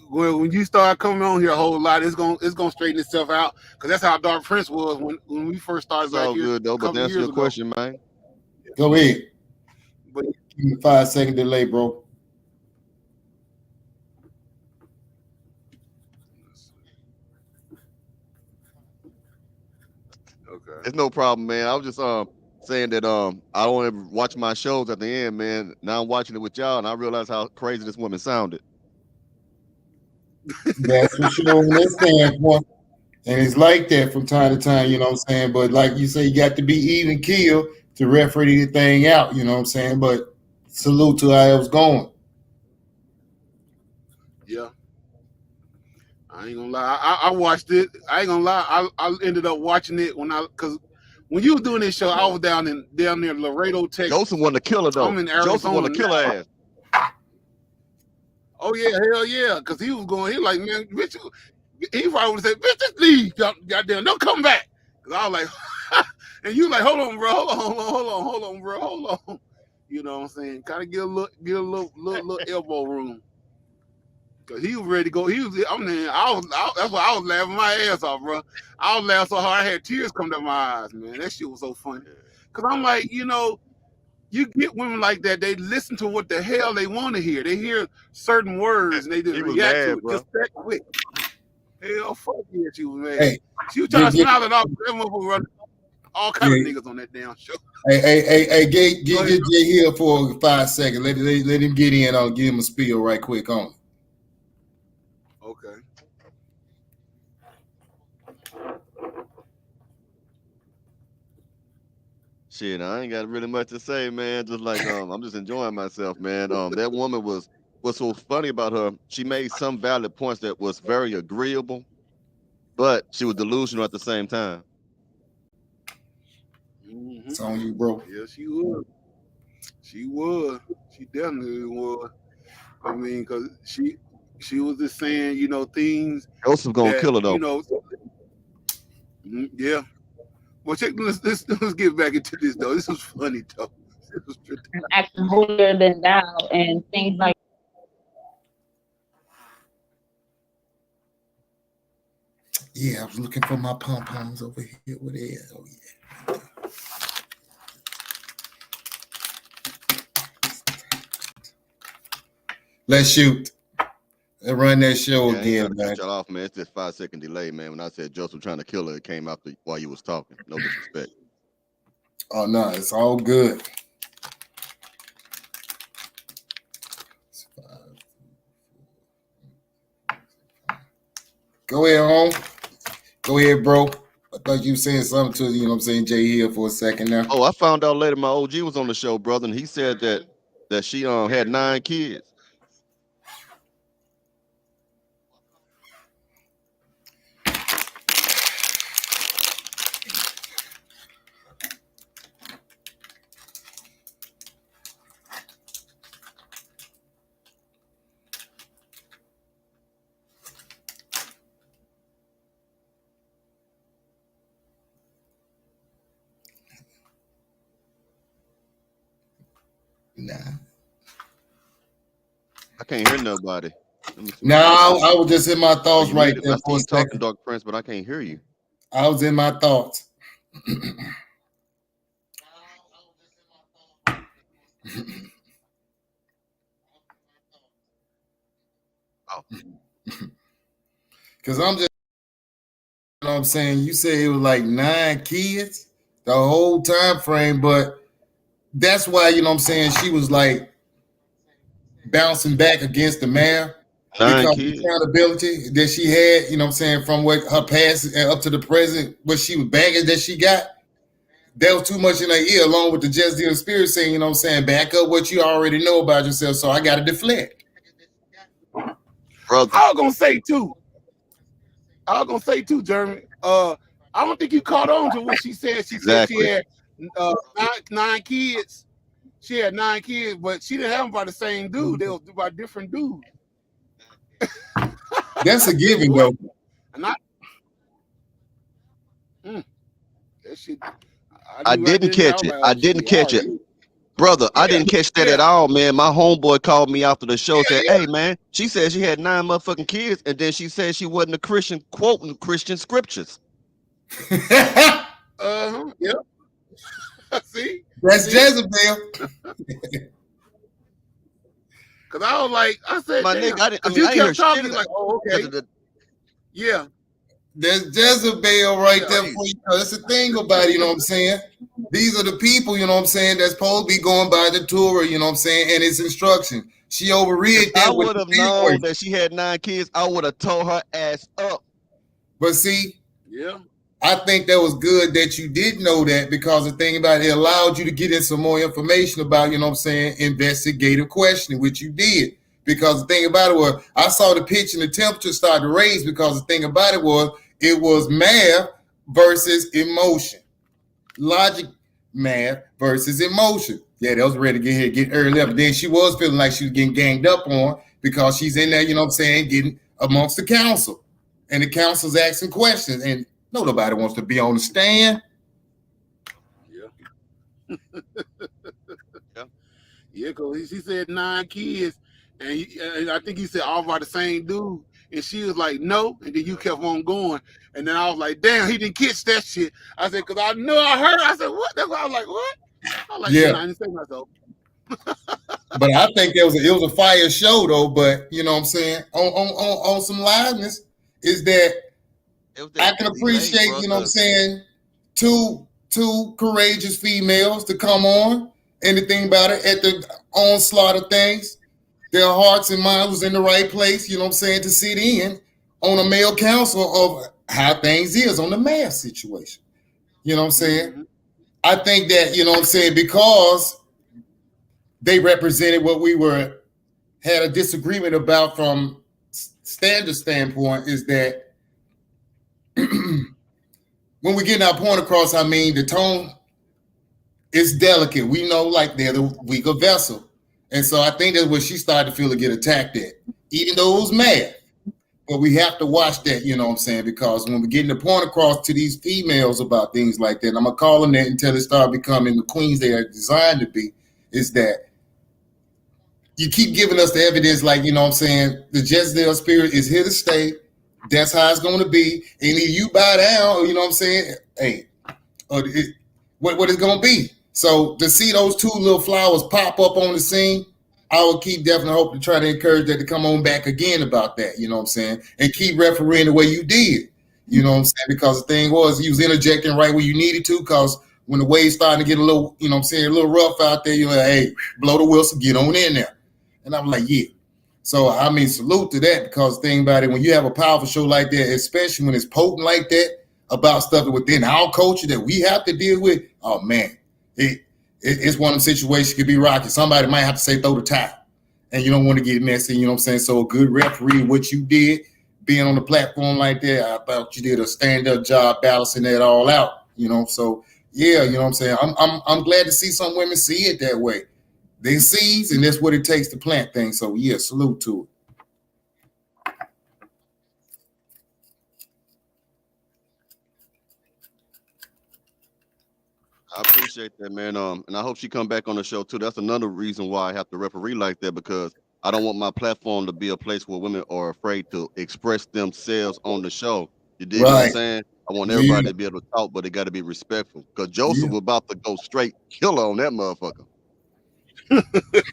when you start coming on here a whole lot, it's gonna straighten itself out because that's how Dark Prince was when we first started It's back all here good though. a But to couple answer years your ago. question, man, Go ahead. But Give me a 5-second delay, bro. okay, it's no problem, man. I was just saying that I don't ever watch my shows at the end, man. Now I'm watching it with y'all, and I realize how crazy this woman sounded. That's for sure on that standpoint. And it's like that from time to time, you know what I'm saying? But like you say, you got to be even keel to referee the thing out, you know what I'm saying? But salute to how it was going. yeah. I ain't gonna lie. I watched it. I ain't gonna lie. I ended up watching it because when you was doing this show, I was down near Laredo, Texas. Joseph wanted to kill her though. I'm in Joseph wanted to Arizona kill her now. ass. Oh yeah, hell yeah. Because he was going. He like, man, bitch. He probably would have said, bitch, just leave. Goddamn, don't come back. Because I was like, and you like, hold on, bro. Hold on, bro. Hold on. You know what I'm saying? Kind of get a little elbow room. Cause he was ready to go. That's why I was laughing my ass off, bro. I was laughing so hard I had tears come down my eyes, man. That shit was so funny. Cause I'm like, you get women like that. They listen to what the hell they want to hear. They hear certain words and they just react to it bro. just that quick. Hell, fuck yeah, she was mad. Hey, she was trying to smile it off. That motherfucker running all kind of niggas on that damn show. Hey, get Jay here for 5 seconds. Let him get in. I'll give him a spiel right quick on it. Okay. Shit, I ain't got really much to say, man. Just like I'm just enjoying myself, man. That woman what's so funny about her, she made some valid points that was very agreeable, but she was delusional at the same time. Mm-hmm. It's on you, bro. Yeah, she was. She was. She definitely was. I mean, because she was just saying, things. Joseph gonna kill her though. Yeah. Well, let's get back into this though. This was funny though. This was pretty. Acting holier than thou and things like. Yeah, I was looking for my pom-poms over here. Where they at? Oh yeah. Let's shoot. Let's run that show again, man. Cut y'all off, man. It's just 5-second delay, man. When I said Joseph trying to kill her, it came after while you was talking. No disrespect. Oh no, it's all good. Go ahead, home. Go ahead, bro. I thought you were saying something to, you know what I'm saying, Jay here for a second now. Oh, I found out later my OG was on the show, brother, and he said that she had 9 kids. Nah. I can't hear nobody. No, I was just in my thoughts right there for a second. Talking, Dark Prince, but I can't hear you. I was in my thoughts. Because I'm just, you know what I'm saying? You say it was like 9 kids the whole time frame, but that's why, you know what I'm saying, she was like bouncing back against the mayor. Because of the accountability that she had, you know what I'm saying, from what her past and up to the present, what she was baggage that she got, that was too much in her ear, along with the Just Deal Spirit saying, you know what I'm saying, back up what you already know about yourself, so I got to deflect. Brother. I was going to say too, Jeremy, I don't think you caught on to what she said. She said she had 9 kids. She had 9 kids, but she didn't have them by the same dude. They were by different dudes. That's a given, though. And That shit. I didn't catch it. I didn't catch it. Brother, I didn't catch that at all, man. My homeboy called me after the show, said, hey, man, she said she had 9 motherfucking kids, and then she said she wasn't a Christian, quoting Christian scriptures. Yeah. See? That's Jezebel. Because I was like, I said, my damn. nigga, You kept talking, like, oh, okay. Yeah. There's Jezebel right there for you. That's the thing about it, you know what I'm saying? These are the people, you know what I'm saying, that's supposed to be going by the Torah, you know what I'm saying, and its instruction. She overread that. I would have known that she had 9 kids. I would have told her ass up. But see, yeah, I think that was good that you did know that, because the thing about it allowed you to get in some more information about, you know what I'm saying, investigative questioning, which you did. Because the thing about it was, I saw the pitch and the temperature start to raise, because the thing about it was math versus emotion. Logic, math versus emotion. Yeah, that was ready to get here, get early up. But then she was feeling like she was getting ganged up on, because she's in there, you know what I'm saying, getting amongst the council. And the council's asking questions. And nobody wants to be on the stand. Yeah. Yeah, because he said 9 kids. And I think he said all by the same dude. And she was like, no. And then you kept on going. And then I was like, damn, he didn't catch that shit. I said, because I know I heard. I said, what? That's why I was like, what? I was like, yeah. I didn't say myself. But I think it was a fire show, though. But, you know what I'm saying, on some liveness is that I can appreciate, you know what I'm saying, two courageous females to come on. And the thing about it, at the onslaught of things, their hearts and minds was in the right place, you know what I'm saying, to sit in on a male council of how things is on the math situation. You know what I'm saying? Mm-hmm. I think that, you know what I'm saying, because they represented what we had a disagreement about from standard standpoint, is that when we get our point across, I mean, the tone is delicate. We know, like, they're the weaker vessel. And so I think that's where she started to feel to get attacked at, even though it was mad. But we have to watch that, you know what I'm saying, because when we're getting the point across to these females about things like that, and I'm going to call them that until they start becoming the queens they are designed to be, is that you keep giving us the evidence, like, you know what I'm saying, the Jezebel spirit is here to stay. That's how it's going to be. And either you bow down, or, you know what I'm saying, hey, what it's going to be. So to see those 2 little flowers pop up on the scene, I would keep definitely hope to try to encourage that to come on back again about that, you know what I'm saying, and keep refereeing the way you did, you know what I'm saying, because the thing was, you was interjecting right where you needed to, because when the waves starting to get a little, you know what I'm saying, a little rough out there, you're like, hey, blow the whistle, get on in there. And I'm like, yeah. So, I mean, salute to that, because the thing about it, when you have a powerful show like that, especially when it's potent like that, about stuff within our culture that we have to deal with, oh, man. It's one of them situations could be rocky. Somebody might have to say throw the towel, and you don't want to get messy, you know what I'm saying? So a good referee, what you did, being on the platform like that, I thought you did a stand-up job balancing that all out, you know? So, yeah, you know what I'm saying? I'm glad to see some women see it that way. They seeds, and that's what it takes to plant things. So, yeah, salute to it. I appreciate that, man. And I hope she come back on the show too. That's another reason why I have to referee like that, because I don't want my platform to be a place where women are afraid to express themselves on the show. You dig what I'm saying? I want everybody to be able to talk, but they got to be respectful. Because Joseph was about to go straight killer on that motherfucker.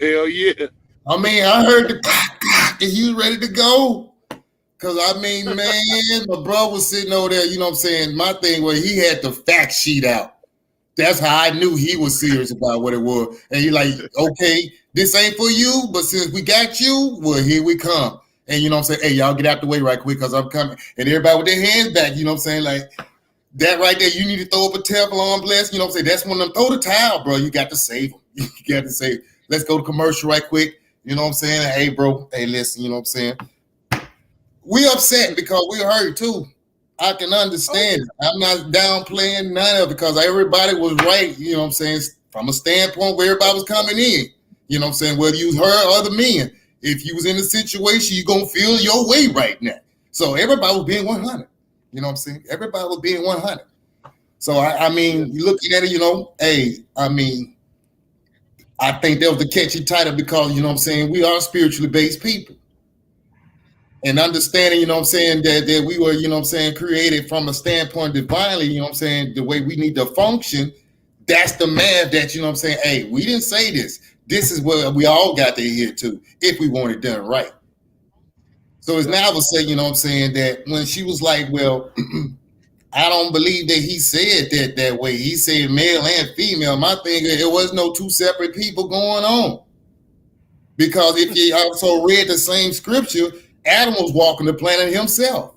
Hell yeah. I mean, I heard the he was ready to go. Because, I mean, man, my brother was sitting over there, you know what I'm saying? My thing was he had the fact sheet out. That's how I knew he was serious about what it was. And you're like, okay, this ain't for you, but since we got you, well, here we come. And you know what I'm saying? Hey, y'all get out the way right quick because I'm coming. And everybody with their hands back, you know what I'm saying? Like, that right there, you need to throw up a Teflon blast. You know what I'm saying? That's one of them. Throw the towel, bro. You got to save them. You got to save. Let's go to commercial right quick. You know what I'm saying? Hey, bro. Hey, listen, you know what I'm saying? We upset because we hurt too. I can understand. I'm not downplaying none of it because everybody was right, you know what I'm saying, from a standpoint where everybody was coming in. You know what I'm saying? Whether you was her or the men. If you was in a situation, you're going to feel your way right now. So everybody was being 100. You know what I'm saying? Everybody was being 100. So I mean, you looking at it, you know, hey, I mean, I think that was the catchy title because, you know what I'm saying, we are spiritually based people. And understanding, you know what I'm saying, that we were, you know what I'm saying, created from a standpoint divinely, you know what I'm saying, the way we need to function, that's the math that, you know what I'm saying, hey, we didn't say this. This is what we all got to adhere to if we want it done right. So it's now I would say, you know what I'm saying, that when she was like, well, I don't believe that he said that way. He said male and female. My thing is, there was no two separate people going on. Because if you also read the same scripture, Adam was walking the planet himself.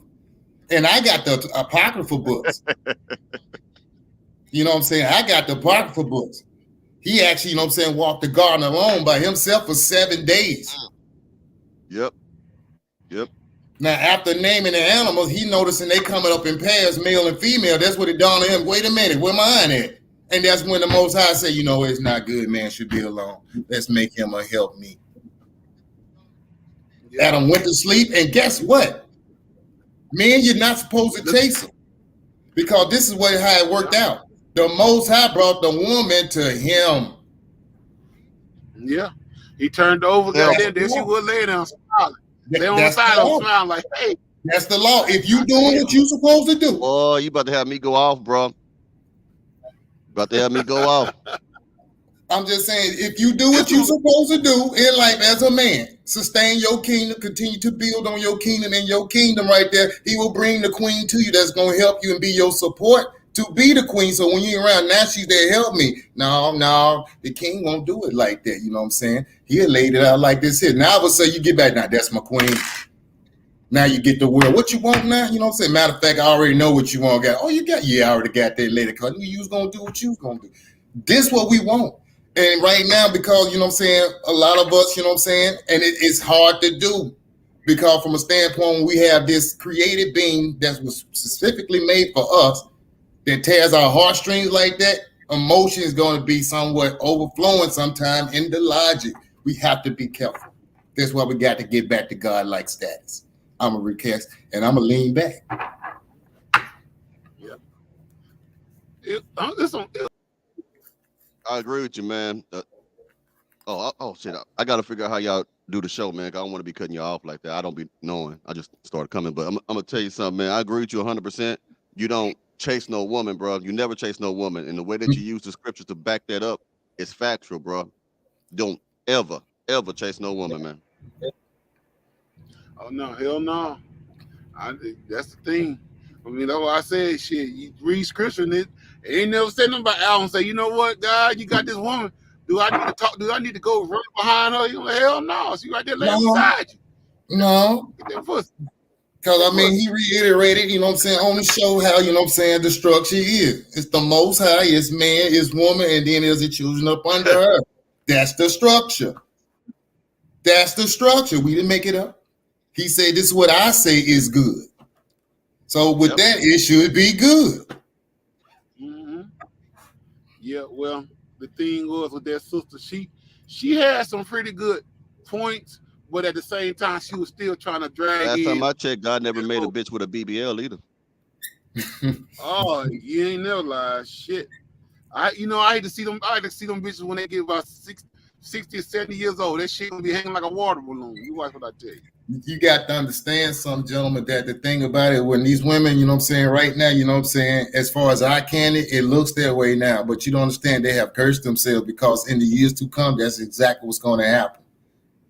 And I got the apocryphal books. You know what I'm saying? I got the apocryphal books. He actually, you know what I'm saying, walked the garden alone by himself for 7 days. Yep. Now, after naming the animals, he noticing they coming up in pairs, male and female. That's what it dawned on him. Wait a minute, where mine at? And that's when the Most High said, you know, it's not good, man should be alone. Let's make him a help me. Adam went to sleep, and guess what? Man, you're not supposed to chase him. Because this is how it worked out. The Most High brought the woman to him. Yeah. He turned over there, then she would lay down smiling. They on the side of smiling like, hey. That's the law. If you doing what you supposed to do. Oh, you about to have me go off, bro. About to have me go off. I'm just saying, if you do what you supposed to do in life as a man, sustain your kingdom, continue to build on your kingdom, and your kingdom right there, he will bring the queen to you that's going to help you and be your support to be the queen. So when you're around, now she's there, help me. No, the king won't do it like that. You know what I'm saying? He'll lay it out like this here. Now I would say you get back, now that's my queen. Now you get the word. What you want now? You know what I'm saying? Matter of fact, I already know what you want. Oh, you got, yeah, I already got that later. Cause you was going to do what you was going to do. This what we want. And right now, because, you know what I'm saying, a lot of us, you know what I'm saying, and it's hard to do because from a standpoint, we have this created being that was specifically made for us that tears our heartstrings like that. Emotion is going to be somewhat overflowing sometime in the logic. We have to be careful. That's why we got to get back to God-like status. I'm going to recast and I'm going to lean back. I agree with you, man. Shit. I got to figure out how y'all do the show, man. I don't want to be cutting you off like that. I don't be knowing. I just started coming. But I'm going to tell you something, man. I agree with you 100%. You don't chase no woman, bro. You never chase no woman. And the way that you use the scriptures to back that up is factual, bro. Don't ever chase no woman, man. Oh, no. Hell no. That's the thing. I mean, that's why I said, shit, you read scripture and it ain't never said nothing about Al and say, you know what, God, you got this woman. Do I need to talk? Do I need to go run behind her? You know, hell no. She right there laying beside you. No. Get that pussy. Because, I mean, he reiterated, you know what I'm saying, on the show how, you know what I'm saying, the structure is. It's the Most High, it's man, it's woman, and then there's the children up under her. That's the structure. That's the structure. We didn't make it up. He said, this is what I say is good. So with that, it should be good. Mm-hmm. Yeah, well, the thing was with that sister, she had some pretty good points, but at the same time, she was still trying to drag Last in. time I checked, God never made a bitch with a BBL either. Oh, you ain't never lied. Shit. I hate to see them. I like to see them bitches when they get about 60 or 70 years old. That shit gonna be hanging like a water balloon. You watch what I tell you. You got to understand something, gentlemen, that the thing about it, when these women, you know what I'm saying, right now, you know what I'm saying, as far as eye candy, it looks that way now, but you don't understand they have cursed themselves because in the years to come, that's exactly what's going to happen.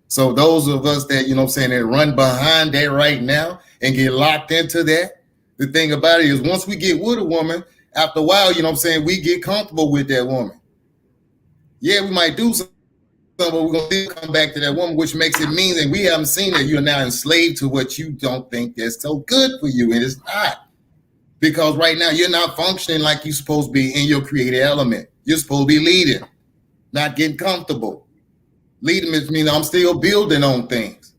So those of us that, you know what I'm saying, that run behind that right now and get locked into that, the thing about it is once we get with a woman, after a while, you know what I'm saying, we get comfortable with that woman. Yeah, we might do something, but we're going to come back to that woman, which makes it mean that we haven't seen that you're now enslaved to what you don't think that's so good for you. And it's not. Because right now you're not functioning like you're supposed to be in your creative element. You're supposed to be leading, not getting comfortable. Leading means I'm still building on things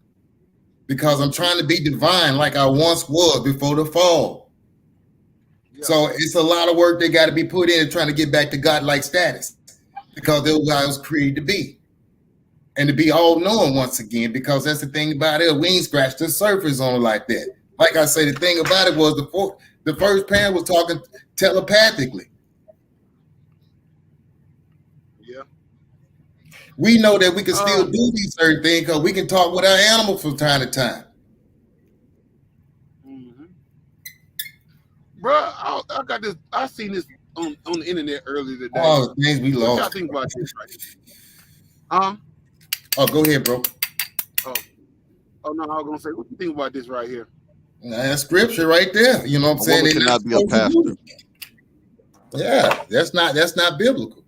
because I'm trying to be divine like I once was before the fall. Yeah. So it's a lot of work that got to be put in trying to get back to God-like status because that's what I was created to be. And to be all knowing once again, because that's the thing about it. We ain't scratched the surface on it like that. Like I say, the thing about it was The first parent was talking telepathically. Yeah. We know that we can still do these certain things because we can talk with our animals from time to time. Bro, I got this. I seen this on the internet earlier today. All the things we What lost. y'all think about this right here? Oh, go ahead, bro. Oh no, I was gonna say, what do you think about this right here? That's scripture right there. You know what I'm saying? Woman cannot be a pastor. Yeah, that's not biblical.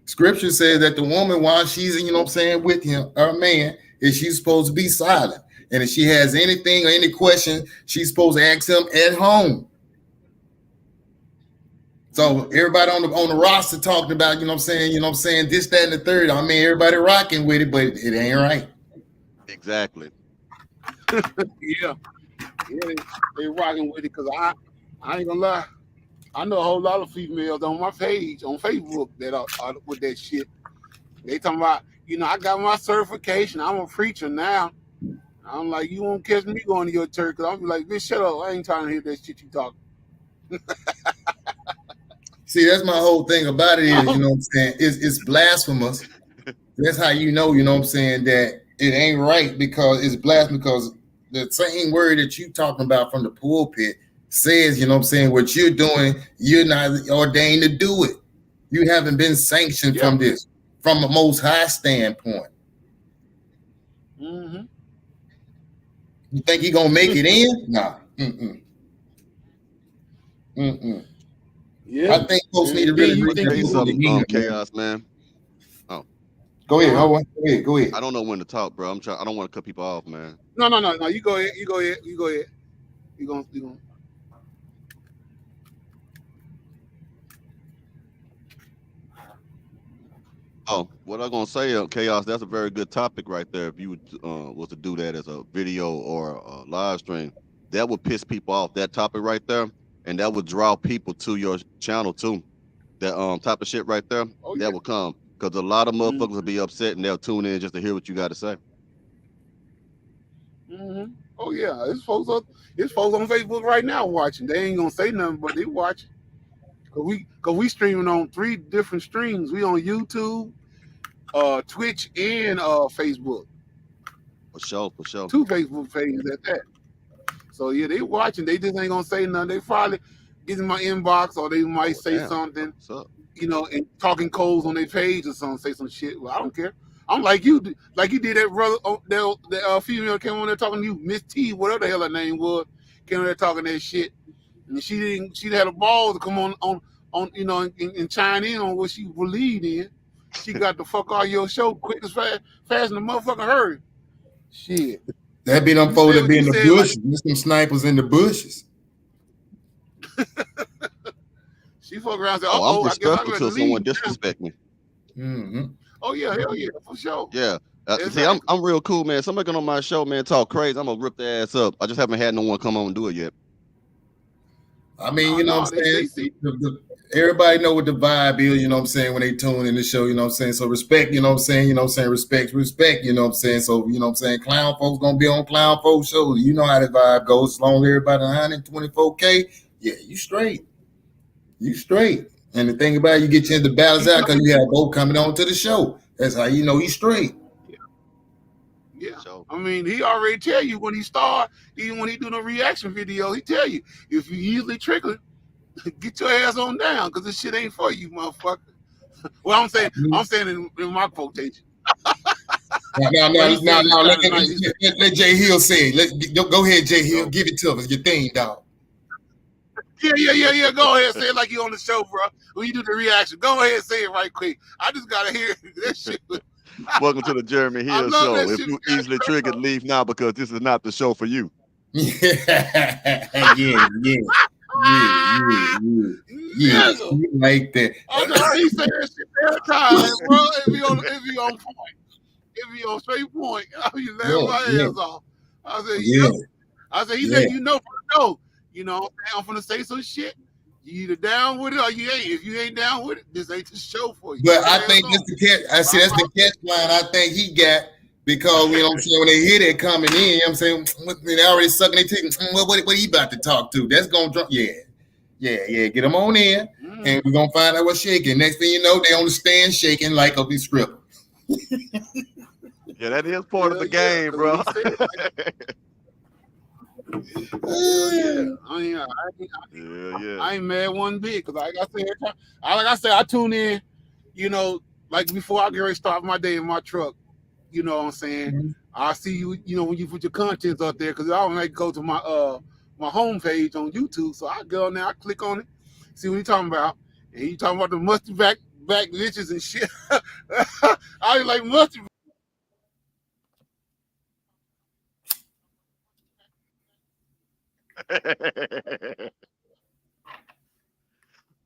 Scripture says that the woman, while she's, you know what I'm saying, with him, her man, is she's supposed to be silent. And if she has anything or any question, she's supposed to ask him at home. So everybody on the roster talking about, you know what I'm saying, this, that, and the third. I mean, everybody rocking with it, but it ain't right. Exactly. Yeah, they rocking with it because I ain't gonna lie. I know a whole lot of females on my page on Facebook that are with that shit. They talking about, I got my certification. I'm a preacher now. I'm like, you won't catch me going to your church because I'll be like, bitch, shut up. I ain't trying to hear that shit you talking. See, that's my whole thing about it is, you know what I'm saying, it's blasphemous. That's how you know what I'm saying, that it ain't right because it's blasphemous because the same word that you talking about from the pulpit says, you know what I'm saying, what you're doing, you're not ordained to do it. You haven't been sanctioned from this, from a most high standpoint. Mm-hmm. You think he gonna make it in? Nah. Yeah. I think folks need to really say something, Chaos, man. Oh. Go ahead, go ahead. I don't know when to talk, bro. I don't want to cut people off, man. No. You go ahead. You gonna. Oh, what I'm gonna say, Chaos, that's a very good topic right there. If you was to do that as a video or a live stream, that would piss people off. That topic right there, and that would draw people to your channel too. That type of shit right there, that will come because a lot of motherfuckers will be upset and they'll tune in just to hear what you got to say. Mm-hmm. Oh yeah, it's folks on Facebook right now watching. They ain't gonna say nothing, but they watching. Cause we streaming on 3 different streams. We on YouTube, Twitch, and Facebook. For sure. 2 Facebook pages at that. So yeah, they watching. They just ain't gonna say nothing. They probably get in my inbox or they might say something, and talking codes on their page or something, say some shit. Well, I don't care. I'm like you did that brother, that female came on there talking to you, Miss T, whatever the hell her name was, came on there talking that shit. And she had a ball to come on and chime in on what she believed in. She got the fuck out of your show quick as fast in the motherfucking hurry. Shit. That be them folks that be in the bushes. There's some snipers in the bushes. She fuck around and said, I'm I guess I respectful till someone disrespect me. Mm-hmm. Oh yeah, hell yeah, for sure. Yeah. See, I'm real cool, man. Somebody get on my show, man, talk crazy, I'm gonna rip their ass up. I just haven't had no one come on and do it yet. I mean, you know what I'm saying? Everybody know what the vibe is, you know what I'm saying, when they tune in the show, you know what I'm saying? So respect, you know what I'm saying? You know what I'm saying? Respect, you know what I'm saying? So, you know what I'm saying? Clown folks gonna be on clown folks shows. You know how the vibe goes. As long as everybody 124K, yeah, you straight. You straight. And the thing about it, you get your chance to balance out because you have both coming on to the show. That's how you know you straight. Yeah. I mean, he already tell you when he start, even when he do the reaction video, he tell you, if you easily trigger, get your ass on down because this shit ain't for you, motherfucker. Well, I'm saying in my quotation. Now, let Jay Hill say it. Go ahead, Jay Hill. Give it to us. Your thing, dog. Yeah. Go ahead, say it like you on the show, bro. When you do the reaction, go ahead, say it right quick. I just gotta hear that shit. Welcome to the Jeremy Hill Show. If you easily triggered, leave now because this is not the show for you. Yeah. You like that. He say that shit every time, bro. If he on point. If he on straight point, I be laughing my ass off. I said, he let you know for no. You know, I'm gonna say some shit. You either down with it or you ain't. If you ain't down with it, this ain't the show for you. But I think that's the catch. That's the catch line I think he got Because, you know what I'm saying, when they hear that coming in, you know what I'm saying, they already sucking their teeth. What he about to talk to? That's going to drop. Yeah. Get them on in, and we're going to find out what's shaking. Next thing you know, they on the stand shaking like a stripper. Yeah, that is part of the game, bro. I ain't mad one bit because, like I said, I tune in, you know, like before I get ready to start my day in my truck. You know what I'm saying? I see you, you know, when you put your contents up there, because I don't like go to my my homepage on YouTube. So I go on there, I click on it, see what he talking about, and he talking about the musty back bitches and shit. I was like musty.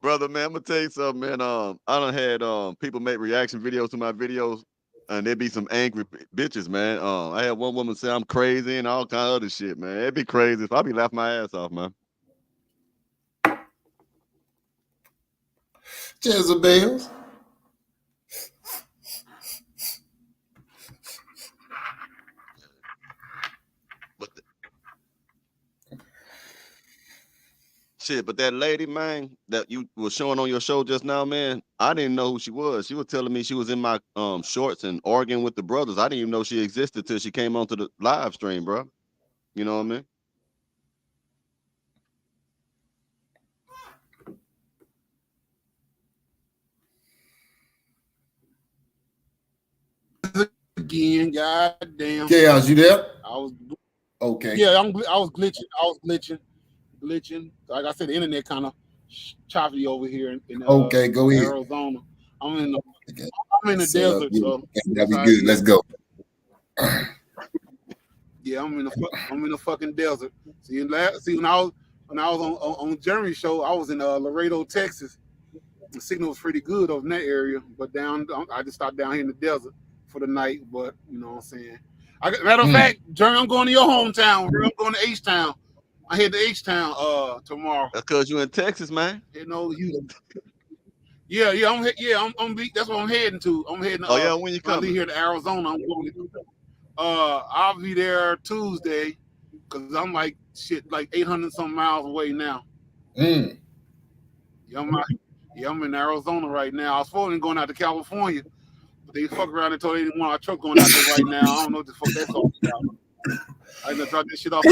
Brother, man, I'm gonna tell you something, man. I done had people make reaction videos to my videos, and there be some angry bitches, man. I had one woman say I'm crazy and all kind of other shit, man. It'd be crazy if I be laughing my ass off, man. Jezebels. Shit, but that lady, man, that you was showing on your show just now, man, I didn't know who she was. She was telling me she was in my shorts and arguing with the brothers. I didn't even know she existed till she came onto the live stream, bro. You know what I mean? Again, goddamn. Chaos, you there? I was okay. Yeah, I was glitching. Glitching. Like I said, the internet kind of choppy over here in okay, go ahead. Arizona. I'm in the desert, so that'd be good. Let's go. Yeah, I'm in the fucking desert. See, when I was on Jeremy's show, I was in Laredo, Texas. The signal was pretty good over in that area, but I just stopped down here in the desert for the night. But you know what I'm saying. Matter of fact, Jeremy, I'm going to your hometown. I'm going to H-Town. I head to H-Town tomorrow. That's because you in Texas, man. You know you. Yeah, I'm that's what I'm heading to. I'm heading. When you coming? I leave here to Arizona. I'm going to. I'll be there Tuesday, cause I'm like 800 something miles away now. Yeah, I'm in Arizona right now. I was supposed to be going out to California, but they fuck around and told they didn't want our truck going out there right now. I don't know what the fuck that's all about. I just drop this shit off.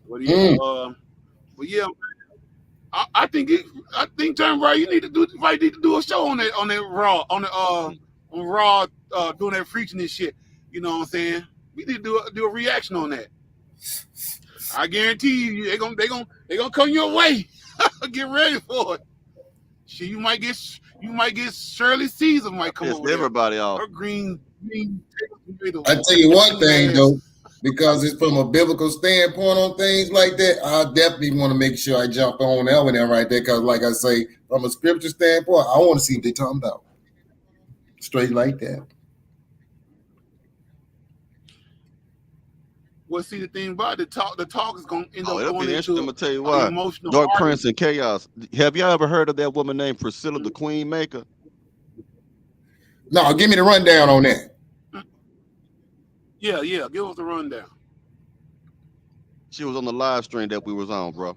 But yeah, I think John Ray, you need to do a show on that Raw on Raw doing that preaching and shit. You know what I'm saying? We need to do a reaction on that. I guarantee you, they gonna come your way. Get ready for it. Shit, you might get Shirley Caesar might come over. Everybody off. Her green tomato. I tell you one thing though, because it's from a biblical standpoint on things like that, I definitely want to make sure I jump on that one there right there. Because like I say, from a scripture standpoint, I want to see what they're talking about. Straight like that. Well, see, the thing about the talk is going to end up going into. I'm gonna tell you why. Dark Prince and Chaos. Have y'all ever heard of that woman named Priscilla the Queen Maker? No, give me the rundown on that. Yeah, give us the rundown. She was on the live stream that we was on, bro.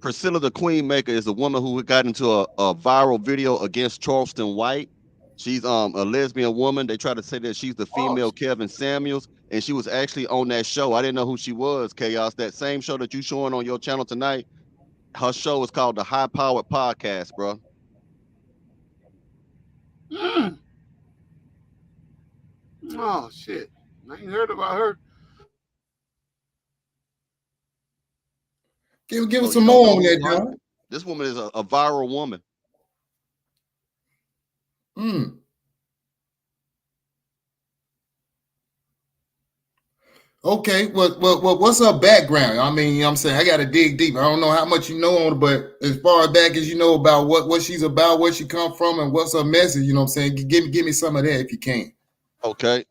Priscilla the Queen Maker is a woman who got into a viral video against Charleston White. She's a lesbian woman. They try to say that she's the female Kevin Samuels, and she was actually on that show. I didn't know who she was, Chaos. That same show that you showing on your channel tonight, her show is called the High Powered Podcast, bro. Oh shit! I ain't heard about her. Give us some more on that, John. This woman is a viral woman. Okay, what's her background? I mean, you know what I'm saying, I got to dig deep. I don't know how much you know on her, but as far back as you know about what she's about, where she come from, and what's her message, you know what I'm saying, give me some of that if you can. Okay.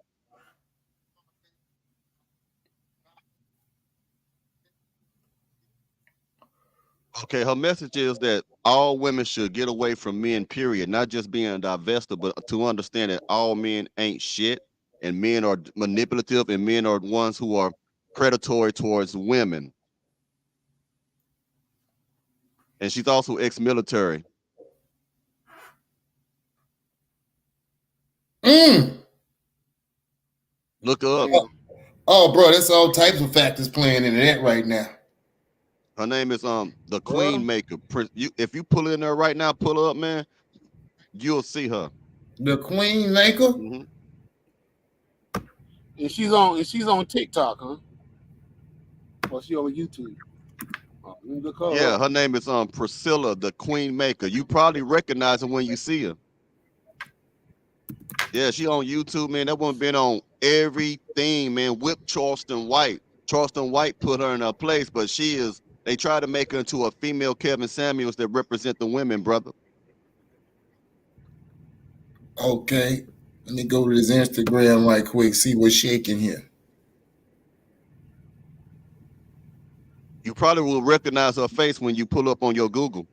Okay, her message is that all women should get away from men, period. Not just being divested, but to understand that all men ain't shit, and men are manipulative, and men are the ones who are predatory towards women. And she's also ex-military. Look her up. Oh, bro, there's all types of factors playing into that right now. Her name is the Queen Maker. If you pull in there right now, pull her up, man, you'll see her. The Queen Maker? Mm-hmm. And she's on TikTok, huh? Or she on YouTube? Yeah, her name is Priscilla, the Queen Maker. You probably recognize her when you see her. Yeah, she on YouTube, man. That woman been on everything, man. Whip Charleston White. Charleston White put her in her place, but they try to make her into a female Kevin Samuels that represent the women, brother. Okay. Let me go to his Instagram right quick, see what's shaking here. You probably will recognize her face when you pull up on your Google.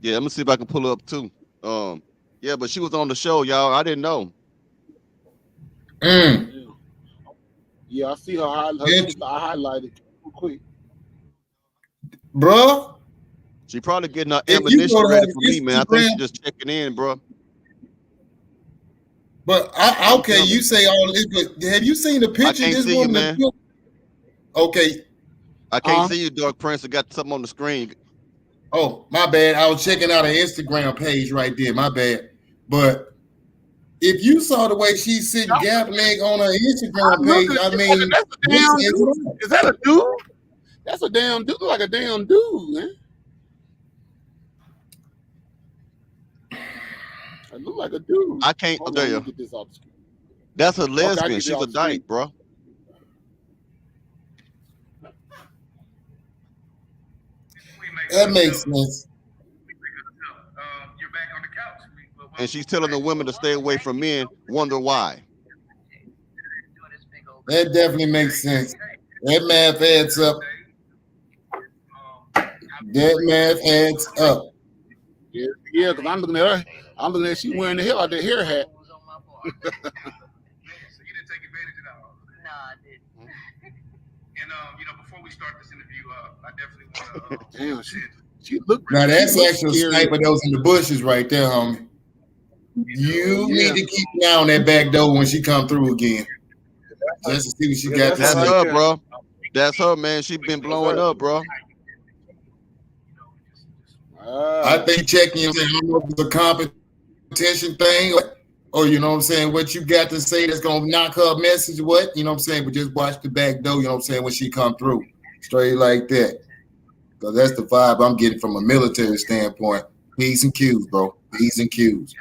Yeah, let me see if I can pull her up too. Yeah, but she was on the show, y'all. I didn't know. Yeah, I see her. I highlighted real quick. Bro, she probably getting her ammunition ready for me, man. I think she's just checking in, bro. But okay, you say all this, but have you seen the picture? I can't see you, man. Okay. I can't see you, Dark Prince. I got something on the screen. Oh, my bad. I was checking out her Instagram page right there. My bad. But if you saw the way she's sitting gap leg on her Instagram page, I mean, that's a damn dude. Is that a dude? That's a damn dude, like a damn dude, man. I look like a dude. I can't. Hold there on, you. get this off the screen. That's a lesbian. Okay, she's a dyke, bro. That makes sense. And she's telling the women to stay away from men. Wonder why? That definitely makes sense. That math adds up. That math adds up. Yeah, because I'm looking at her. I'm looking at she wearing the hell out that hair hat. Before we start this interview, I definitely want to. Damn, she looked. Now that's actual sniper that was in the bushes right there, homie. You need to keep an eye on that back door when she come through again. Just to see what she got to That's say. her, bro. That's her, man. She been blowing up, bro. I think checking and saying, I don't know if it's a competition thing or you know what I'm saying, what you got to say that's gonna knock her message, what, you know what I'm saying, but just watch the back door, you know what I'm saying, when she come through. Straight like that. Because that's the vibe I'm getting from a military standpoint. P's and Q's, bro. P's and Q's.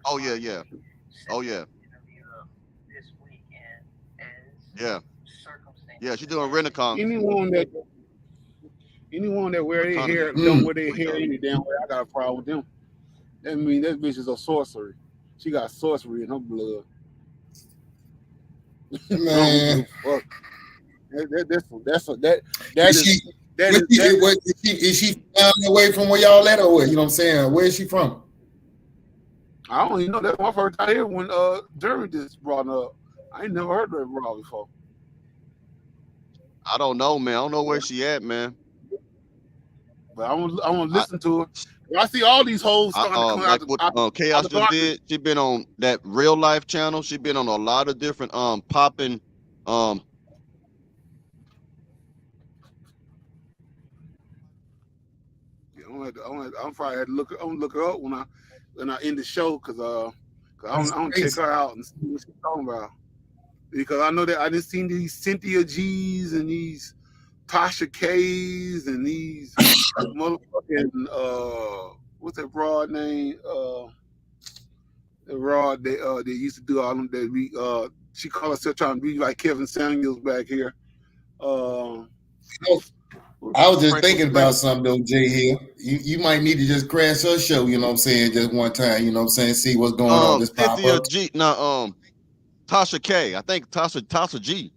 Oh, yeah, yeah. Oh, yeah. Yeah. Yeah, she's doing Renacon. Anyone that wear their hair, don't wear their hair any damn way, I got a problem with them. That mean that bitch is a sorcery. She got sorcery in her blood. Man. Is she down away from where y'all at or what? You know what I'm saying? Where is she from? I don't even know. That's my first time here when Jeremy just brought her up. I ain't never heard of her raw before. I don't know, man. I don't know where she at, man. But I want to listen to her. I see all these hoes starting to come like out. What Chaos just did. She been on that Real Life channel. She been on a lot of different popping I'm probably had to look her up when I end the show because I want to check her out and see what she's talking about. Because I know that I just seen these Cynthia G's and these Tasha K's and these motherfucking what's that broad name? The broad they used to do all them that we she called herself trying to be like Kevin Samuels back here. I was just thinking about something though, Jay Hill. You might need to just crash her show, you know what I'm saying, just one time, you know what I'm saying, see what's going on. Just pop Cynthia up. G, Tasha K. I think Tasha G.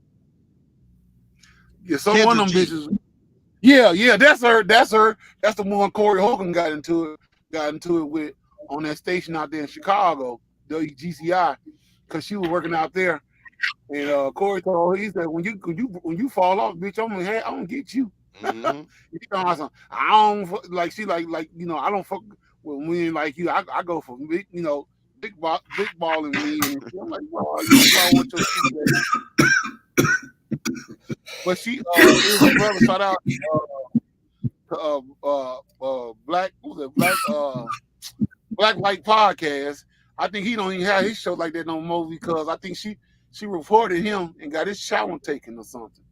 Yeah, some one of them bitches. Yeah, that's her. That's the one Corey Hogan got into it with on that station out there in Chicago, WGCI, because she was working out there. And Corey told her, he said, when you fall off, bitch, I'm gonna get you. Mm-hmm. I don't like she like I don't fuck with women like you. I go for big balling me. And I'm like, well, you want your shit. But she his brother shout out Black Light Podcast. I think he don't even have his show like that no more because I think she reported him and got his shower taken or something.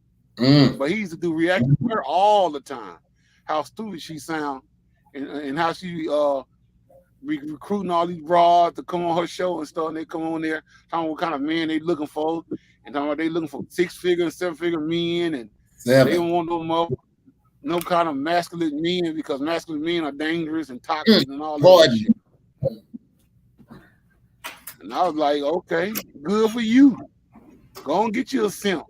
But he used to do reaction to her all the time. How stupid she sound and how she recruiting all these broads to come on her show and stuff. And they come on there, talking what kind of man they looking for, and talking about they looking for 6-figure and 7-figure men, and they don't want no kind of masculine men because masculine men are dangerous and toxic and all that shit. And I was like, okay, good for you. Go and get you a simp.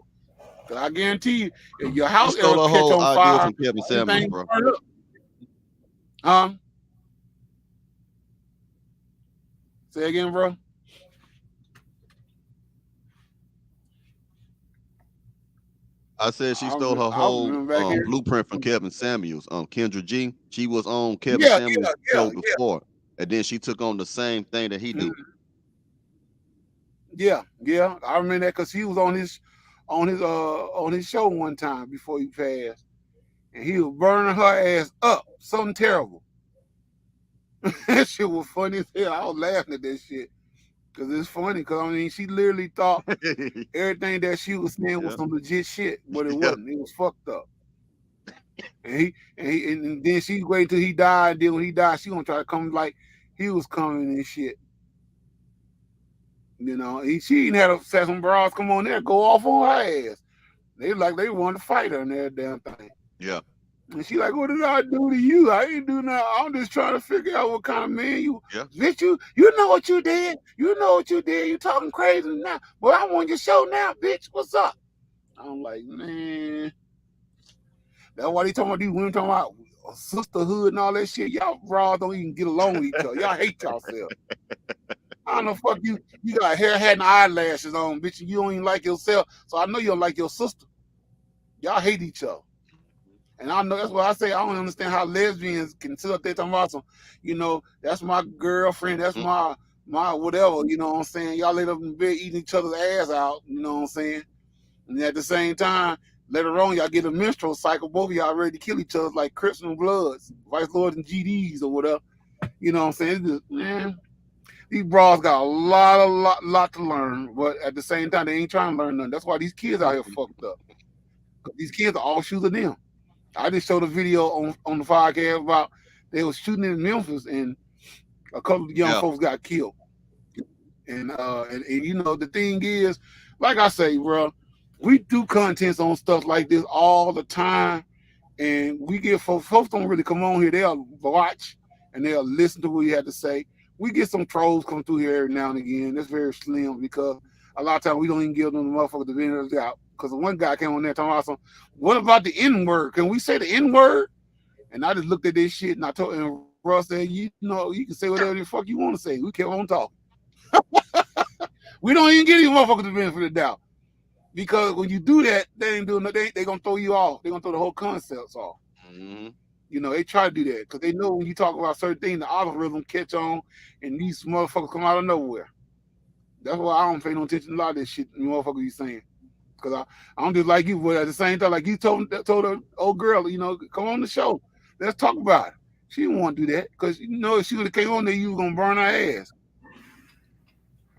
Cause I guarantee you, if your house ever catch on fire, from Kevin Samuels, bro. Say again, bro. I said she stole her whole blueprint from Kevin Samuels. Kendra G. She was on Kevin Samuels' show before, and then she took on the same thing that he do. Yeah, I remember that because he was on his show one time before he passed, and he was burning her ass up, something terrible. That shit was funny as hell. I was laughing at that shit because it's funny. Because I mean, she literally thought everything that she was saying was some legit shit, but it wasn't. It was fucked up. And then she waited till he died. Then when he died, she gonna try to come like he was coming and shit. You know, she even had some bras come on there, go off on her ass. They wanted to fight her and that damn thing. Yeah. And she like, what did I do to you? I ain't do nothing. I'm just trying to figure out what kind of man you. Yeah. Bitch, you know what you did. You know what you did. You talking crazy now. Well, I'm on your show now, bitch. What's up? I'm like, man. That's why they talking about these women talking about sisterhood and all that shit. Y'all bras don't even get along with each other. Y'all hate yourself. I don't know, fuck you. You got hair, hat, and eyelashes on, bitch. You don't even like yourself. So I know you don't like your sister. Y'all hate each other. And I know that's why I say I don't understand how lesbians can sit up there talking about some, that's my girlfriend, that's my whatever, you know what I'm saying? Y'all laid up in bed eating each other's ass out, you know what I'm saying? And at the same time, later on, y'all get a menstrual cycle, both of y'all ready to kill each other like Crips and Bloods, Vice Lords and GDs or whatever. You know what I'm saying? It's just, man, these bras got a lot to learn, but at the same time, they ain't trying to learn nothing. That's why these kids out here fucked up. These kids are all shooting them. I just showed a video on the podcast about they was shooting in Memphis and a couple of young folks got killed. And the thing is, like I say, bro, we do contents on stuff like this all the time, and we get folks don't really come on here. They'll watch and they'll listen to what we have to say. We get some trolls come through here every now and again. That's very slim because a lot of times we don't even give them the motherfuckers the benefit out. Because one guy came on there talking about what about the N-word? Can we say the N-word? And I just looked at this shit and I told him, Russ said, you can say whatever the fuck you want to say. We kept on talking. We don't even give these motherfuckers the benefit of the doubt. Because when you do that, they ain't doing nothing. They're going to throw you off. They're going to throw the whole concepts off. Mm-hmm. They try to do that because they know when you talk about certain things, the algorithm catch on and these motherfuckers come out of nowhere. That's why I don't pay no attention to a lot of this shit the motherfuckers you saying. Because I'm just like you, but at the same time, like you told the old girl, come on the show. Let's talk about it. She didn't want to do that because, if she would have came on there, you were going to burn her ass.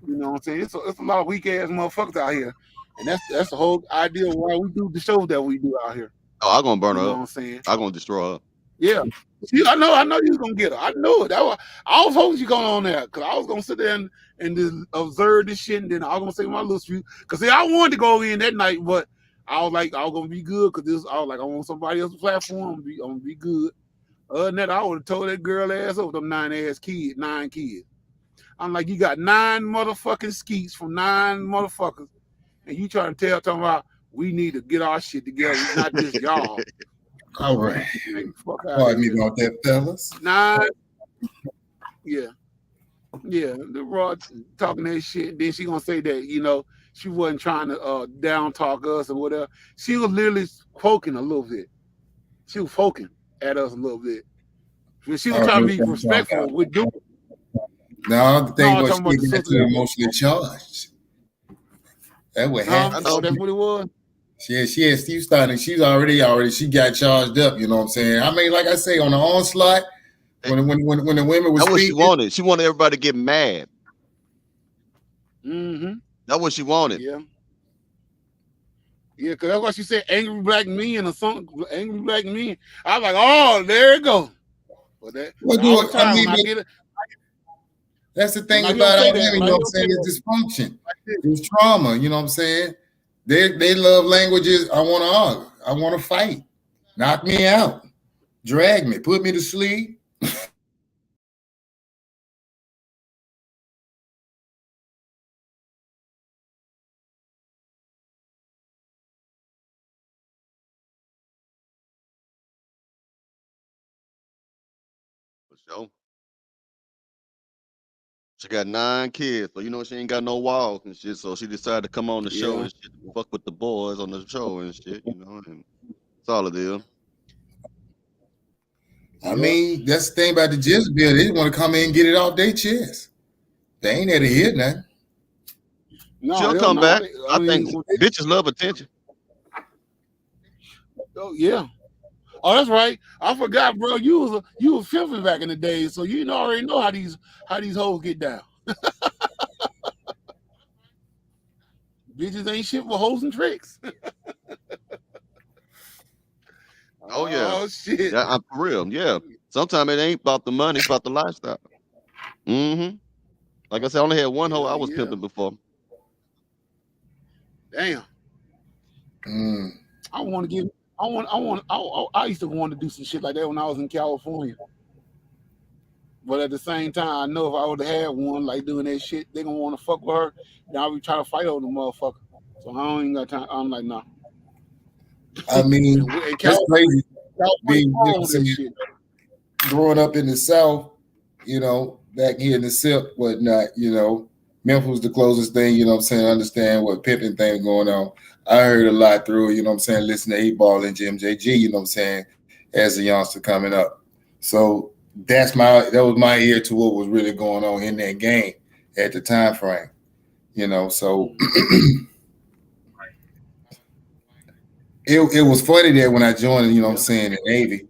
You know what I'm saying? It's a lot of weak-ass motherfuckers out here. And that's the whole idea of why we do the shows that we do out here. Oh, I'm going to burn her up. You know what I'm saying? I'm going to destroy her. Yeah. See, I know you was going to get her. I know it. I was hoping she going on there because I was going to sit there and just observe this shit, and then I was gonna say my little speech. Cause I wanted to go in that night, but I was like, I was gonna be good because I was like, I want somebody else's platform. I'm gonna be good. Other than that, I would have told that girl ass over them 9 kids. I'm like, you got 9 motherfucking skeets from 9 motherfuckers, and you trying to talking about we need to get our shit together. It's not just y'all. All right. Fuck out Pardon of me here. about that, fellas. Nah. Yeah. Yeah. The Raw talking that shit. Then she gonna say that, you know, she wasn't trying to down talk us or whatever. She was literally poking a little bit. She was poking at us a little bit. She was trying to be respectful with doing. No, the thing was talking about she the got too emotionally charged. That what happened. Oh, that's what it was. She started. She's already. She got charged up. You know what I'm saying? I mean, like I say, on the onslaught, when the women was that's what she speaking, wanted. She wanted everybody to get mad. Mm-hmm. That's what she wanted. Yeah. Yeah, because that's why she said angry black men or something. Angry black men. I was like, oh, there it go. But that all the time when I get it. That's the thing about our women, you know what I'm saying? It's dysfunction. It's trauma, you know what I'm saying? They love languages. I want to argue. I want to fight. Knock me out. Drag me. Put me to sleep. So she got 9 kids, so you know she ain't got no walls and shit. So she decided to come on the show and shit, fuck with the boys on the show and shit, you know. And that's all it is. I mean, that's the thing about the Jezebel. They want to come in and get it off their chest. They ain't there to hear nothing. No, she'll come back. I think bitches love attention. Oh yeah. Oh, that's right. I forgot, bro. You was filthy back in the day, so you already know how these hoes get down. Bitches ain't shit for hoes and tricks. Oh yeah. Oh shit. Yeah, I'm for real. Yeah. Sometimes it ain't about the money, it's about the lifestyle. Mm-hmm. Like I said, I only had one hoe I was pimping before. Damn. I used to want to do some shit like that when I was in California. But at the same time, I know if I would have had one like doing that shit, they gonna want to fuck with her. Then I'll be trying to fight over the motherfucker. So I don't even got time. I'm like, nah. I mean, that's crazy. Being, growing up in the South, you know, back here in the SIP, whatnot, you know, Memphis was the closest thing, you know what I'm saying, understand what pimping thing going on. I heard a lot through, you know what I'm saying, listen to 8 Ball and Jim JG, you know what I'm saying, as a youngster coming up. So that was my ear to what was really going on in that game at the time frame, you know. So it was funny that when I joined, you know what I'm saying, the Navy,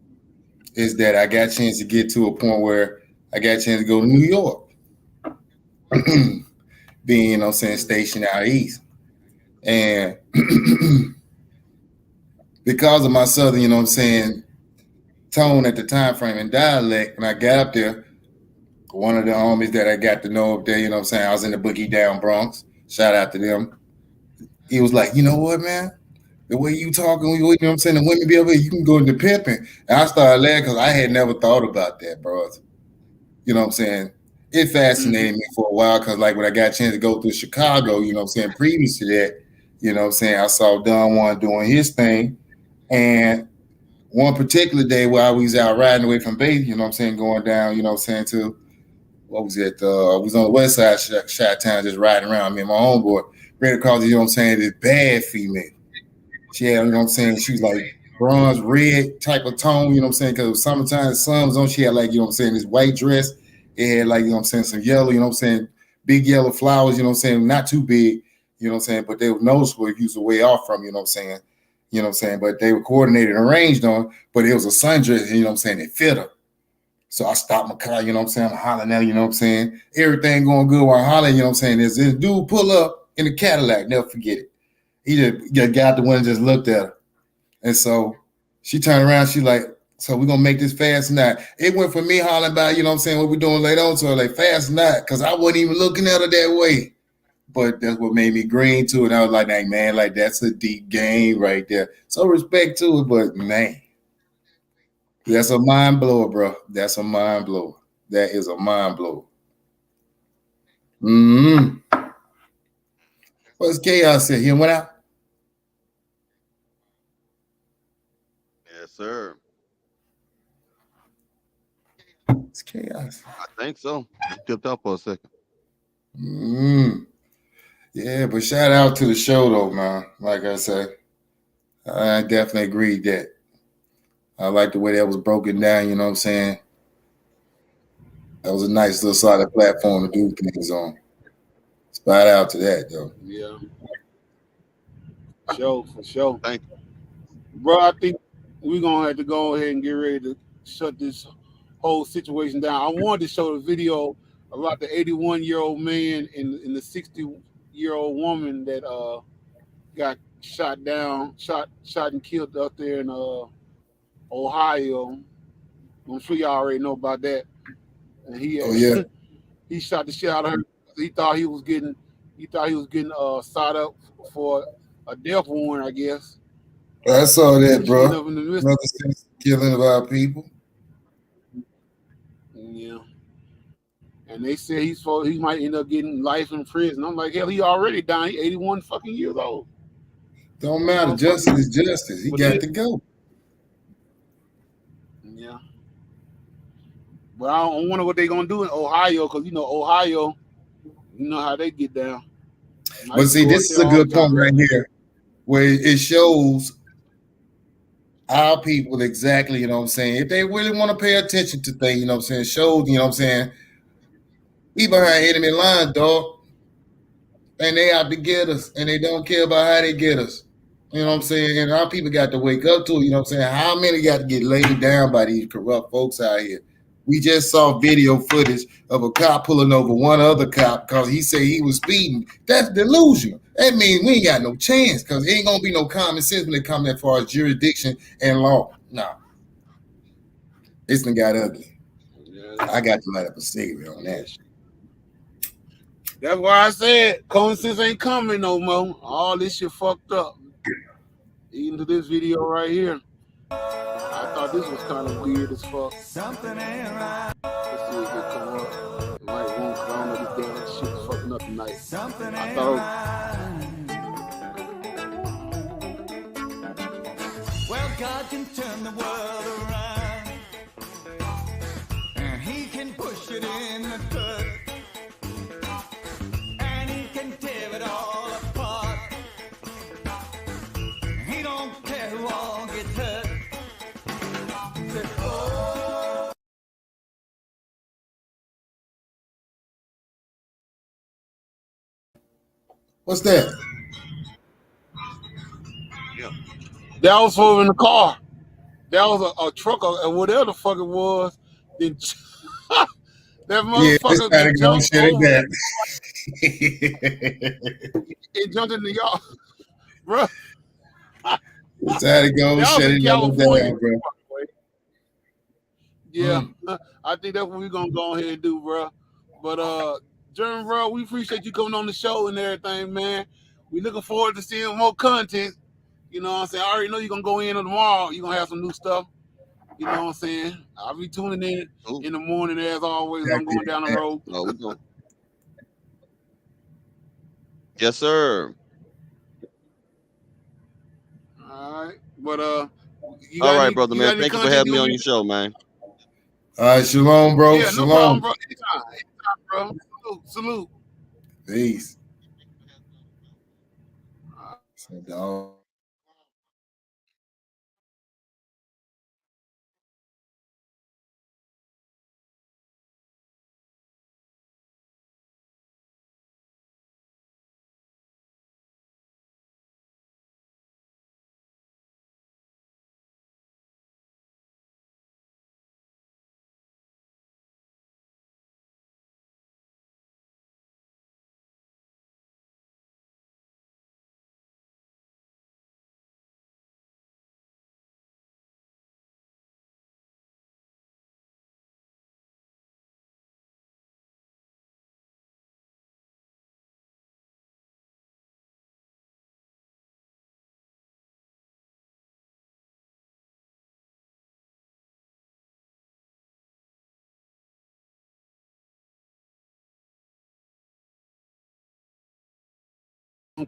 is that I got a chance to get to a point where I got a chance to go to New York, being, you know what I'm saying, stationed out east. And because of my Southern, you know what I'm saying, tone at the time frame and dialect, when I got up there, one of the homies that I got to know up there, you know what I'm saying, I was in the Boogie Down Bronx, shout out to them. He was like, you know what, man? The way you talking, you know what I'm saying, the women be over here, you can go into pimping. And I started laughing because I had never thought about that, bro. You know what I'm saying? It fascinated me for a while because, like, when I got a chance to go through Chicago, you know what I'm saying, previous to that, you know what I'm saying, I saw Don Juan doing his thing. And one particular day while we was out riding away from base, you know what I'm saying, going down, you know what I'm saying, to, what was it? We was on the west side of Chi-Town just riding around, me and my homeboy, right across, you know what I'm saying, this bad female. She had, you know what I'm saying, she was like bronze red type of tone, you know what I'm saying, because it was summertime, the sun was on, she had like, you know what I'm saying, this white dress. It had like, you know what I'm saying, some yellow, you know what I'm saying, big yellow flowers, you know what I'm saying, not too big, you know what I'm saying, but they were noticeable if you was way off from, you know what I'm saying, but they were coordinated and arranged on, but it was a sundress, you know what I'm saying, it fit her. So I stopped my car, you know what I'm saying, I'm hollering out, you know what I'm saying, everything going good while I'm hollering, you know what I'm saying, there's this dude pull up in the Cadillac, never forget it. He just got out the window and just looked at her. And so she turned around, she like, so we're gonna make this fast tonight. It went from me hollering about, you know what I'm saying, what we doing later on to her, like fast tonight, because I wasn't even looking at her that way. But that's what made me green to it. And I was like, hey, man, like that's a deep game right there. So respect to it, but man, that's a mind blower, bro. That's a mind blower. That is a mind blower. What's Chaos said? He went out? Yes, sir. It's chaos. I think so. You tipped up for a second. Yeah, but shout out to the show though, man. Like I said, I definitely agreed that. I like the way that was broken down, you know what I'm saying? That was a nice little solid platform to do things on. Shout out to that though. Yeah. For sure. Thank you. Bro, I think we're gonna have to go ahead and get ready to shut this whole situation down. I wanted to show the video about the 81-year-old man and the 60-year-old woman that got shot and killed up there in Ohio. I'm sure y'all already know about that. And he shot the shit out of her. He thought he was getting sought up for a death warrant, I guess. I saw that, bro. Another killing of our people. Yeah. And they said he might end up getting life in prison. I'm like, hell, he already died. He's 81 fucking years old. Don't matter. Justice is justice. He got to go. Yeah. But I wonder what they're gonna do in Ohio, because Ohio, you know how they get down. But see, this is a good point right here, where it shows our people exactly, you know what I'm saying? If they really want to pay attention to things, you know what I'm saying, shows, you know what I'm saying, we behind enemy lines, dog. And they out to get us, and they don't care about how they get us. You know what I'm saying? And our people got to wake up to it, you know what I'm saying? How many got to get laid down by these corrupt folks out here? We just saw video footage of a cop pulling over one other cop because he said he was speeding. That's delusional. That means we ain't got no chance, because it ain't going to be no common sense when it comes as far as jurisdiction and law. No. This thing got ugly. Yeah. I got to light up a cigarette on that shit. That's why I said common sense ain't coming no more. All this shit fucked up. Even to this video right here. I thought this was kind of weird as fuck. Something ain't right. Let's see if it come up. It might won't, because I don't know this damn shit is fucking up tonight. Something ain't Well, God can turn the world around, and He can push it in the dirt, and He can tear it all apart. He don't care who all gets hurt. What's that? Yeah. That was over in the car. That was a truck or whatever the fuck it was. Then that motherfucker jumped over. It jumped in the yard, bro. It's had to go shut it down, bro. Yeah, I think that's what we're gonna go ahead and do, bro. But Jeremy, bro, we appreciate you coming on the show and everything, man. We looking forward to seeing more content. You know what I'm saying? I already know you're gonna go in tomorrow. You're gonna have some new stuff. You know what I'm saying? I'll be tuning in the morning as always. I'm going down the road. No, we don't. Yes, sir. All right, but all right, brother, man. Thank you for having me on your show, man. All right, shalom, bro. Yeah, shalom. No problem, bro. Anytime, bro. Salute. Peace. Dog.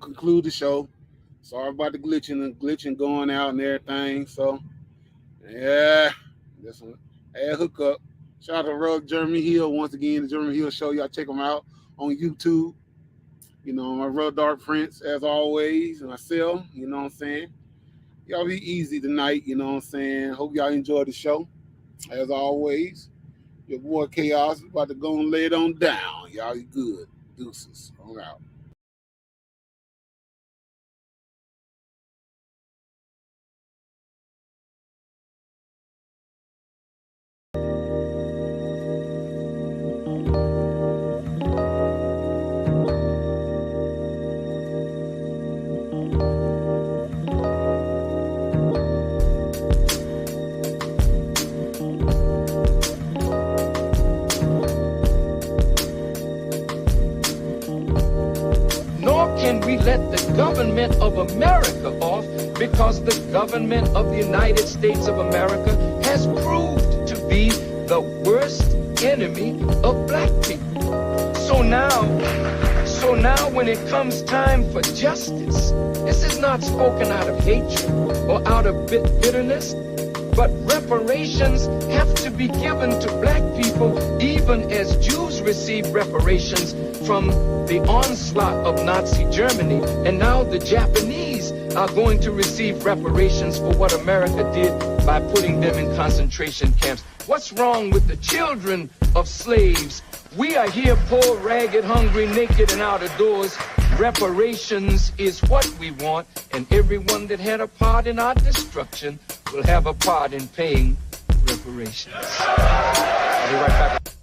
Conclude the show. Sorry about the glitching going out and everything. So, Yeah, this one. Hey, hook up. Shout out to Brother Jeremy Hill once again. The Jeremy Hill Show. Y'all check him out on YouTube. You know, my brother Dark Prince, as always, myself. You know what I'm saying? Y'all be easy tonight. You know what I'm saying? Hope y'all enjoy the show. As always, your boy Chaos is about to go and lay it on down. Y'all be good. Deuces. On out. Can we let the government of America off because the government of the United States of America has proved to be the worst enemy of black people. So now when it comes time for justice, this is not spoken out of hatred or out of bitterness, but reparations have to be given to black people, even as Jews received reparations from the onslaught of Nazi Germany. And now the Japanese are going to receive reparations for what America did by putting them in concentration camps. What's wrong with the children of slaves? We are here poor, ragged, hungry, naked, and out of doors. Reparations is what we want, and everyone that had a part in our destruction will have a part in paying reparations. I'll be right back.